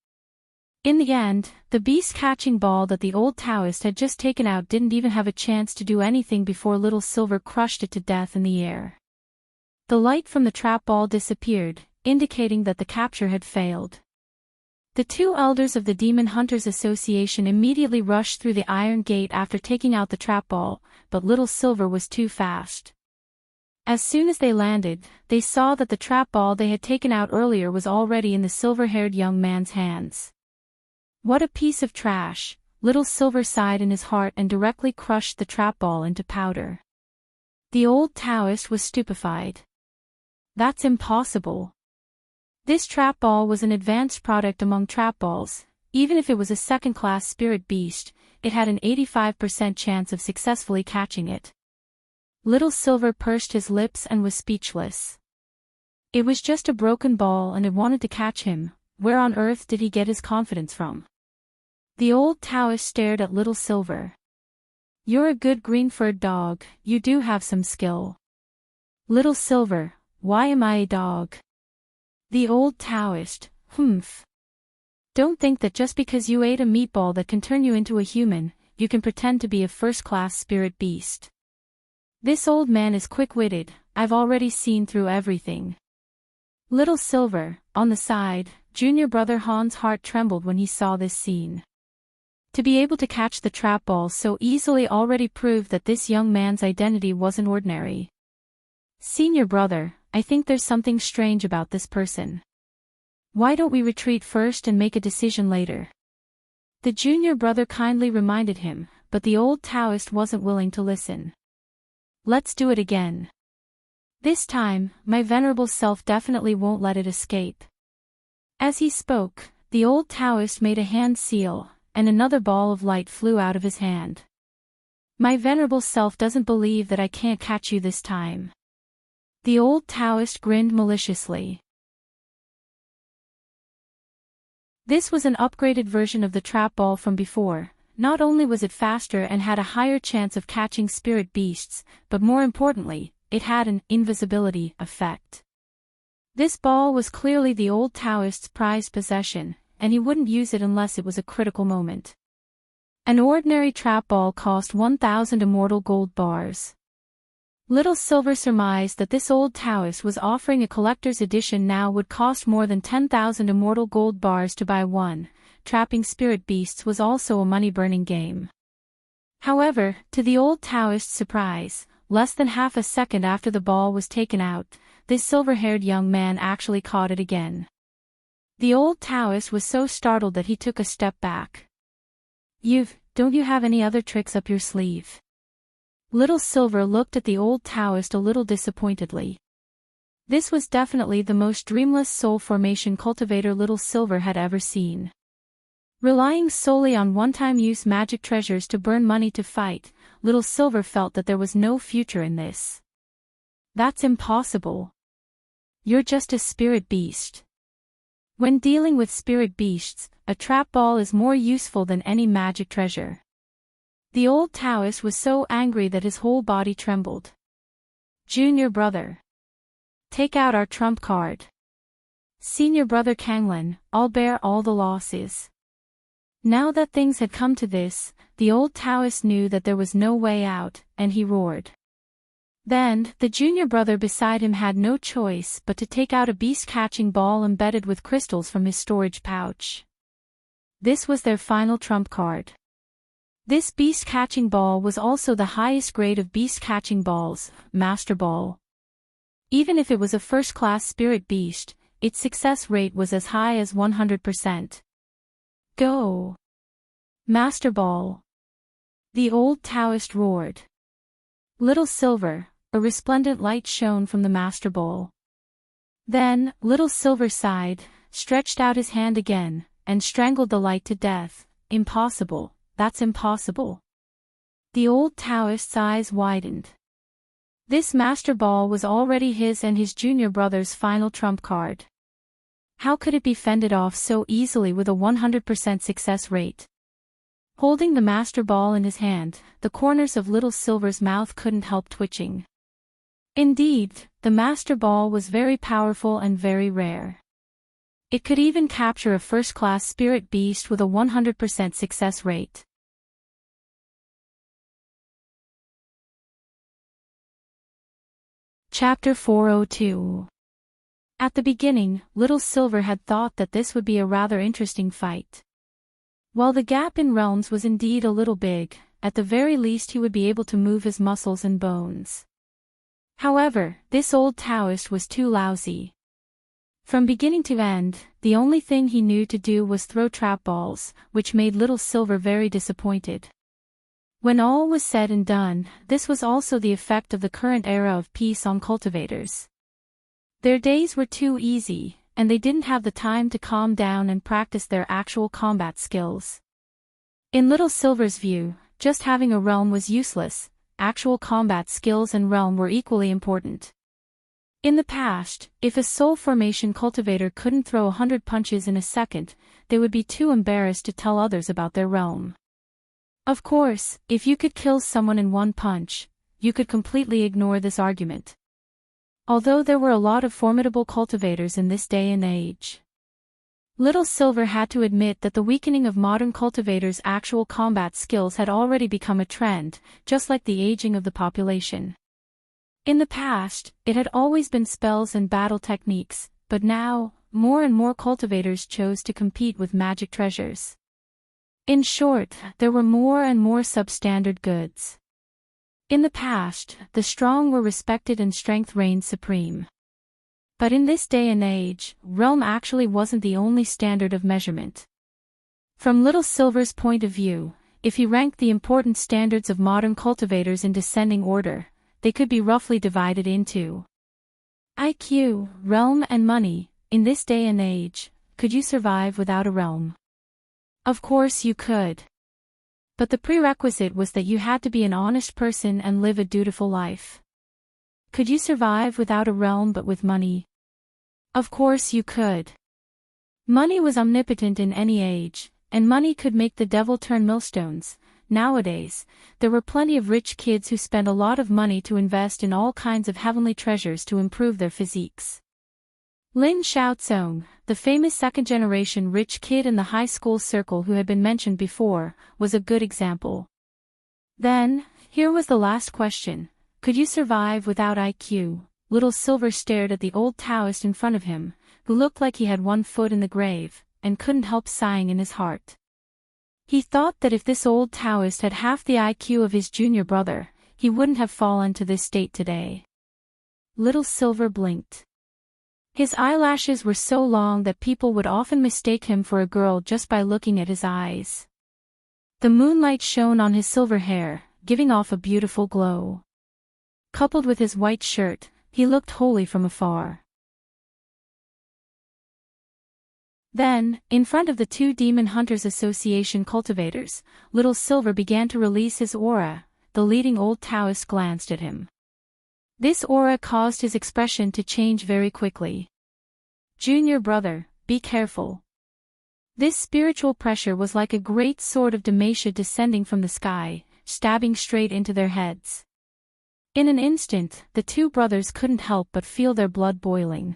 In the end, the beast-catching ball that the old Taoist had just taken out didn't even have a chance to do anything before Little Silver crushed it to death in the air. The light from the trap ball disappeared, indicating that the capture had failed. The two elders of the Demon Hunters Association immediately rushed through the iron gate after taking out the trap ball, but Little Silver was too fast. As soon as they landed, they saw that the trap ball they had taken out earlier was already in the silver-haired young man's hands. What a piece of trash, Little Silver sighed in his heart and directly crushed the trap ball into powder. The old Taoist was stupefied. That's impossible. This trap ball was an advanced product among trap balls. Even if it was a second-class spirit beast, it had an 85% chance of successfully catching it. Little Silver pursed his lips and was speechless. It was just a broken ball and it wanted to catch him. Where on earth did he get his confidence from? The old Taoist stared at Little Silver. You're a good green-furred dog, you do have some skill. Little Silver, why am I a dog? The old Taoist, humph. Don't think that just because you ate a meatball that can turn you into a human, you can pretend to be a first-class spirit beast. This old man is quick-witted, I've already seen through everything. Little Silver, on the side, junior brother Han's heart trembled when he saw this scene. To be able to catch the trap ball so easily already proved that this young man's identity wasn't ordinary. Senior brother, I think there's something strange about this person. Why don't we retreat first and make a decision later? The junior brother kindly reminded him, but the old Taoist wasn't willing to listen. Let's do it again. This time, my venerable self definitely won't let it escape. As he spoke, the old Taoist made a hand seal, and another ball of light flew out of his hand. My venerable self doesn't believe that I can't catch you this time. The old Taoist grinned maliciously. This was an upgraded version of the trap ball from before. Not only was it faster and had a higher chance of catching spirit beasts, but more importantly, it had an invisibility effect. This ball was clearly the old Taoist's prized possession, and he wouldn't use it unless it was a critical moment. An ordinary trap ball cost 1,000 immortal gold bars. Little Silver surmised that this old Taoist was offering a collector's edition now would cost more than 10,000 immortal gold bars to buy one. Trapping spirit beasts was also a money-burning game. However, to the old Taoist's surprise, less than half a second after the ball was taken out, this silver-haired young man actually caught it again. The old Taoist was so startled that he took a step back. Don't you have any other tricks up your sleeve? Little Silver looked at the old Taoist a little disappointedly. This was definitely the most dreamless soul formation cultivator Little Silver had ever seen. Relying solely on one-time use magic treasures to burn money to fight, Little Silver felt that there was no future in this. That's impossible. You're just a spirit beast. When dealing with spirit beasts, a trap ball is more useful than any magic treasure. The old Taoist was so angry that his whole body trembled. Junior brother. Take out our trump card. Senior brother Kanglin, I'll bear all the losses. Now that things had come to this, the old Taoist knew that there was no way out, and he roared. Then, the junior brother beside him had no choice but to take out a beast-catching ball embedded with crystals from his storage pouch. This was their final trump card. This beast-catching ball was also the highest grade of beast-catching balls, Master Ball. Even if it was a first-class spirit beast, its success rate was as high as 100%. Go! Master Ball! The old Taoist roared. Little Silver, a resplendent light shone from the Master Ball. Then, Little Silver sighed, stretched out his hand again, and strangled the light to death. Impossible. That's impossible. The old Taoist's eyes widened. This Master Ball was already his and his junior brother's final trump card. How could it be fended off so easily with a 100% success rate? Holding the Master Ball in his hand, the corners of Little Silver's mouth couldn't help twitching. Indeed, the Master Ball was very powerful and very rare. It could even capture a first-class spirit beast with a 100% success rate. Chapter 402. At the beginning, Little Silver had thought that this would be a rather interesting fight. While the gap in realms was indeed a little big, at the very least he would be able to move his muscles and bones. However, this old Taoist was too lousy. From beginning to end, the only thing he knew to do was throw trap balls, which made Little Silver very disappointed. When all was said and done, this was also the effect of the current era of peace on cultivators. Their days were too easy, and they didn't have the time to calm down and practice their actual combat skills. In Little Silver's view, just having a realm was useless, actual combat skills and realm were equally important. In the past, if a soul formation cultivator couldn't throw 100 punches in a second, they would be too embarrassed to tell others about their realm. Of course, if you could kill someone in one punch, you could completely ignore this argument. Although there were a lot of formidable cultivators in this day and age, Little Silver had to admit that the weakening of modern cultivators' actual combat skills had already become a trend, just like the aging of the population. In the past, it had always been spells and battle techniques, but now, more and more cultivators chose to compete with magic treasures. In short, there were more and more substandard goods. In the past, the strong were respected and strength reigned supreme. But in this day and age, realm actually wasn't the only standard of measurement. From Little Silver's point of view, if he ranked the important standards of modern cultivators in descending order, they could be roughly divided into IQ, realm and money. In this day and age, could you survive without a realm? Of course you could. But the prerequisite was that you had to be an honest person and live a dutiful life. Could you survive without a realm but with money? Of course you could. Money was omnipotent in any age, and money could make the devil turn millstones. Nowadays, there were plenty of rich kids who spent a lot of money to invest in all kinds of heavenly treasures to improve their physiques. Lin Xiaozong, the famous second-generation rich kid in the high school circle who had been mentioned before, was a good example. Then, here was the last question. Could you survive without IQ? Little Silver stared at the old Taoist in front of him, who looked like he had one foot in the grave, and couldn't help sighing in his heart. He thought that if this old Taoist had half the IQ of his junior brother, he wouldn't have fallen to this state today. Little Silver blinked. His eyelashes were so long that people would often mistake him for a girl just by looking at his eyes. The moonlight shone on his silver hair, giving off a beautiful glow. Coupled with his white shirt, he looked holy from afar. Then, in front of the two Demon Hunters Association cultivators, Little Silver began to release his aura. The leading old Taoist glanced at him. This aura caused his expression to change very quickly. Junior brother, be careful. This spiritual pressure was like a great sword of Damasha descending from the sky, stabbing straight into their heads. In an instant, the two brothers couldn't help but feel their blood boiling.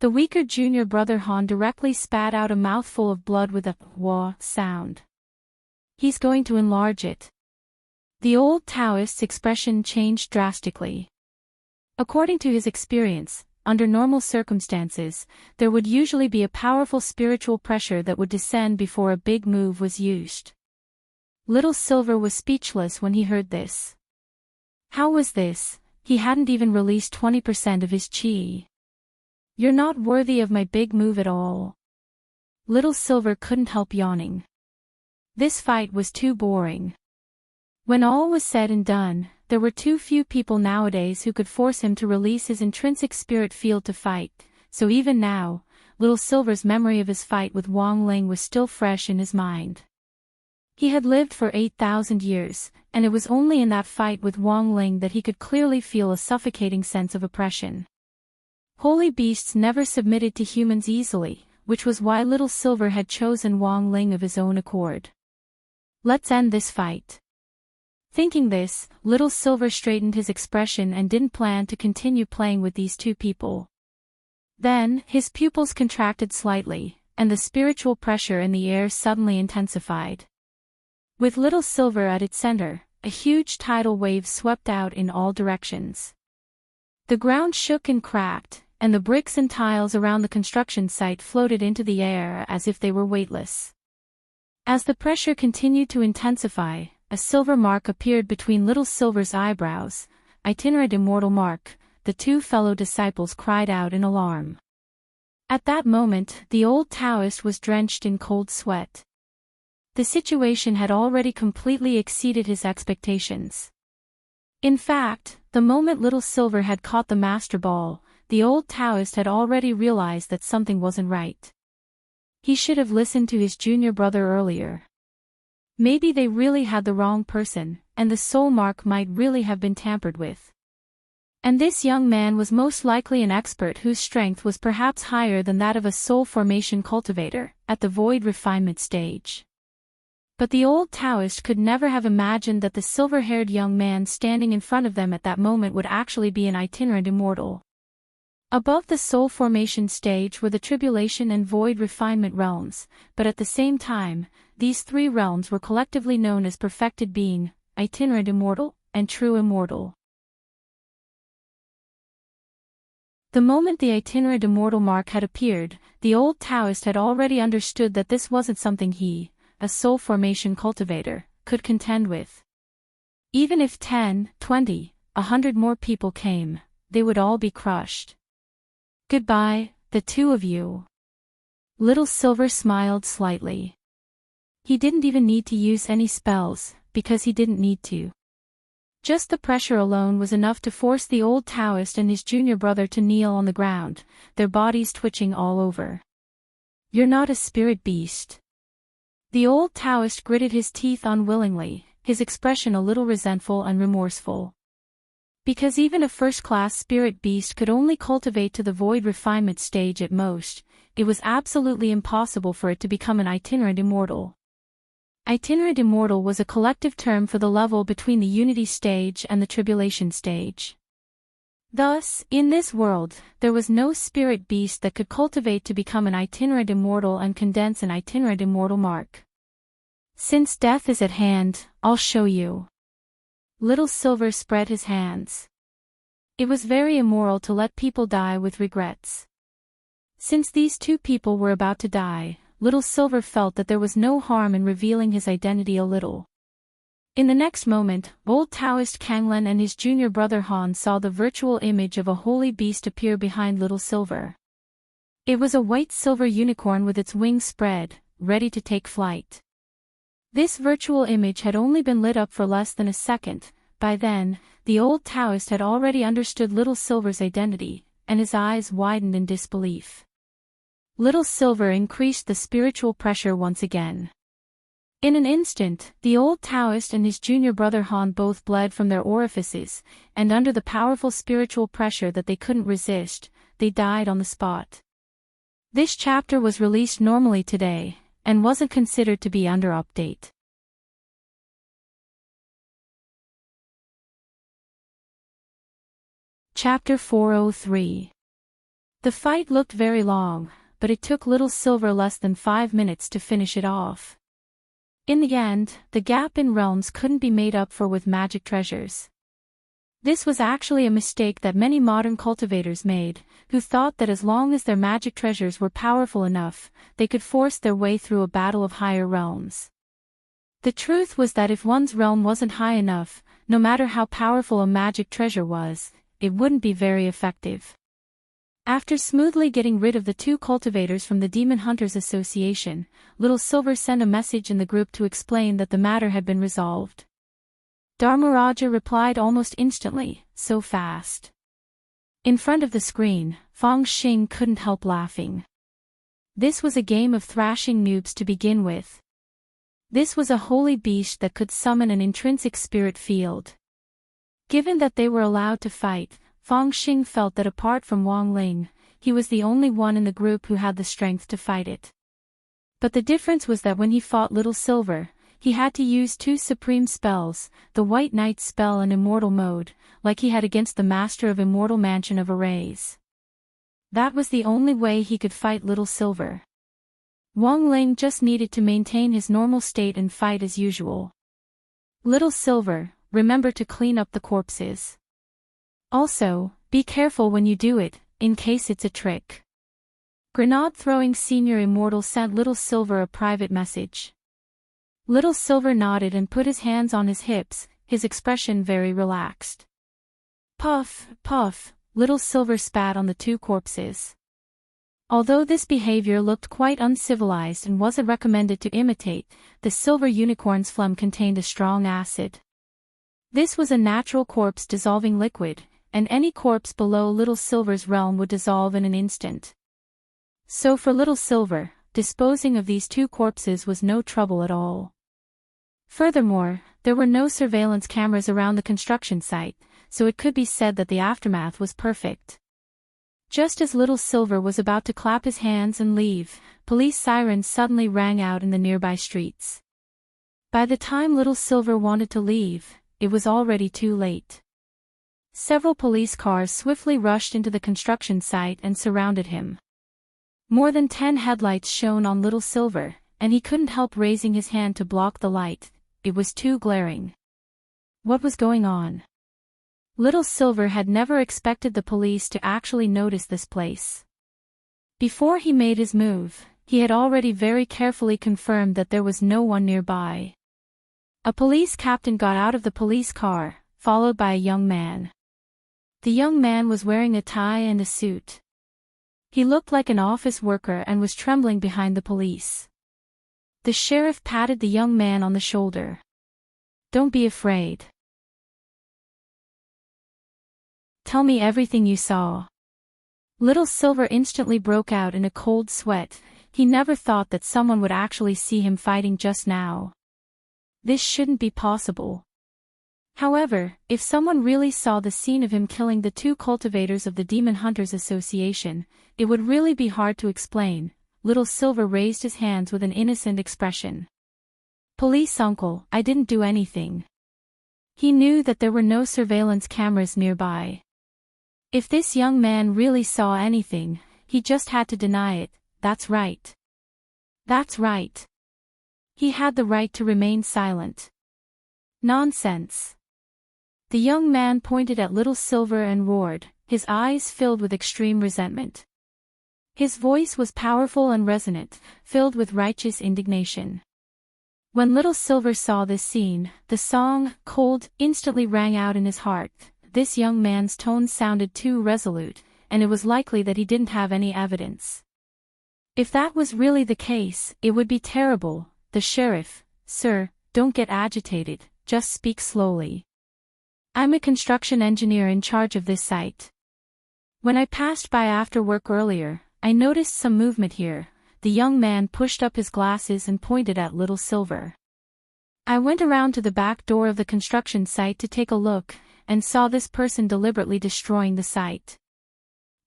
The weaker junior brother Han directly spat out a mouthful of blood with a wah sound. He's going to enlarge it. The old Taoist's expression changed drastically. According to his experience, under normal circumstances, there would usually be a powerful spiritual pressure that would descend before a big move was used. Little Silver was speechless when he heard this. How was this? He hadn't even released 20% of his chi. You're not worthy of my big move at all. Little Silver couldn't help yawning. This fight was too boring. When all was said and done, there were too few people nowadays who could force him to release his intrinsic spirit field to fight, so even now, Little Silver's memory of his fight with Wang Ling was still fresh in his mind. He had lived for 8,000 years, and it was only in that fight with Wang Ling that he could clearly feel a suffocating sense of oppression. Holy beasts never submitted to humans easily, which was why Little Silver had chosen Wang Ling of his own accord. Let's end this fight. Thinking this, Little Silver straightened his expression and didn't plan to continue playing with these two people. Then, his pupils contracted slightly, and the spiritual pressure in the air suddenly intensified. With Little Silver at its center, a huge tidal wave swept out in all directions. The ground shook and cracked, and the bricks and tiles around the construction site floated into the air as if they were weightless. As the pressure continued to intensify, a silver mark appeared between Little Silver's eyebrows. Itinerant immortal mark, the two fellow disciples cried out in alarm. At that moment, the old Taoist was drenched in cold sweat. The situation had already completely exceeded his expectations. In fact, the moment Little Silver had caught the master ball, the old Taoist had already realized that something wasn't right. He should have listened to his junior brother earlier. Maybe they really had the wrong person, and the soul mark might really have been tampered with. And this young man was most likely an expert whose strength was perhaps higher than that of a soul formation cultivator, at the void refinement stage. But the old Taoist could never have imagined that the silver-haired young man standing in front of them at that moment would actually be an itinerant immortal. Above the soul formation stage were the tribulation and void refinement realms, but at the same time, these three realms were collectively known as perfected being, itinerant immortal, and true immortal. The moment the itinerant immortal mark had appeared, the old Taoist had already understood that this wasn't something he, a soul formation cultivator, could contend with. Even if 10, 20, 100 more people came, they would all be crushed. Goodbye, the two of you. Little Silver smiled slightly. He didn't even need to use any spells, because he didn't need to. Just the pressure alone was enough to force the old Taoist and his junior brother to kneel on the ground, their bodies twitching all over. You're not a spirit beast. The old Taoist gritted his teeth unwillingly, his expression a little resentful and remorseful. Because even a first-class spirit beast could only cultivate to the void refinement stage at most, it was absolutely impossible for it to become an itinerant immortal. Itinerant immortal was a collective term for the level between the unity stage and the tribulation stage. Thus, in this world, there was no spirit beast that could cultivate to become an itinerant immortal and condense an itinerant immortal mark. Since death is at hand, I'll show you. Little Silver spread his hands. It was very immoral to let people die with regrets. Since these two people were about to die, Little Silver felt that there was no harm in revealing his identity a little. In the next moment, old Taoist Kanglen and his junior brother Han saw the virtual image of a holy beast appear behind Little Silver. It was a white silver unicorn with its wings spread, ready to take flight. This virtual image had only been lit up for less than a second. By then, the old Taoist had already understood Little Silver's identity, and his eyes widened in disbelief. Little Silver increased the spiritual pressure once again. In an instant, the old Taoist and his junior brother Han both bled from their orifices, and under the powerful spiritual pressure that they couldn't resist, they died on the spot. This chapter was released normally today, and wasn't considered to be under update. Chapter 403. The fight looked very long, but it took Little Silver less than 5 minutes to finish it off. In the end, the gap in realms couldn't be made up for with magic treasures. This was actually a mistake that many modern cultivators made, who thought that as long as their magic treasures were powerful enough, they could force their way through a battle of higher realms. The truth was that if one's realm wasn't high enough, no matter how powerful a magic treasure was, it wouldn't be very effective. After smoothly getting rid of the two cultivators from the Demon Hunters Association, Little Silver sent a message in the group to explain that the matter had been resolved. Dharmaraja replied almost instantly, so fast. In front of the screen, Fong Xing couldn't help laughing. This was a game of thrashing noobs to begin with. This was a holy beast that could summon an intrinsic spirit field. Given that they were allowed to fight, Fong Xing felt that apart from Wang Ling, he was the only one in the group who had the strength to fight it. But the difference was that when he fought Little Silver, he had to use two supreme spells, the White Knight spell and Immortal Mode, like he had against the Master of Immortal Mansion of Arrays. That was the only way he could fight Little Silver. Wang Ling just needed to maintain his normal state and fight as usual. Little Silver, remember to clean up the corpses. Also, be careful when you do it, in case it's a trick. Grenade-throwing Senior Immortal sent Little Silver a private message. Little Silver nodded and put his hands on his hips, his expression very relaxed. Puff, puff, Little Silver spat on the two corpses. Although this behavior looked quite uncivilized and wasn't recommended to imitate, the silver unicorn's phlegm contained a strong acid. This was a natural corpse-dissolving liquid, and any corpse below Little Silver's realm would dissolve in an instant. So for Little Silver, disposing of these two corpses was no trouble at all. Furthermore, there were no surveillance cameras around the construction site, so it could be said that the aftermath was perfect. Just as Little Silver was about to clap his hands and leave, police sirens suddenly rang out in the nearby streets. By the time Little Silver wanted to leave, it was already too late. Several police cars swiftly rushed into the construction site and surrounded him. More than 10 headlights shone on Little Silver, and he couldn't help raising his hand to block the light. It was too glaring. What was going on? Little Silver had never expected the police to actually notice this place. Before he made his move, he had already very carefully confirmed that there was no one nearby. A police captain got out of the police car, followed by a young man. The young man was wearing a tie and a suit. He looked like an office worker and was trembling behind the police. The sheriff patted the young man on the shoulder. "Don't be afraid. Tell me everything you saw." Little Silver instantly broke out in a cold sweat. He never thought that someone would actually see him fighting just now. This shouldn't be possible. However, if someone really saw the scene of him killing the two cultivators of the Demon Hunters Association, it would really be hard to explain. Little Silver raised his hands with an innocent expression. Police uncle, I didn't do anything. He knew that there were no surveillance cameras nearby. If this young man really saw anything, he just had to deny it. That's right. That's right. He had the right to remain silent. Nonsense. The young man pointed at Little Silver and roared, his eyes filled with extreme resentment. His voice was powerful and resonant, filled with righteous indignation. When Little Silver saw this scene, the song, Cold, instantly rang out in his heart. This young man's tone sounded too resolute, and it was likely that he didn't have any evidence. If that was really the case, it would be terrible. The sheriff, sir, don't get agitated, just speak slowly. I'm a construction engineer in charge of this site. When I passed by after work earlier, I noticed some movement here. The young man pushed up his glasses and pointed at Little Silver. I went around to the back door of the construction site to take a look, and saw this person deliberately destroying the site.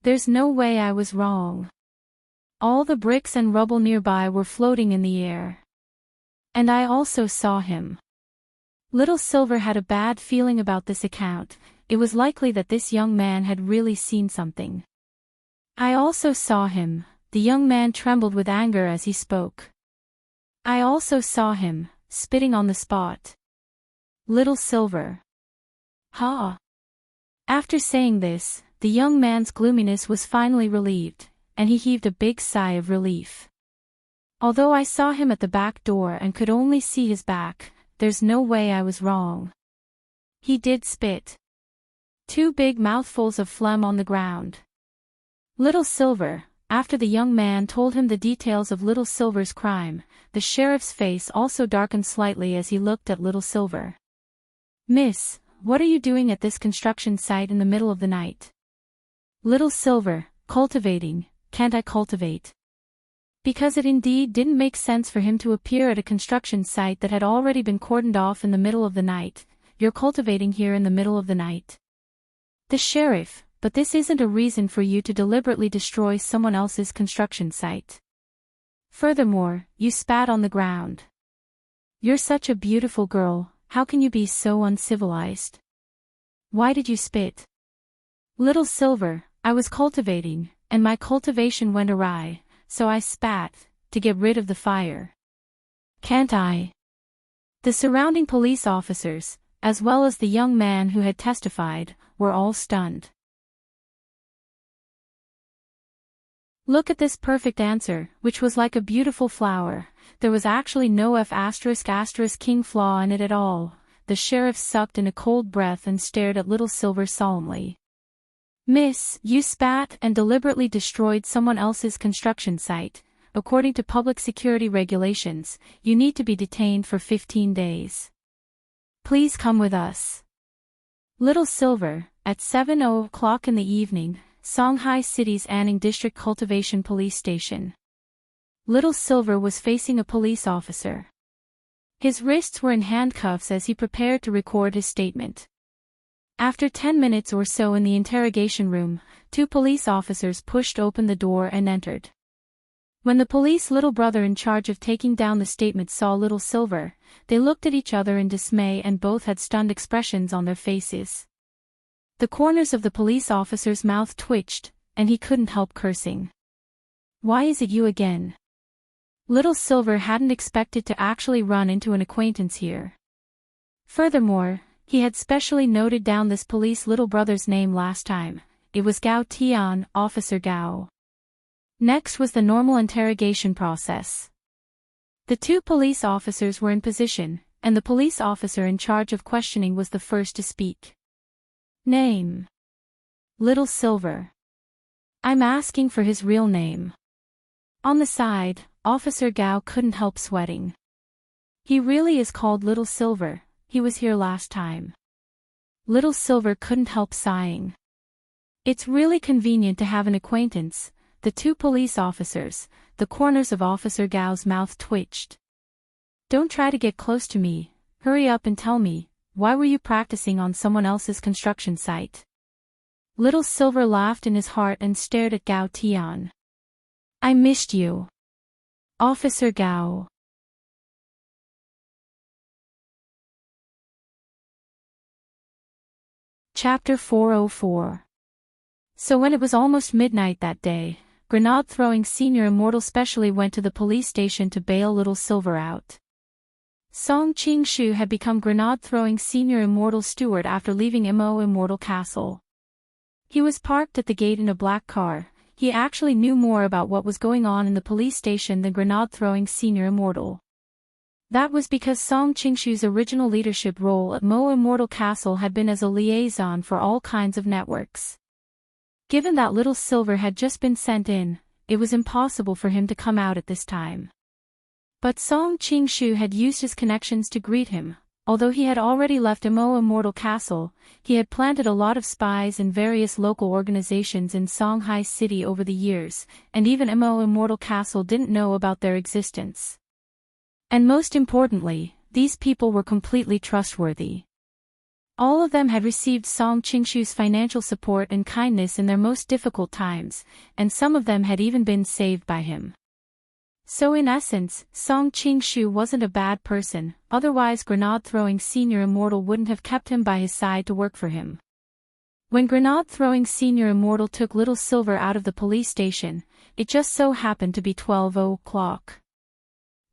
There's no way I was wrong. All the bricks and rubble nearby were floating in the air. And I also saw him. Little Silver had a bad feeling about this account. It was likely that this young man had really seen something. I also saw him. The young man trembled with anger as he spoke. I also saw him, spitting on the spot. Little Silver. Ha! After saying this, the young man's gloominess was finally relieved, and he heaved a big sigh of relief. Although I saw him at the back door and could only see his back, there's no way I was wrong. He did spit. 2 big mouthfuls of phlegm on the ground. Little Silver. After the young man told him the details of Little Silver's crime, the sheriff's face also darkened slightly as he looked at Little Silver. Miss, what are you doing at this construction site in the middle of the night? Little Silver, cultivating. Can't I cultivate? Because it indeed didn't make sense for him to appear at a construction site that had already been cordoned off in the middle of the night. You're cultivating here in the middle of the night. The sheriff. But this isn't a reason for you to deliberately destroy someone else's construction site. Furthermore, you spat on the ground. You're such a beautiful girl, how can you be so uncivilized? Why did you spit? Little Silver, I was cultivating, and my cultivation went awry, so I spat, to get rid of the fire. Can't I? The surrounding police officers, as well as the young man who had testified, were all stunned. Look at this perfect answer, which was like a beautiful flower. There was actually no **** flaw in it at all. The sheriff sucked in a cold breath and stared at Little Silver solemnly. Miss, you spat and deliberately destroyed someone else's construction site. According to public security regulations, you need to be detained for 15 days. Please come with us. Little Silver, at 7:00 in the evening, Songhai City's Anning District Cultivation Police Station. Little Silver was facing a police officer. His wrists were in handcuffs as he prepared to record his statement. After 10 minutes or so in the interrogation room, 2 police officers pushed open the door and entered. When the police little brother in charge of taking down the statement saw Little Silver, they looked at each other in dismay and both had stunned expressions on their faces. The corners of the police officer's mouth twitched, and he couldn't help cursing. Why is it you again? Little Silver hadn't expected to actually run into an acquaintance here. Furthermore, he had specially noted down this police little brother's name last time. It was Gao Tian, Officer Gao. Next was the normal interrogation process. The 2 police officers were in position, and the police officer in charge of questioning was the first to speak. Name. Little Silver. I'm asking for his real name. On the side, Officer Gao couldn't help sweating. He really is called Little Silver, he was here last time. Little Silver couldn't help sighing. It's really convenient to have an acquaintance. The 2 police officers, the corners of Officer Gao's mouth twitched. Don't try to get close to me, hurry up and tell me, why were you practicing on someone else's construction site? Little Silver laughed in his heart and stared at Gao Tian. I missed you. Officer Gao. Chapter 404. So when it was almost midnight that day, grenade-throwing Senior Immortal specially went to the police station to bail Little Silver out. Song Qingshu had become grenade-throwing Senior Immortal steward after leaving Immortal Castle. He was parked at the gate in a black car. He actually knew more about what was going on in the police station than grenade-throwing Senior Immortal. That was because Song Qingshu's original leadership role at Immortal Castle had been as a liaison for all kinds of networks. Given that Little Silver had just been sent in, it was impossible for him to come out at this time. But Song Qingshu had used his connections to greet him. Although he had already left Immortal Castle, he had planted a lot of spies in various local organizations in Songhai City over the years, and even Immortal Castle didn't know about their existence. And most importantly, these people were completely trustworthy. All of them had received Song Qingshu's financial support and kindness in their most difficult times, and some of them had even been saved by him. So in essence, Song Qingshu wasn't a bad person, otherwise grenade-throwing Senior Immortal wouldn't have kept him by his side to work for him. When grenade-throwing Senior Immortal took Little Silver out of the police station, it just so happened to be 12 o'clock.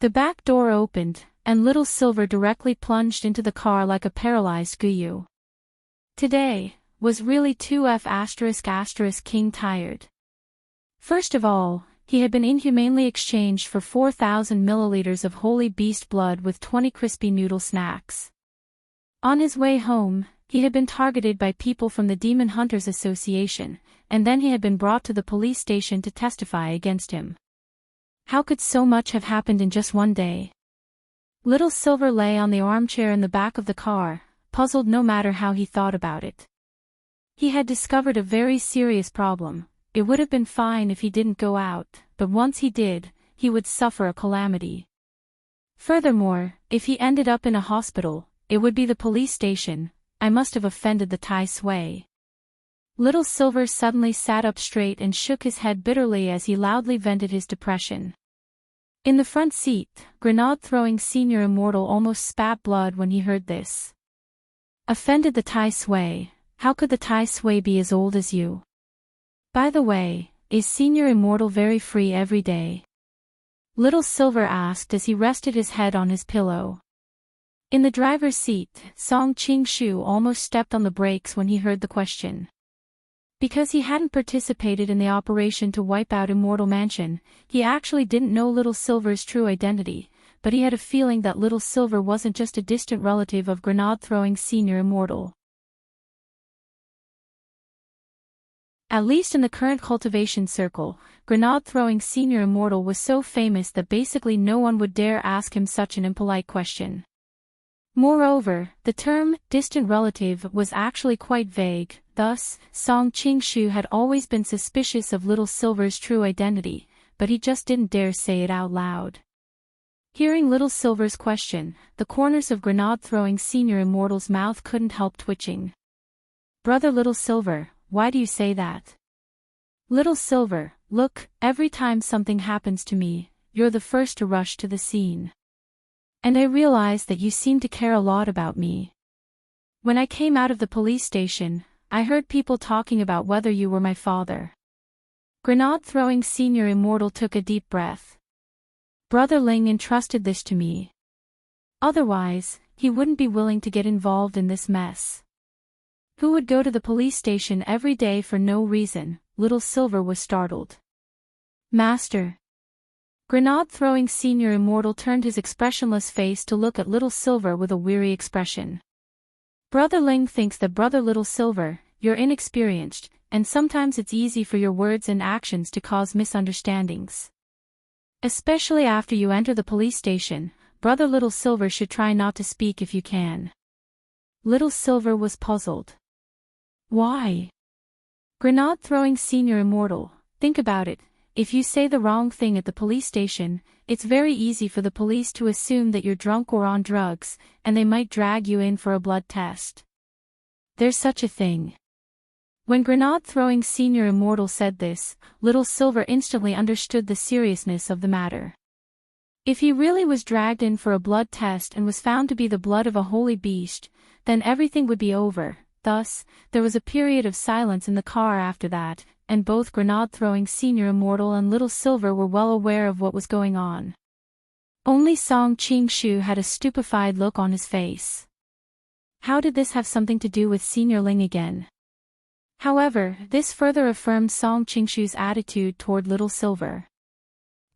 The back door opened, and Little Silver directly plunged into the car like a paralyzed Guyu. Today was really 2F*** King tired. First of all, he had been inhumanely exchanged for 4,000 milliliters of holy beast blood with 20 crispy noodle snacks. On his way home, he had been targeted by people from the Demon Hunters Association, and then he had been brought to the police station to testify against him. How could so much have happened in just one day? Little Silver lay on the armchair in the back of the car, puzzled no matter how he thought about it. He had discovered a very serious problem. It would have been fine if he didn't go out, but once he did, he would suffer a calamity. Furthermore, if he ended up in a hospital, it would be the police station. I must have offended the Tai Sui. Little Silver suddenly sat up straight and shook his head bitterly as he loudly vented his depression. In the front seat, grenade-throwing Senior Immortal almost spat blood when he heard this. Offended the Tai Sui? How could the Tai Sui be as old as you? By the way, is Senior Immortal very free every day? Little Silver asked as he rested his head on his pillow. In the driver's seat, Song Qingshu almost stepped on the brakes when he heard the question. Because he hadn't participated in the operation to wipe out Immortal Mansion, he actually didn't know Little Silver's true identity, but he had a feeling that Little Silver wasn't just a distant relative of grenade-throwing Senior Immortal. At least in the current cultivation circle, grenade-throwing Senior Immortal was so famous that basically no one would dare ask him such an impolite question. Moreover, the term distant relative was actually quite vague. Thus, Song Qingshu had always been suspicious of Little Silver's true identity, but he just didn't dare say it out loud. Hearing Little Silver's question, the corners of grenade-throwing Senior Immortal's mouth couldn't help twitching. Brother Little Silver, why do you say that? Little Silver, look, every time something happens to me, you're the first to rush to the scene. And I realize that you seem to care a lot about me. When I came out of the police station, I heard people talking about whether you were my father. Grenade-throwing Senior Immortal took a deep breath. Brother Ling entrusted this to me. Otherwise, he wouldn't be willing to get involved in this mess. Who would go to the police station every day for no reason? Little Silver was startled. Master. Grenade-throwing Senior Immortal turned his expressionless face to look at Little Silver with a weary expression. Brother Ling thinks that Brother Little Silver, you're inexperienced, and sometimes it's easy for your words and actions to cause misunderstandings. Especially after you enter the police station, Brother Little Silver should try not to speak if you can. Little Silver was puzzled. Why? Grenade-throwing Senior Immortal, think about it. if you say the wrong thing at the police station, it's very easy for the police to assume that you're drunk or on drugs, and they might drag you in for a blood test. There's such a thing. When Grenade-throwing Senior Immortal said this, Little Silver instantly understood the seriousness of the matter. If he really was dragged in for a blood test and was found to be the blood of a holy beast, then everything would be over. Thus, there was a period of silence in the car after that, and both Grenade-throwing Senior Immortal and Little Silver were well aware of what was going on. Only Song Qingshu had a stupefied look on his face. How did this have something to do with Senior Ling again? However, this further affirmed Song Qingshu's attitude toward Little Silver.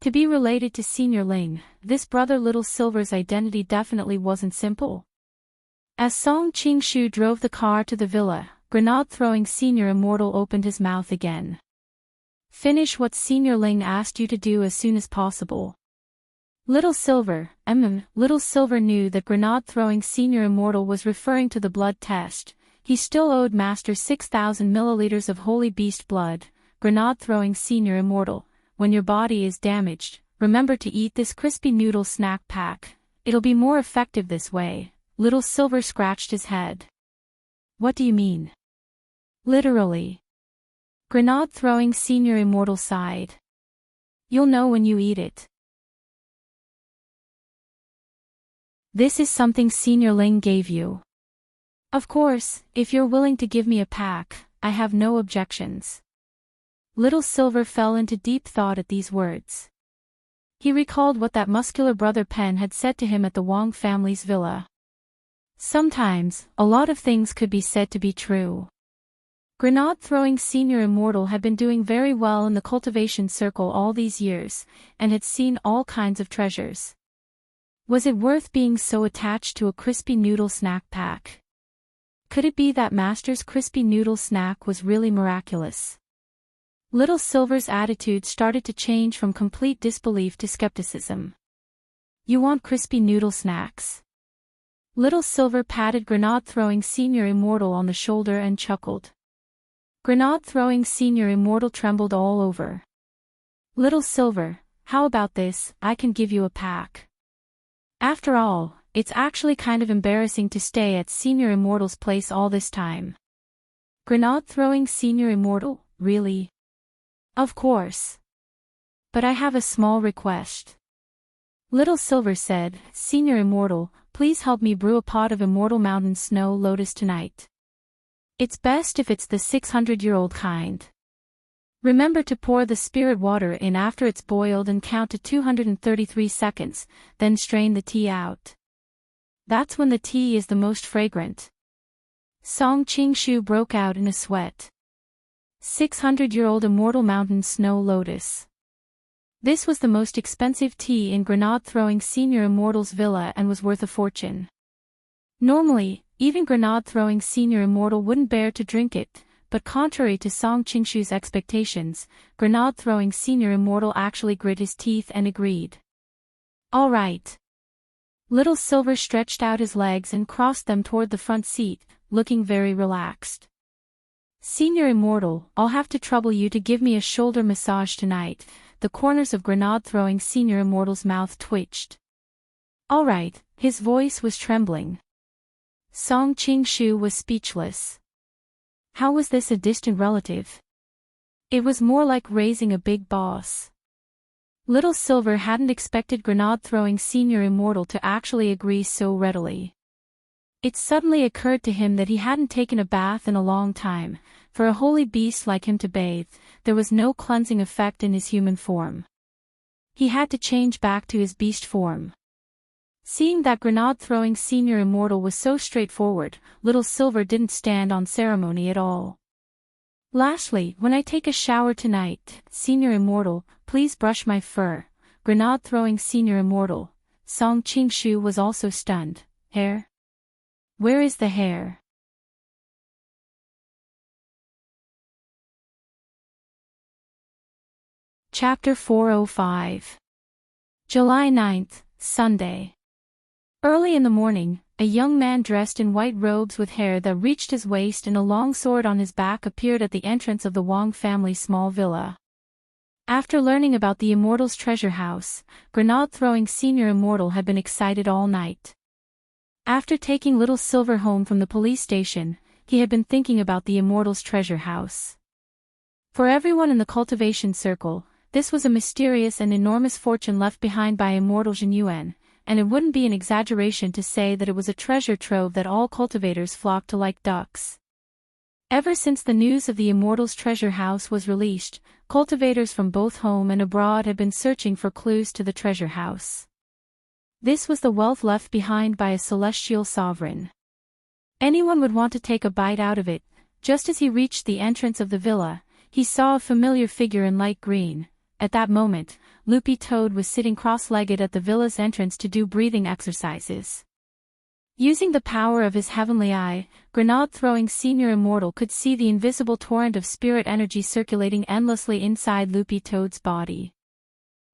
To be related to Senior Ling, this brother Little Silver's identity definitely wasn't simple. As Song Qingshu drove the car to the villa, Grenade-throwing Senior Immortal opened his mouth again. Finish what Senior Ling asked you to do as soon as possible. Little Silver knew that Grenade-throwing Senior Immortal was referring to the blood test. He still owed Master 6,000 milliliters of holy beast blood. Grenade-throwing Senior Immortal, when your body is damaged, remember to eat this crispy noodle snack pack. It'll be more effective this way. Little Silver scratched his head. What do you mean? Literally. Grenade-throwing Senior Immortal sighed. You'll know when you eat it. This is something Senior Ling gave you. Of course, if you're willing to give me a pack, I have no objections. Little Silver fell into deep thought at these words. He recalled what that muscular brother Pen had said to him at the Wang family's villa. Sometimes, a lot of things could be said to be true. Grenade-throwing Senior Immortal had been doing very well in the cultivation circle all these years, and had seen all kinds of treasures. Was it worth being so attached to a crispy noodle snack pack? Could it be that Master's crispy noodle snack was really miraculous? Little Silver's attitude started to change from complete disbelief to skepticism. You want crispy noodle snacks? Little Silver patted Grenade-throwing Senior Immortal on the shoulder and chuckled. Grenade-throwing Senior Immortal trembled all over. Little Silver, how about this? I can give you a pack. After all, it's actually kind of embarrassing to stay at Senior Immortal's place all this time. Grenade-throwing Senior Immortal, really? Of course. But I have a small request. Little Silver said, Senior Immortal, please help me brew a pot of Immortal Mountain Snow Lotus tonight. It's best if it's the 600-year-old kind. Remember to pour the spirit water in after it's boiled and count to 233 seconds, then strain the tea out. That's when the tea is the most fragrant. Song Qingshu broke out in a sweat. 600-year-old Immortal Mountain Snow Lotus. This was the most expensive tea in Grenade-throwing Senior Immortal's villa and was worth a fortune. Normally, even Grenade-throwing Senior Immortal wouldn't bear to drink it, but contrary to Song Qingshu's expectations, Grenade-throwing Senior Immortal actually grit his teeth and agreed. All right. Little Silver stretched out his legs and crossed them toward the front seat, looking very relaxed. Senior Immortal, I'll have to trouble you to give me a shoulder massage tonight. The corners of Grenade-throwing Senior Immortal's mouth twitched. All right, his voice was trembling. Song Qingshu was speechless. How was this a distant relative? It was more like raising a big boss. Little Silver hadn't expected Grenade-throwing Senior Immortal to actually agree so readily. It suddenly occurred to him that he hadn't taken a bath in a long time. For a holy beast like him to bathe, there was no cleansing effect in his human form. He had to change back to his beast form. Seeing that Grenade-throwing Senior Immortal was so straightforward, Little Silver didn't stand on ceremony at all. Lastly, when I take a shower tonight, Senior Immortal, please brush my fur. Grenade-throwing Senior Immortal. Song Qingshu was also stunned. Hair? Where is the hair? Chapter 405. July 9th, Sunday. Early in the morning, a young man dressed in white robes with hair that reached his waist and a long sword on his back appeared at the entrance of the Wang family's small villa. After learning about the Immortal's treasure house, grenade-throwing Senior Immortal had been excited all night. After taking Little Silver home from the police station, he had been thinking about the Immortal's treasure house. For everyone in the cultivation circle, this was a mysterious and enormous fortune left behind by Immortal Jinyuan, and it wouldn't be an exaggeration to say that it was a treasure trove that all cultivators flocked to like ducks. Ever since the news of the Immortal's treasure house was released, cultivators from both home and abroad had been searching for clues to the treasure house. This was the wealth left behind by a celestial sovereign. Anyone would want to take a bite out of it. Just as he reached the entrance of the villa, he saw a familiar figure in light green. At that moment, Loopy Toad was sitting cross-legged at the villa's entrance to do breathing exercises. Using the power of his heavenly eye, grenade-throwing Senior Immortal could see the invisible torrent of spirit energy circulating endlessly inside Loopy Toad's body.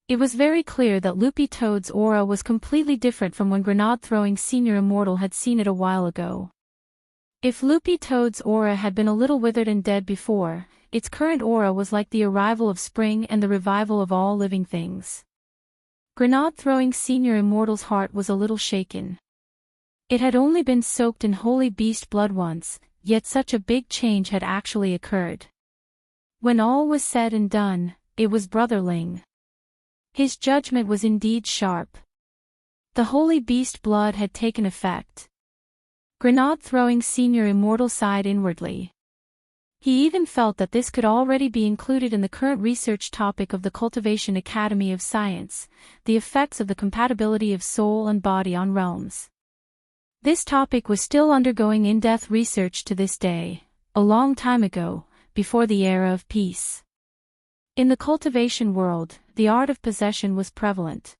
It was very clear that Loopy Toad's aura was completely different from when grenade-throwing Senior Immortal had seen it a while ago. If Loopy Toad's aura had been a little withered and dead before, its current aura was like the arrival of spring and the revival of all living things. Grenade-throwing Senior Immortal's heart was a little shaken. It had only been soaked in holy beast blood once, yet such a big change had actually occurred. When all was said and done, it was Brother Ling. His judgment was indeed sharp. The holy beast blood had taken effect. Grenade-throwing Senior Immortal sighed inwardly. He even felt that this could already be included in the current research topic of the Cultivation Academy of Science, the effects of the compatibility of soul and body on realms. This topic was still undergoing in-depth research to this day, a long time ago, before the era of peace. In the cultivation world, the art of possession was prevalent.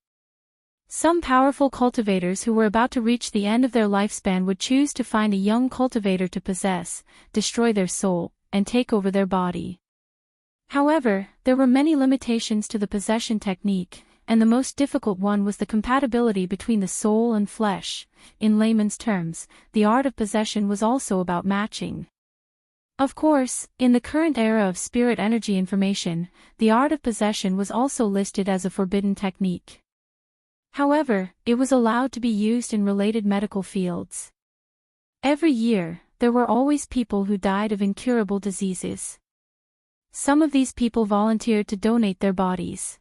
Some powerful cultivators who were about to reach the end of their lifespan would choose to find a young cultivator to possess, destroy their soul, and take over their body. However, there were many limitations to the possession technique, and the most difficult one was the compatibility between the soul and flesh. In layman's terms, the art of possession was also about matching. Of course, in the current era of spirit energy information, the art of possession was also listed as a forbidden technique. However, it was allowed to be used in related medical fields. Every year, there were always people who died of incurable diseases. Some of these people volunteered to donate their bodies.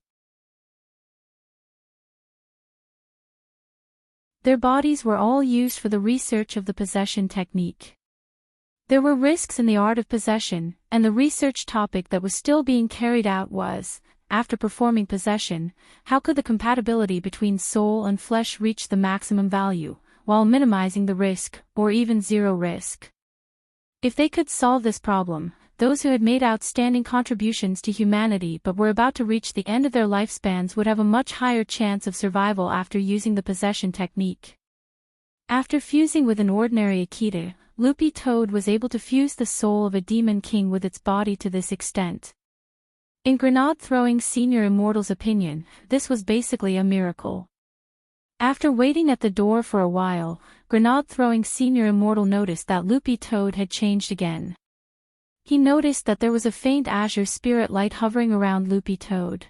Their bodies were all used for the research of the possession technique. There were risks in the art of possession, and the research topic that was still being carried out was, after performing possession, how could the compatibility between soul and flesh reach the maximum value, while minimizing the risk, or even zero risk. If they could solve this problem, those who had made outstanding contributions to humanity but were about to reach the end of their lifespans would have a much higher chance of survival after using the possession technique. After fusing with an ordinary Akita, Loopy Toad was able to fuse the soul of a demon king with its body to this extent. In grenade-throwing Senior Immortal's opinion, this was basically a miracle. After waiting at the door for a while, grenade-throwing Senior Immortal noticed that Loopy Toad had changed again. He noticed that there was a faint azure spirit light hovering around Loopy Toad.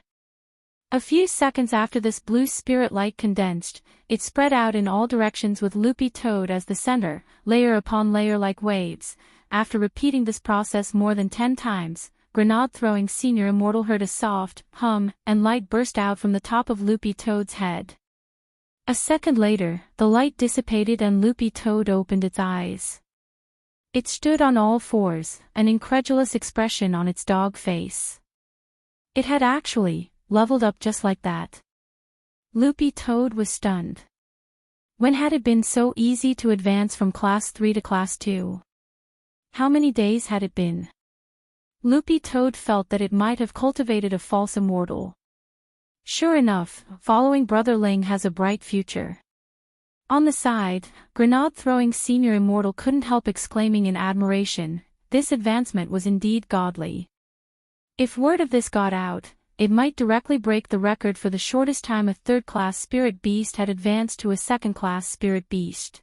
A few seconds after this blue spirit light condensed, it spread out in all directions with Loopy Toad as the center, layer upon layer like waves. After repeating this process more than 10 times, grenade-throwing Senior Immortal heard a soft hum, and light burst out from the top of Loopy Toad's head. A second later, the light dissipated and Loopy Toad opened its eyes. It stood on all fours, an incredulous expression on its dog face. It had actually leveled up just like that. Loopy Toad was stunned. When had it been so easy to advance from Class 3 to Class 2? How many days had it been? Loopy Toad felt that it might have cultivated a false immortal. Sure enough, following Brother Ling has a bright future. On the side, grenade-throwing Senior Immortal couldn't help exclaiming in admiration, this advancement was indeed godly. If word of this got out, it might directly break the record for the shortest time a third-class spirit beast had advanced to a second-class spirit beast.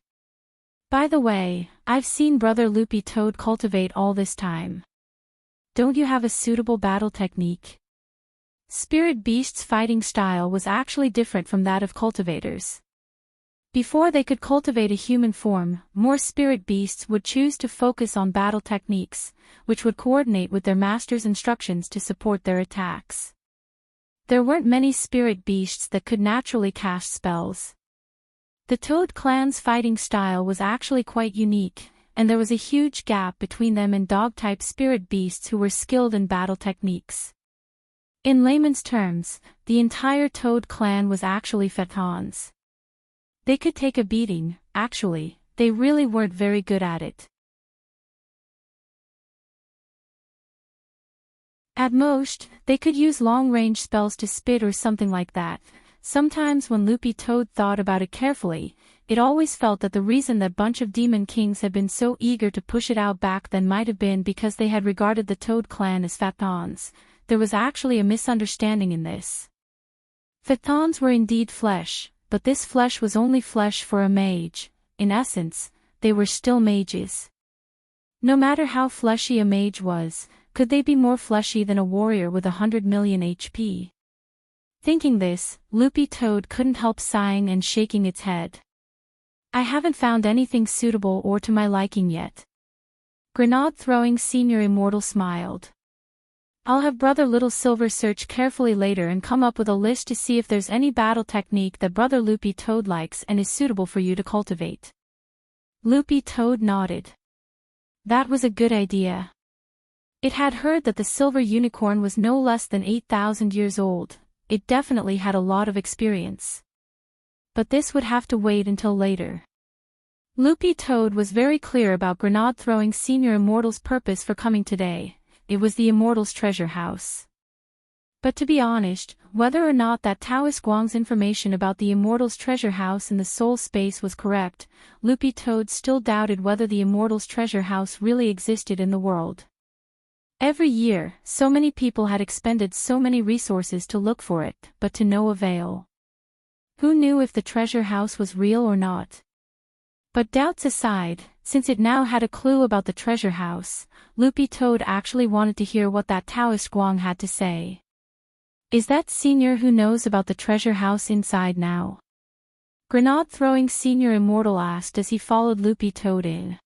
By the way, I've seen Brother Loopy Toad cultivate all this time. Don't you have a suitable battle technique? Spirit beasts' fighting style was actually different from that of cultivators. Before they could cultivate a human form, more spirit beasts would choose to focus on battle techniques, which would coordinate with their master's instructions to support their attacks. There weren't many spirit beasts that could naturally cast spells. The Toad clan's fighting style was actually quite unique, and there was a huge gap between them and dog-type spirit beasts who were skilled in battle techniques. In layman's terms, the entire Toad clan was actually Phaetons. They could take a beating, actually, they really weren't very good at it. At most, they could use long-range spells to spit or something like that. Sometimes when Loopy Toad thought about it carefully, it always felt that the reason that bunch of demon kings had been so eager to push it out back then might have been because they had regarded the Toad clan as Phaetons. There was actually a misunderstanding in this. Phaetons were indeed flesh, but this flesh was only flesh for a mage. In essence, they were still mages. No matter how fleshy a mage was, could they be more fleshy than a warrior with 100 million HP? Thinking this, Loopy Toad couldn't help sighing and shaking its head. I haven't found anything suitable or to my liking yet. Grenade-throwing Senior Immortal smiled. I'll have Brother Little Silver search carefully later and come up with a list to see if there's any battle technique that Brother Loopy Toad likes and is suitable for you to cultivate. Loopy Toad nodded. That was a good idea. It had heard that the silver unicorn was no less than 8,000 years old. It definitely had a lot of experience. But this would have to wait until later. Loopy Toad was very clear about Grenade-throwing Senior Immortal's purpose for coming today. It was the Immortal's treasure house. But to be honest, whether or not that Taoist Guang's information about the Immortal's treasure house in the soul space was correct, Loopy Toad still doubted whether the Immortal's treasure house really existed in the world. Every year, so many people had expended so many resources to look for it, but to no avail. Who knew if the treasure house was real or not? But doubts aside, since it now had a clue about the treasure house, Loopy Toad actually wanted to hear what that Taoist Guang had to say. Is that Senior who knows about the treasure house inside now? Grenade-throwing Senior Immortal asked as he followed Loopy Toad in.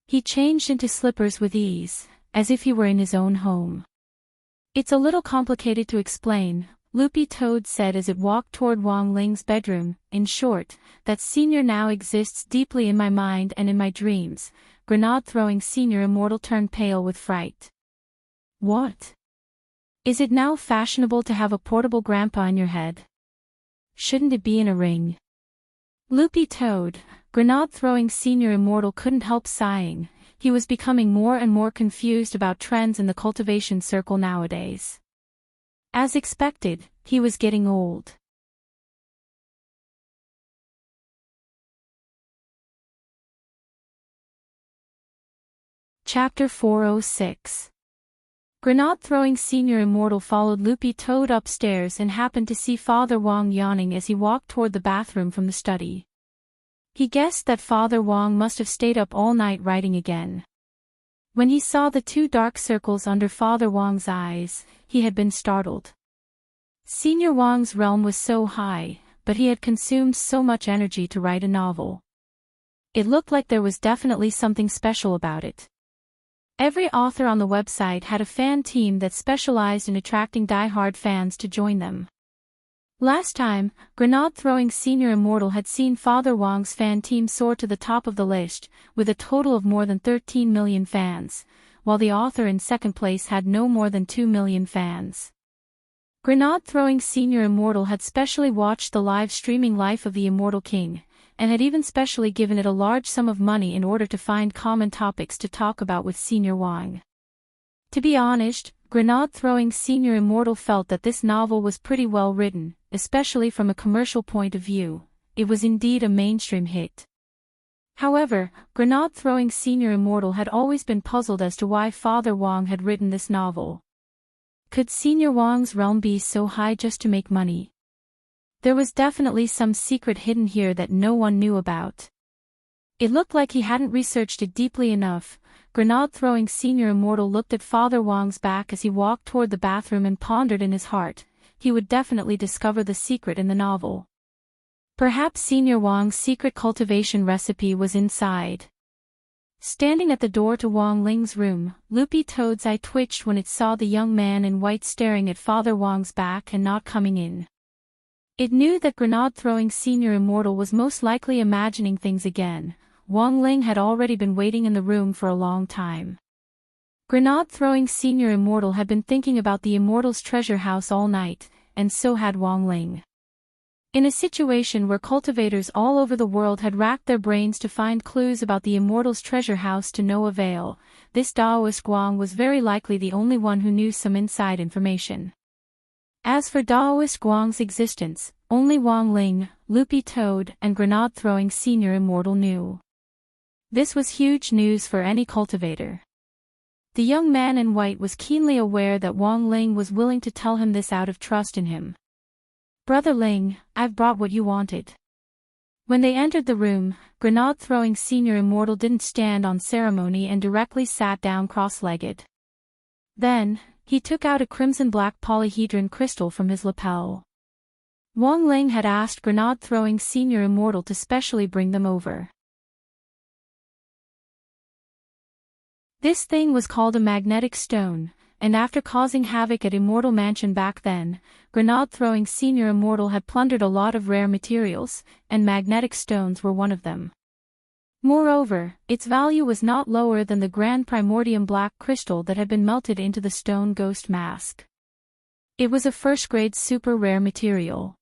He changed into slippers with ease, as if he were in his own home. It's a little complicated to explain, Loopy Toad said as it walked toward Wang Ling's bedroom. In short, that Senior now exists deeply in my mind and in my dreams. Grenade-throwing Senior Immortal turned pale with fright. What? Is it now fashionable to have a portable grandpa in your head? Shouldn't it be in a ring? Loopy Toad, Grenade-throwing Senior Immortal couldn't help sighing. He was becoming more and more confused about trends in the cultivation circle nowadays. As expected, he was getting old. Chapter 406. Grenade-throwing Senior Immortal followed Loopy Toad upstairs and happened to see Father Wang yawning as he walked toward the bathroom from the study. He guessed that Father Wang must have stayed up all night writing again. When he saw the two dark circles under Father Wang's eyes, he had been startled. Senior Wang's realm was so high, but he had consumed so much energy to write a novel. It looked like there was definitely something special about it. Every author on the website had a fan team that specialized in attracting die-hard fans to join them. Last time, Grenade-throwing Senior Immortal had seen Father Wang's fan team soar to the top of the list, with a total of more than 13 million fans, while the author in second place had no more than 2 million fans. Grenade-throwing Senior Immortal had specially watched the live streaming life of the Immortal King, and had even specially given it a large sum of money in order to find common topics to talk about with Senior Wang. To be honest, Grenade-throwing Senior Immortal felt that this novel was pretty well written, especially from a commercial point of view. It was indeed a mainstream hit. However, Grenade-throwing Senior Immortal had always been puzzled as to why Father Wang had written this novel. Could Senior Wang's realm be so high just to make money? There was definitely some secret hidden here that no one knew about. It looked like he hadn't researched it deeply enough. Grenade-throwing Senior Immortal looked at Father Wang's back as he walked toward the bathroom and pondered in his heart. He would definitely discover the secret in the novel. Perhaps Senior Wang's secret cultivation recipe was inside. Standing at the door to Wang Ling's room, Loopy Toad's eye twitched when it saw the young man in white staring at Father Wang's back and not coming in. It knew that Grenade-throwing Senior Immortal was most likely imagining things again. Wang Ling had already been waiting in the room for a long time. Grenade-throwing Senior Immortal had been thinking about the Immortal's treasure house all night, and so had Wang Ling. In a situation where cultivators all over the world had racked their brains to find clues about the Immortal's treasure house to no avail, this Daoist Guang was very likely the only one who knew some inside information. As for Daoist Guang's existence, only Wang Ling, Loopy Toad, and Grenade-throwing Senior Immortal knew. This was huge news for any cultivator. The young man in white was keenly aware that Wang Ling was willing to tell him this out of trust in him. "Brother Ling, I've brought what you wanted." When they entered the room, Grenade-throwing Senior Immortal didn't stand on ceremony and directly sat down cross-legged. Then, he took out a crimson-black polyhedron crystal from his lapel. Wang Ling had asked Grenade-throwing Senior Immortal to specially bring them over. This thing was called a magnetic stone, and after causing havoc at Immortal Mansion back then, Grenade-throwing Senior Immortal had plundered a lot of rare materials, and magnetic stones were one of them. Moreover, its value was not lower than the grand primordium black crystal that had been melted into the stone ghost mask. It was a first-grade super rare material.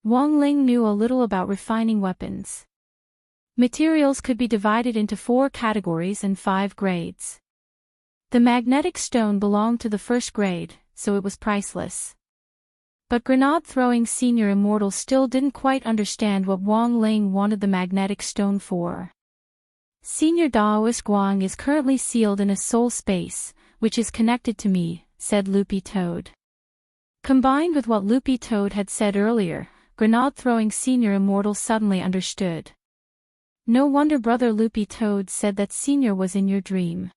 Wang Ling knew a little about refining weapons. Materials could be divided into 4 categories and 5 grades. The magnetic stone belonged to the first grade, so it was priceless. But Grenade-throwing Senior Immortal still didn't quite understand what Wang Ling wanted the magnetic stone for. "Senior Daoist Guang is currently sealed in a soul space, which is connected to me," said Loopy Toad. Combined with what Loopy Toad had said earlier, Grenade-throwing Senior Immortal suddenly understood. "No wonder Brother Loopy Toad said that Senior was in your dream.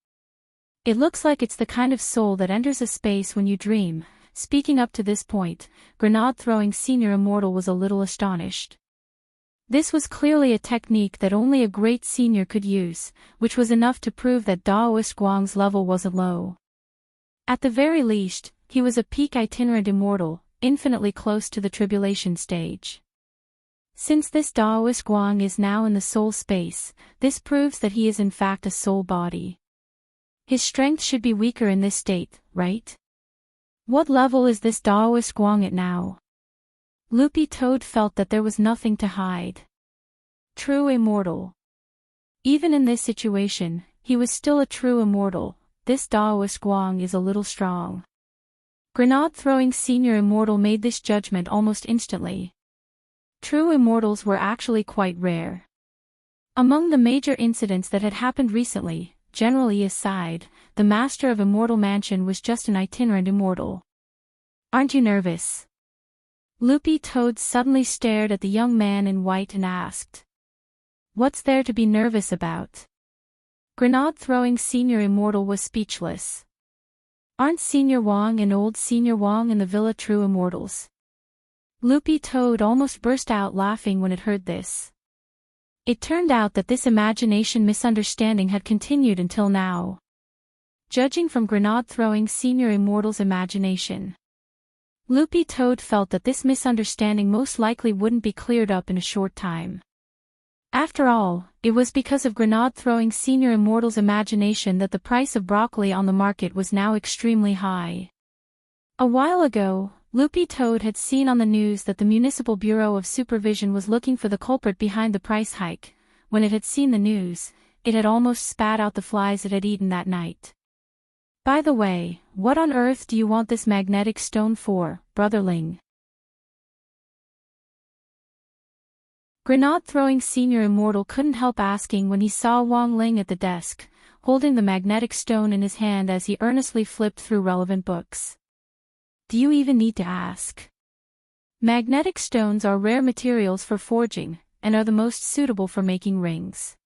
It looks like it's the kind of soul that enters a space when you dream." Speaking up to this point, Grenade-throwing Senior Immortal was a little astonished. This was clearly a technique that only a great senior could use, which was enough to prove that Daoist Guang's level wasn't low. At the very least, he was a peak itinerant immortal, infinitely close to the tribulation stage. Since this Daoist Guang is now in the soul space, this proves that he is in fact a soul body. His strength should be weaker in this state, right? What level is this Daoist Guang at now? Loopy Toad felt that there was nothing to hide. True immortal. Even in this situation, he was still a true immortal. This Daoist Guang is a little strong. Grenade-throwing Senior Immortal made this judgment almost instantly. True immortals were actually quite rare. Among the major incidents that had happened recently, generally aside, the master of Immortal Mansion was just an itinerant immortal. "Aren't you nervous?" Loopy Toad suddenly stared at the young man in white and asked. "What's there to be nervous about?" Grenade-throwing Senior Immortal was speechless. "Aren't Senior Wang and old Senior Wang in the villa true immortals?" Loopy Toad almost burst out laughing when it heard this. It turned out that this imagination misunderstanding had continued until now. Judging from Grenade-throwing Senior Immortal's imagination, Loopy Toad felt that this misunderstanding most likely wouldn't be cleared up in a short time. After all, it was because of Grenade-throwing Senior Immortal's imagination that the price of broccoli on the market was now extremely high. A while ago, Loopy Toad had seen on the news that the Municipal Bureau of Supervision was looking for the culprit behind the price hike. When it had seen the news, it had almost spat out the flies it had eaten that night. "By the way, what on earth do you want this magnetic stone for, Brother Ling?" Grenade-throwing Senior Immortal couldn't help asking when he saw Wang Ling at the desk, holding the magnetic stone in his hand as he earnestly flipped through relevant books. "Do you even need to ask? Magnetic stones are rare materials for forging, and are the most suitable for making rings.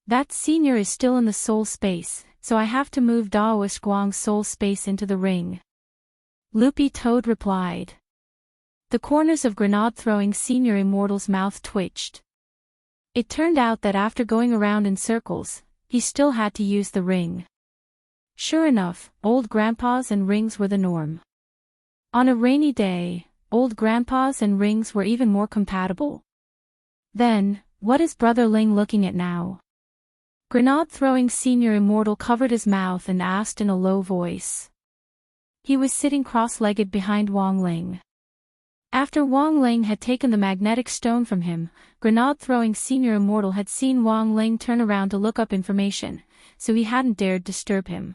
That senior is still in the soul space, so I have to move Daoist Guang's soul space into the ring. Loopy Toad replied. The corners of grenade-throwing Senior Immortal's mouth twitched. It turned out that after going around in circles, he still had to use the ring. Sure enough, old grandpas and rings were the norm. On a rainy day, old grandpas and rings were even more compatible. Then, what is Brother Ling looking at now? Grenade-throwing Senior Immortal covered his mouth and asked in a low voice. He was sitting cross-legged behind Wang Ling. After Wang Ling had taken the magnetic stone from him, grenade-throwing Senior Immortal had seen Wang Ling turn around to look up information, so he hadn't dared disturb him.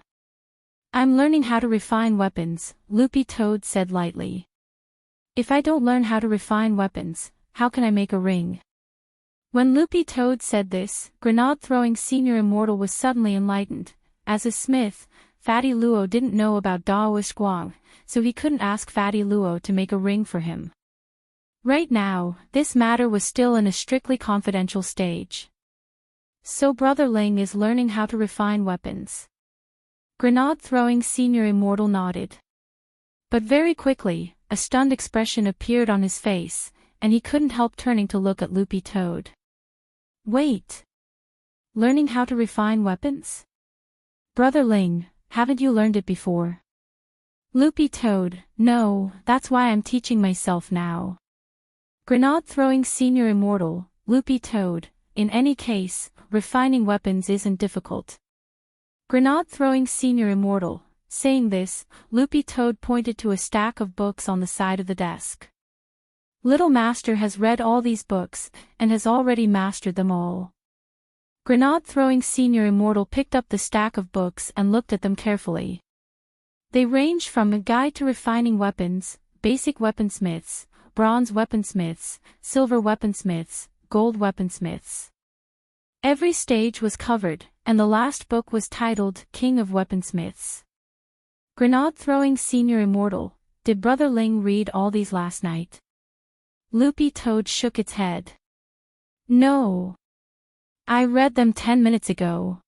I'm learning how to refine weapons, Loopy Toad said lightly. If I don't learn how to refine weapons, how can I make a ring? When Loopy Toad said this, grenade-throwing Senior Immortal was suddenly enlightened. As a smith, Fatty Luo didn't know about Daoist Guang, so he couldn't ask Fatty Luo to make a ring for him. Right now, this matter was still in a strictly confidential stage. So Brother Ling is learning how to refine weapons. Grenade-throwing Senior Immortal nodded. But very quickly, a stunned expression appeared on his face, and he couldn't help turning to look at Loopy Toad. Wait! Learning how to refine weapons? Brother Ling, haven't you learned it before? Loopy Toad, no, that's why I'm teaching myself now. Grenade-throwing Senior Immortal, Loopy Toad, in any case, refining weapons isn't difficult. Grenade-throwing Senior Immortal, saying this, Loopy Toad pointed to a stack of books on the side of the desk. Little Master has read all these books, and has already mastered them all. Grenade-throwing Senior Immortal picked up the stack of books and looked at them carefully. They range from a guide to refining weapons, basic weaponsmiths, bronze weaponsmiths, silver weaponsmiths, gold weaponsmiths. Every stage was covered, and the last book was titled King of Weaponsmiths. Grenade-throwing Senior Immortal, did Brother Ling read all these last night? Loopy Toad shook its head. No. I read them 10 minutes ago.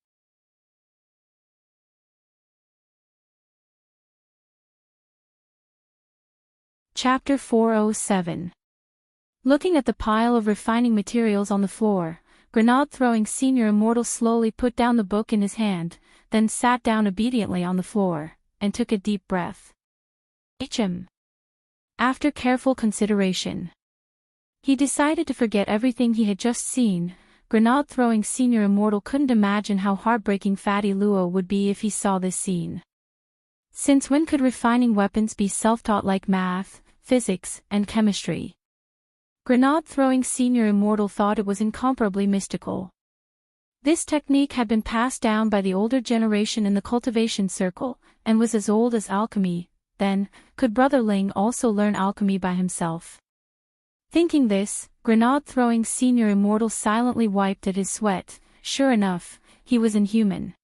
Chapter 407. Looking at the pile of refining materials on the floor, grenade-throwing Senior Immortal slowly put down the book in his hand, then sat down obediently on the floor, and took a deep breath. Him. After careful consideration, he decided to forget everything he had just seen. Grenade-throwing Senior Immortal couldn't imagine how heartbreaking Fatty Luo would be if he saw this scene. Since when could refining weapons be self-taught like math, physics, and chemistry? Grenade-throwing Senior Immortal thought it was incomparably mystical. This technique had been passed down by the older generation in the cultivation circle, and was as old as alchemy. Then, could Brother Ling also learn alchemy by himself? Thinking this, grenade-throwing Senior Immortal silently wiped at his sweat. Sure enough, he was inhuman.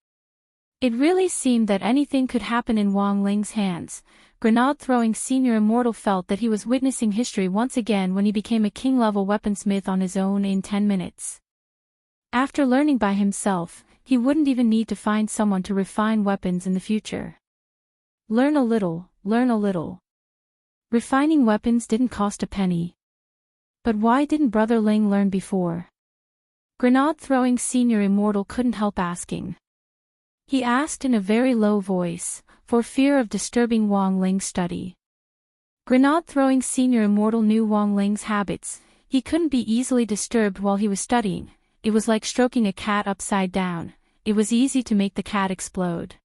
It really seemed that anything could happen in Wang Ling's hands. Grenade-throwing Senior Immortal felt that he was witnessing history once again when he became a king-level weaponsmith on his own in 10 minutes. After learning by himself, he wouldn't even need to find someone to refine weapons in the future. Learn a little, learn a little. Refining weapons didn't cost a penny. But why didn't Brother Ling learn before? Grenade-throwing Senior Immortal couldn't help asking. He asked in a very low voice, for fear of disturbing Wang Ling's study. Grenade-throwing Senior Immortal knew Wang Ling's habits. He couldn't be easily disturbed while he was studying. It was like stroking a cat upside down. It was easy to make the cat explode.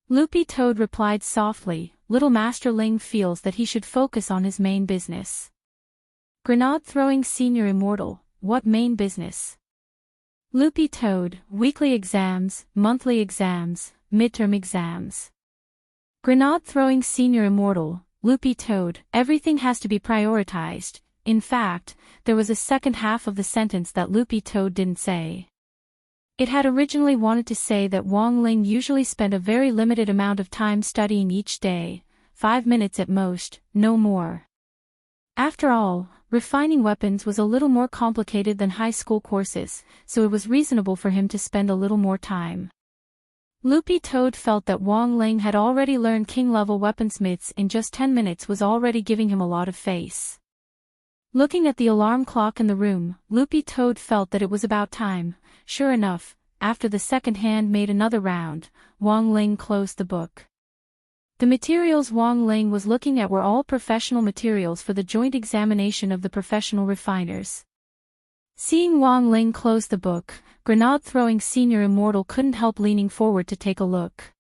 Loopy Toad replied softly, Little Master Ling feels that he should focus on his main business. Grenade-throwing Senior Immortal, what main business? Loopy Toad, weekly exams, monthly exams, midterm exams. Grenade-throwing Senior Immortal, Loopy Toad, everything has to be prioritized. In fact, there was a second half of the sentence that Loopy Toad didn't say. It had originally wanted to say that Wang Ling usually spent a very limited amount of time studying each day, 5 minutes at most, no more. After all, refining weapons was a little more complicated than high school courses, so it was reasonable for him to spend a little more time. Loopy Toad felt that Wong Ling had already learned king-level weaponsmiths in just 10 minutes was already giving him a lot of face. Looking at the alarm clock in the room, Loopy Toad felt that it was about time. Sure enough, after the second hand made another round, Wong Ling closed the book. The materials Wong Ling was looking at were all professional materials for the joint examination of the professional refiners. Seeing Wong Ling close the book, Grenade-throwing Senior Immortal couldn't help leaning forward to take a look.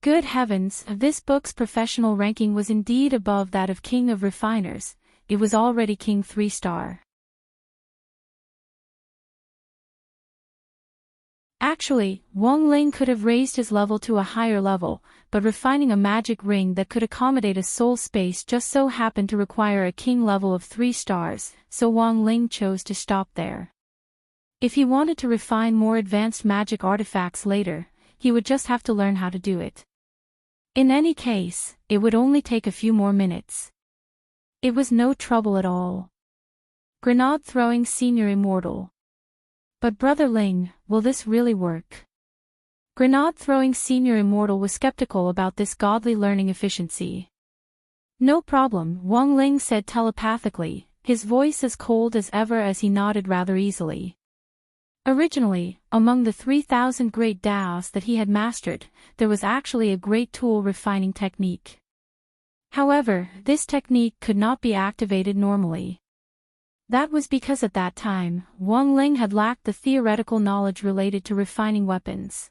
Good heavens, this book's professional ranking was indeed above that of King of Refiners. It was already King 3-star. Actually, Wong Ling could have raised his level to a higher level, but refining a magic ring that could accommodate a soul space just so happened to require a king level of 3 stars, so Wong Ling chose to stop there. If he wanted to refine more advanced magic artifacts later, he would just have to learn how to do it. In any case, it would only take a few more minutes. It was no trouble at all. Grenade-throwing Senior Immortal. But Brother Ling, will this really work? Grenade-throwing Senior Immortal was skeptical about this godly learning efficiency. No problem, Wong Ling said telepathically, his voice as cold as ever as he nodded rather easily. Originally, among the 3,000 great Daos that he had mastered, there was actually a great tool refining technique. However, this technique could not be activated normally. That was because at that time, Wong Ling had lacked the theoretical knowledge related to refining weapons.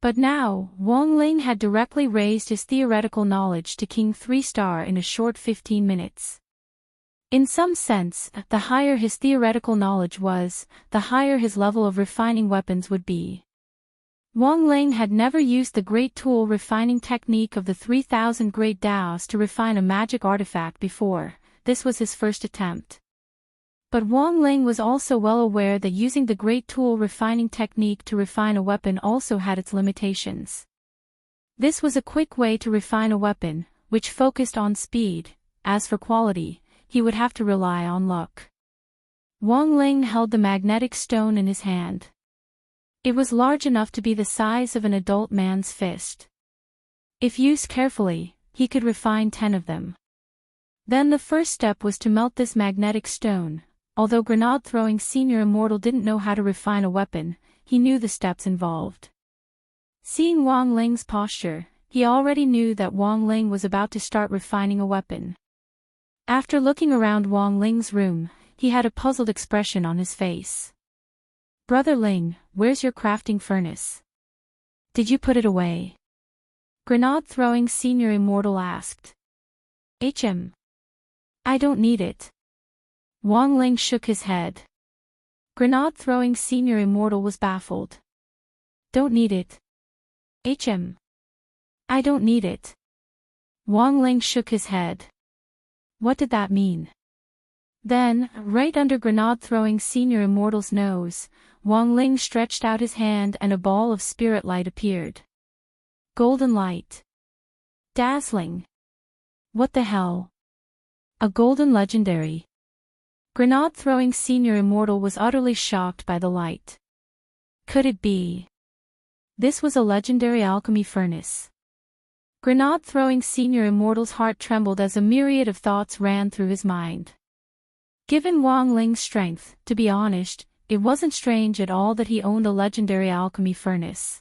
But now, Wong Ling had directly raised his theoretical knowledge to King 3-star in a short 15 minutes. In some sense, the higher his theoretical knowledge was, the higher his level of refining weapons would be. Wong Ling had never used the great tool refining technique of the 3,000 great Daos to refine a magic artifact before. This was his first attempt. But Wong Ling was also well aware that using the great tool refining technique to refine a weapon also had its limitations. This was a quick way to refine a weapon, which focused on speed. As for quality, he would have to rely on luck. Wong Ling held the magnetic stone in his hand. It was large enough to be the size of an adult man's fist. If used carefully, he could refine 10 of them. Then the first step was to melt this magnetic stone. Although Grenade-throwing Senior Immortal didn't know how to refine a weapon, he knew the steps involved. Seeing Wong Ling's posture, he already knew that Wong Ling was about to start refining a weapon. After looking around Wong Ling's room, he had a puzzled expression on his face. "Brother Ling, where's your crafting furnace? Did you put it away?" Grenade-throwing Senior Immortal asked. I don't need it." Wong Ling shook his head. Grenade-throwing Senior Immortal was baffled. "Don't need it." I don't need it." Wong Ling shook his head. What did that mean? Then, right under Grenade-throwing Senior Immortal's nose, Wong Ling stretched out his hand and a ball of spirit light appeared. Golden light. Dazzling. What the hell? A golden legendary. Grenade-throwing Senior Immortal was utterly shocked by the light. Could it be? This was a legendary alchemy furnace. Grenade-throwing Senior Immortal's heart trembled as a myriad of thoughts ran through his mind. Given Wong Ling's strength, to be honest, it wasn't strange at all that he owned a legendary alchemy furnace.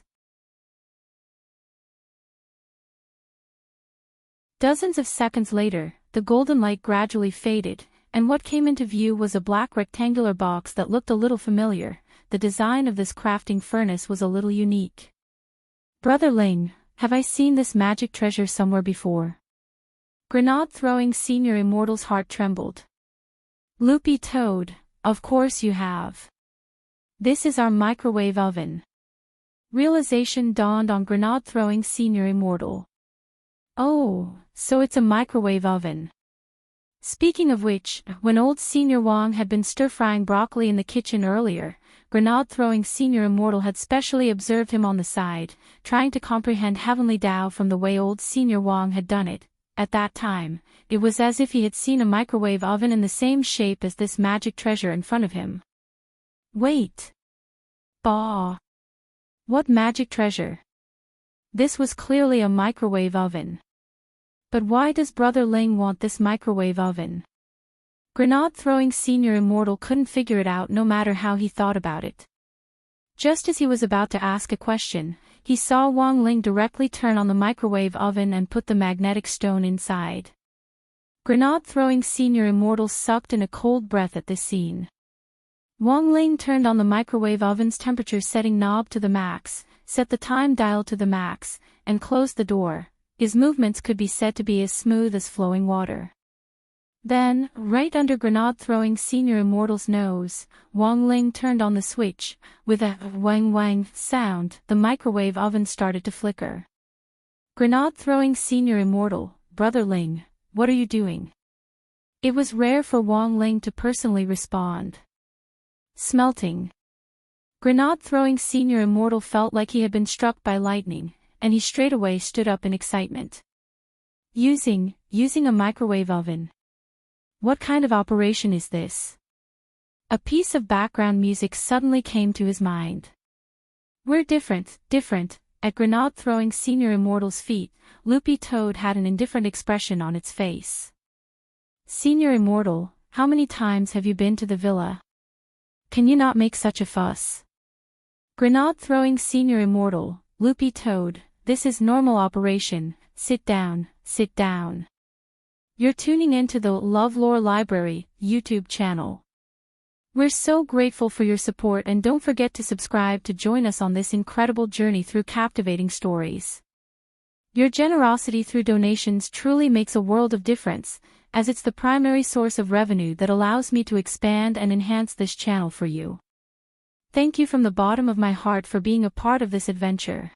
Dozens of seconds later, the golden light gradually faded, and what came into view was a black rectangular box that looked a little familiar. The design of this crafting furnace was a little unique. Brother Ling, have I seen this magic treasure somewhere before? Grenade-throwing Senior Immortal's heart trembled. Loopy Toad, of course you have. This is our microwave oven. Realization dawned on Grenade-throwing Senior Immortal. Oh, so it's a microwave oven. Speaking of which, when old Senior Wong had been stir-frying broccoli in the kitchen earlier, Grenade-throwing Senior Immortal had specially observed him on the side, trying to comprehend Heavenly Tao from the way old Senior Wong had done it. at that time, it was as if he had seen a microwave oven in the same shape as this magic treasure in front of him. Wait! Bah! What magic treasure? This was clearly a microwave oven. But why does Brother Ling want this microwave oven? Grenade-throwing Senior Immortal couldn't figure it out no matter how he thought about it. Just as he was about to ask a question, he saw Wang Ling directly turn on the microwave oven and put the magnetic stone inside. Grenade-throwing Senior Immortal sucked in a cold breath at this scene. Wang Ling turned on the microwave oven's temperature setting knob to the max, set the time dial to the max, and closed the door. His movements could be said to be as smooth as flowing water. Then, right under Grenade-throwing Senior Immortal's nose, Wang Ling turned on the switch. With a wang wang sound, the microwave oven started to flicker. Grenade-throwing Senior Immortal, Brother Ling, what are you doing? It was rare for Wang Ling to personally respond. Smelting. Grenade-throwing Senior Immortal felt like he had been struck by lightning, and he straightaway stood up in excitement. Using a microwave oven. What kind of operation is this? A piece of background music suddenly came to his mind. We're different. At Grenade-throwing Senior Immortal's feet, Loopy Toad had an indifferent expression on its face. Senior Immortal, how many times have you been to the villa? Can you not make such a fuss? Grenade-throwing Senior Immortal, Loopy Toad, this is normal operation, sit down. You're tuning into the LoveLore Library YouTube channel. We're so grateful for your support and don't forget to subscribe to join us on this incredible journey through captivating stories. Your generosity through donations truly makes a world of difference, as it's the primary source of revenue that allows me to expand and enhance this channel for you. Thank you from the bottom of my heart for being a part of this adventure.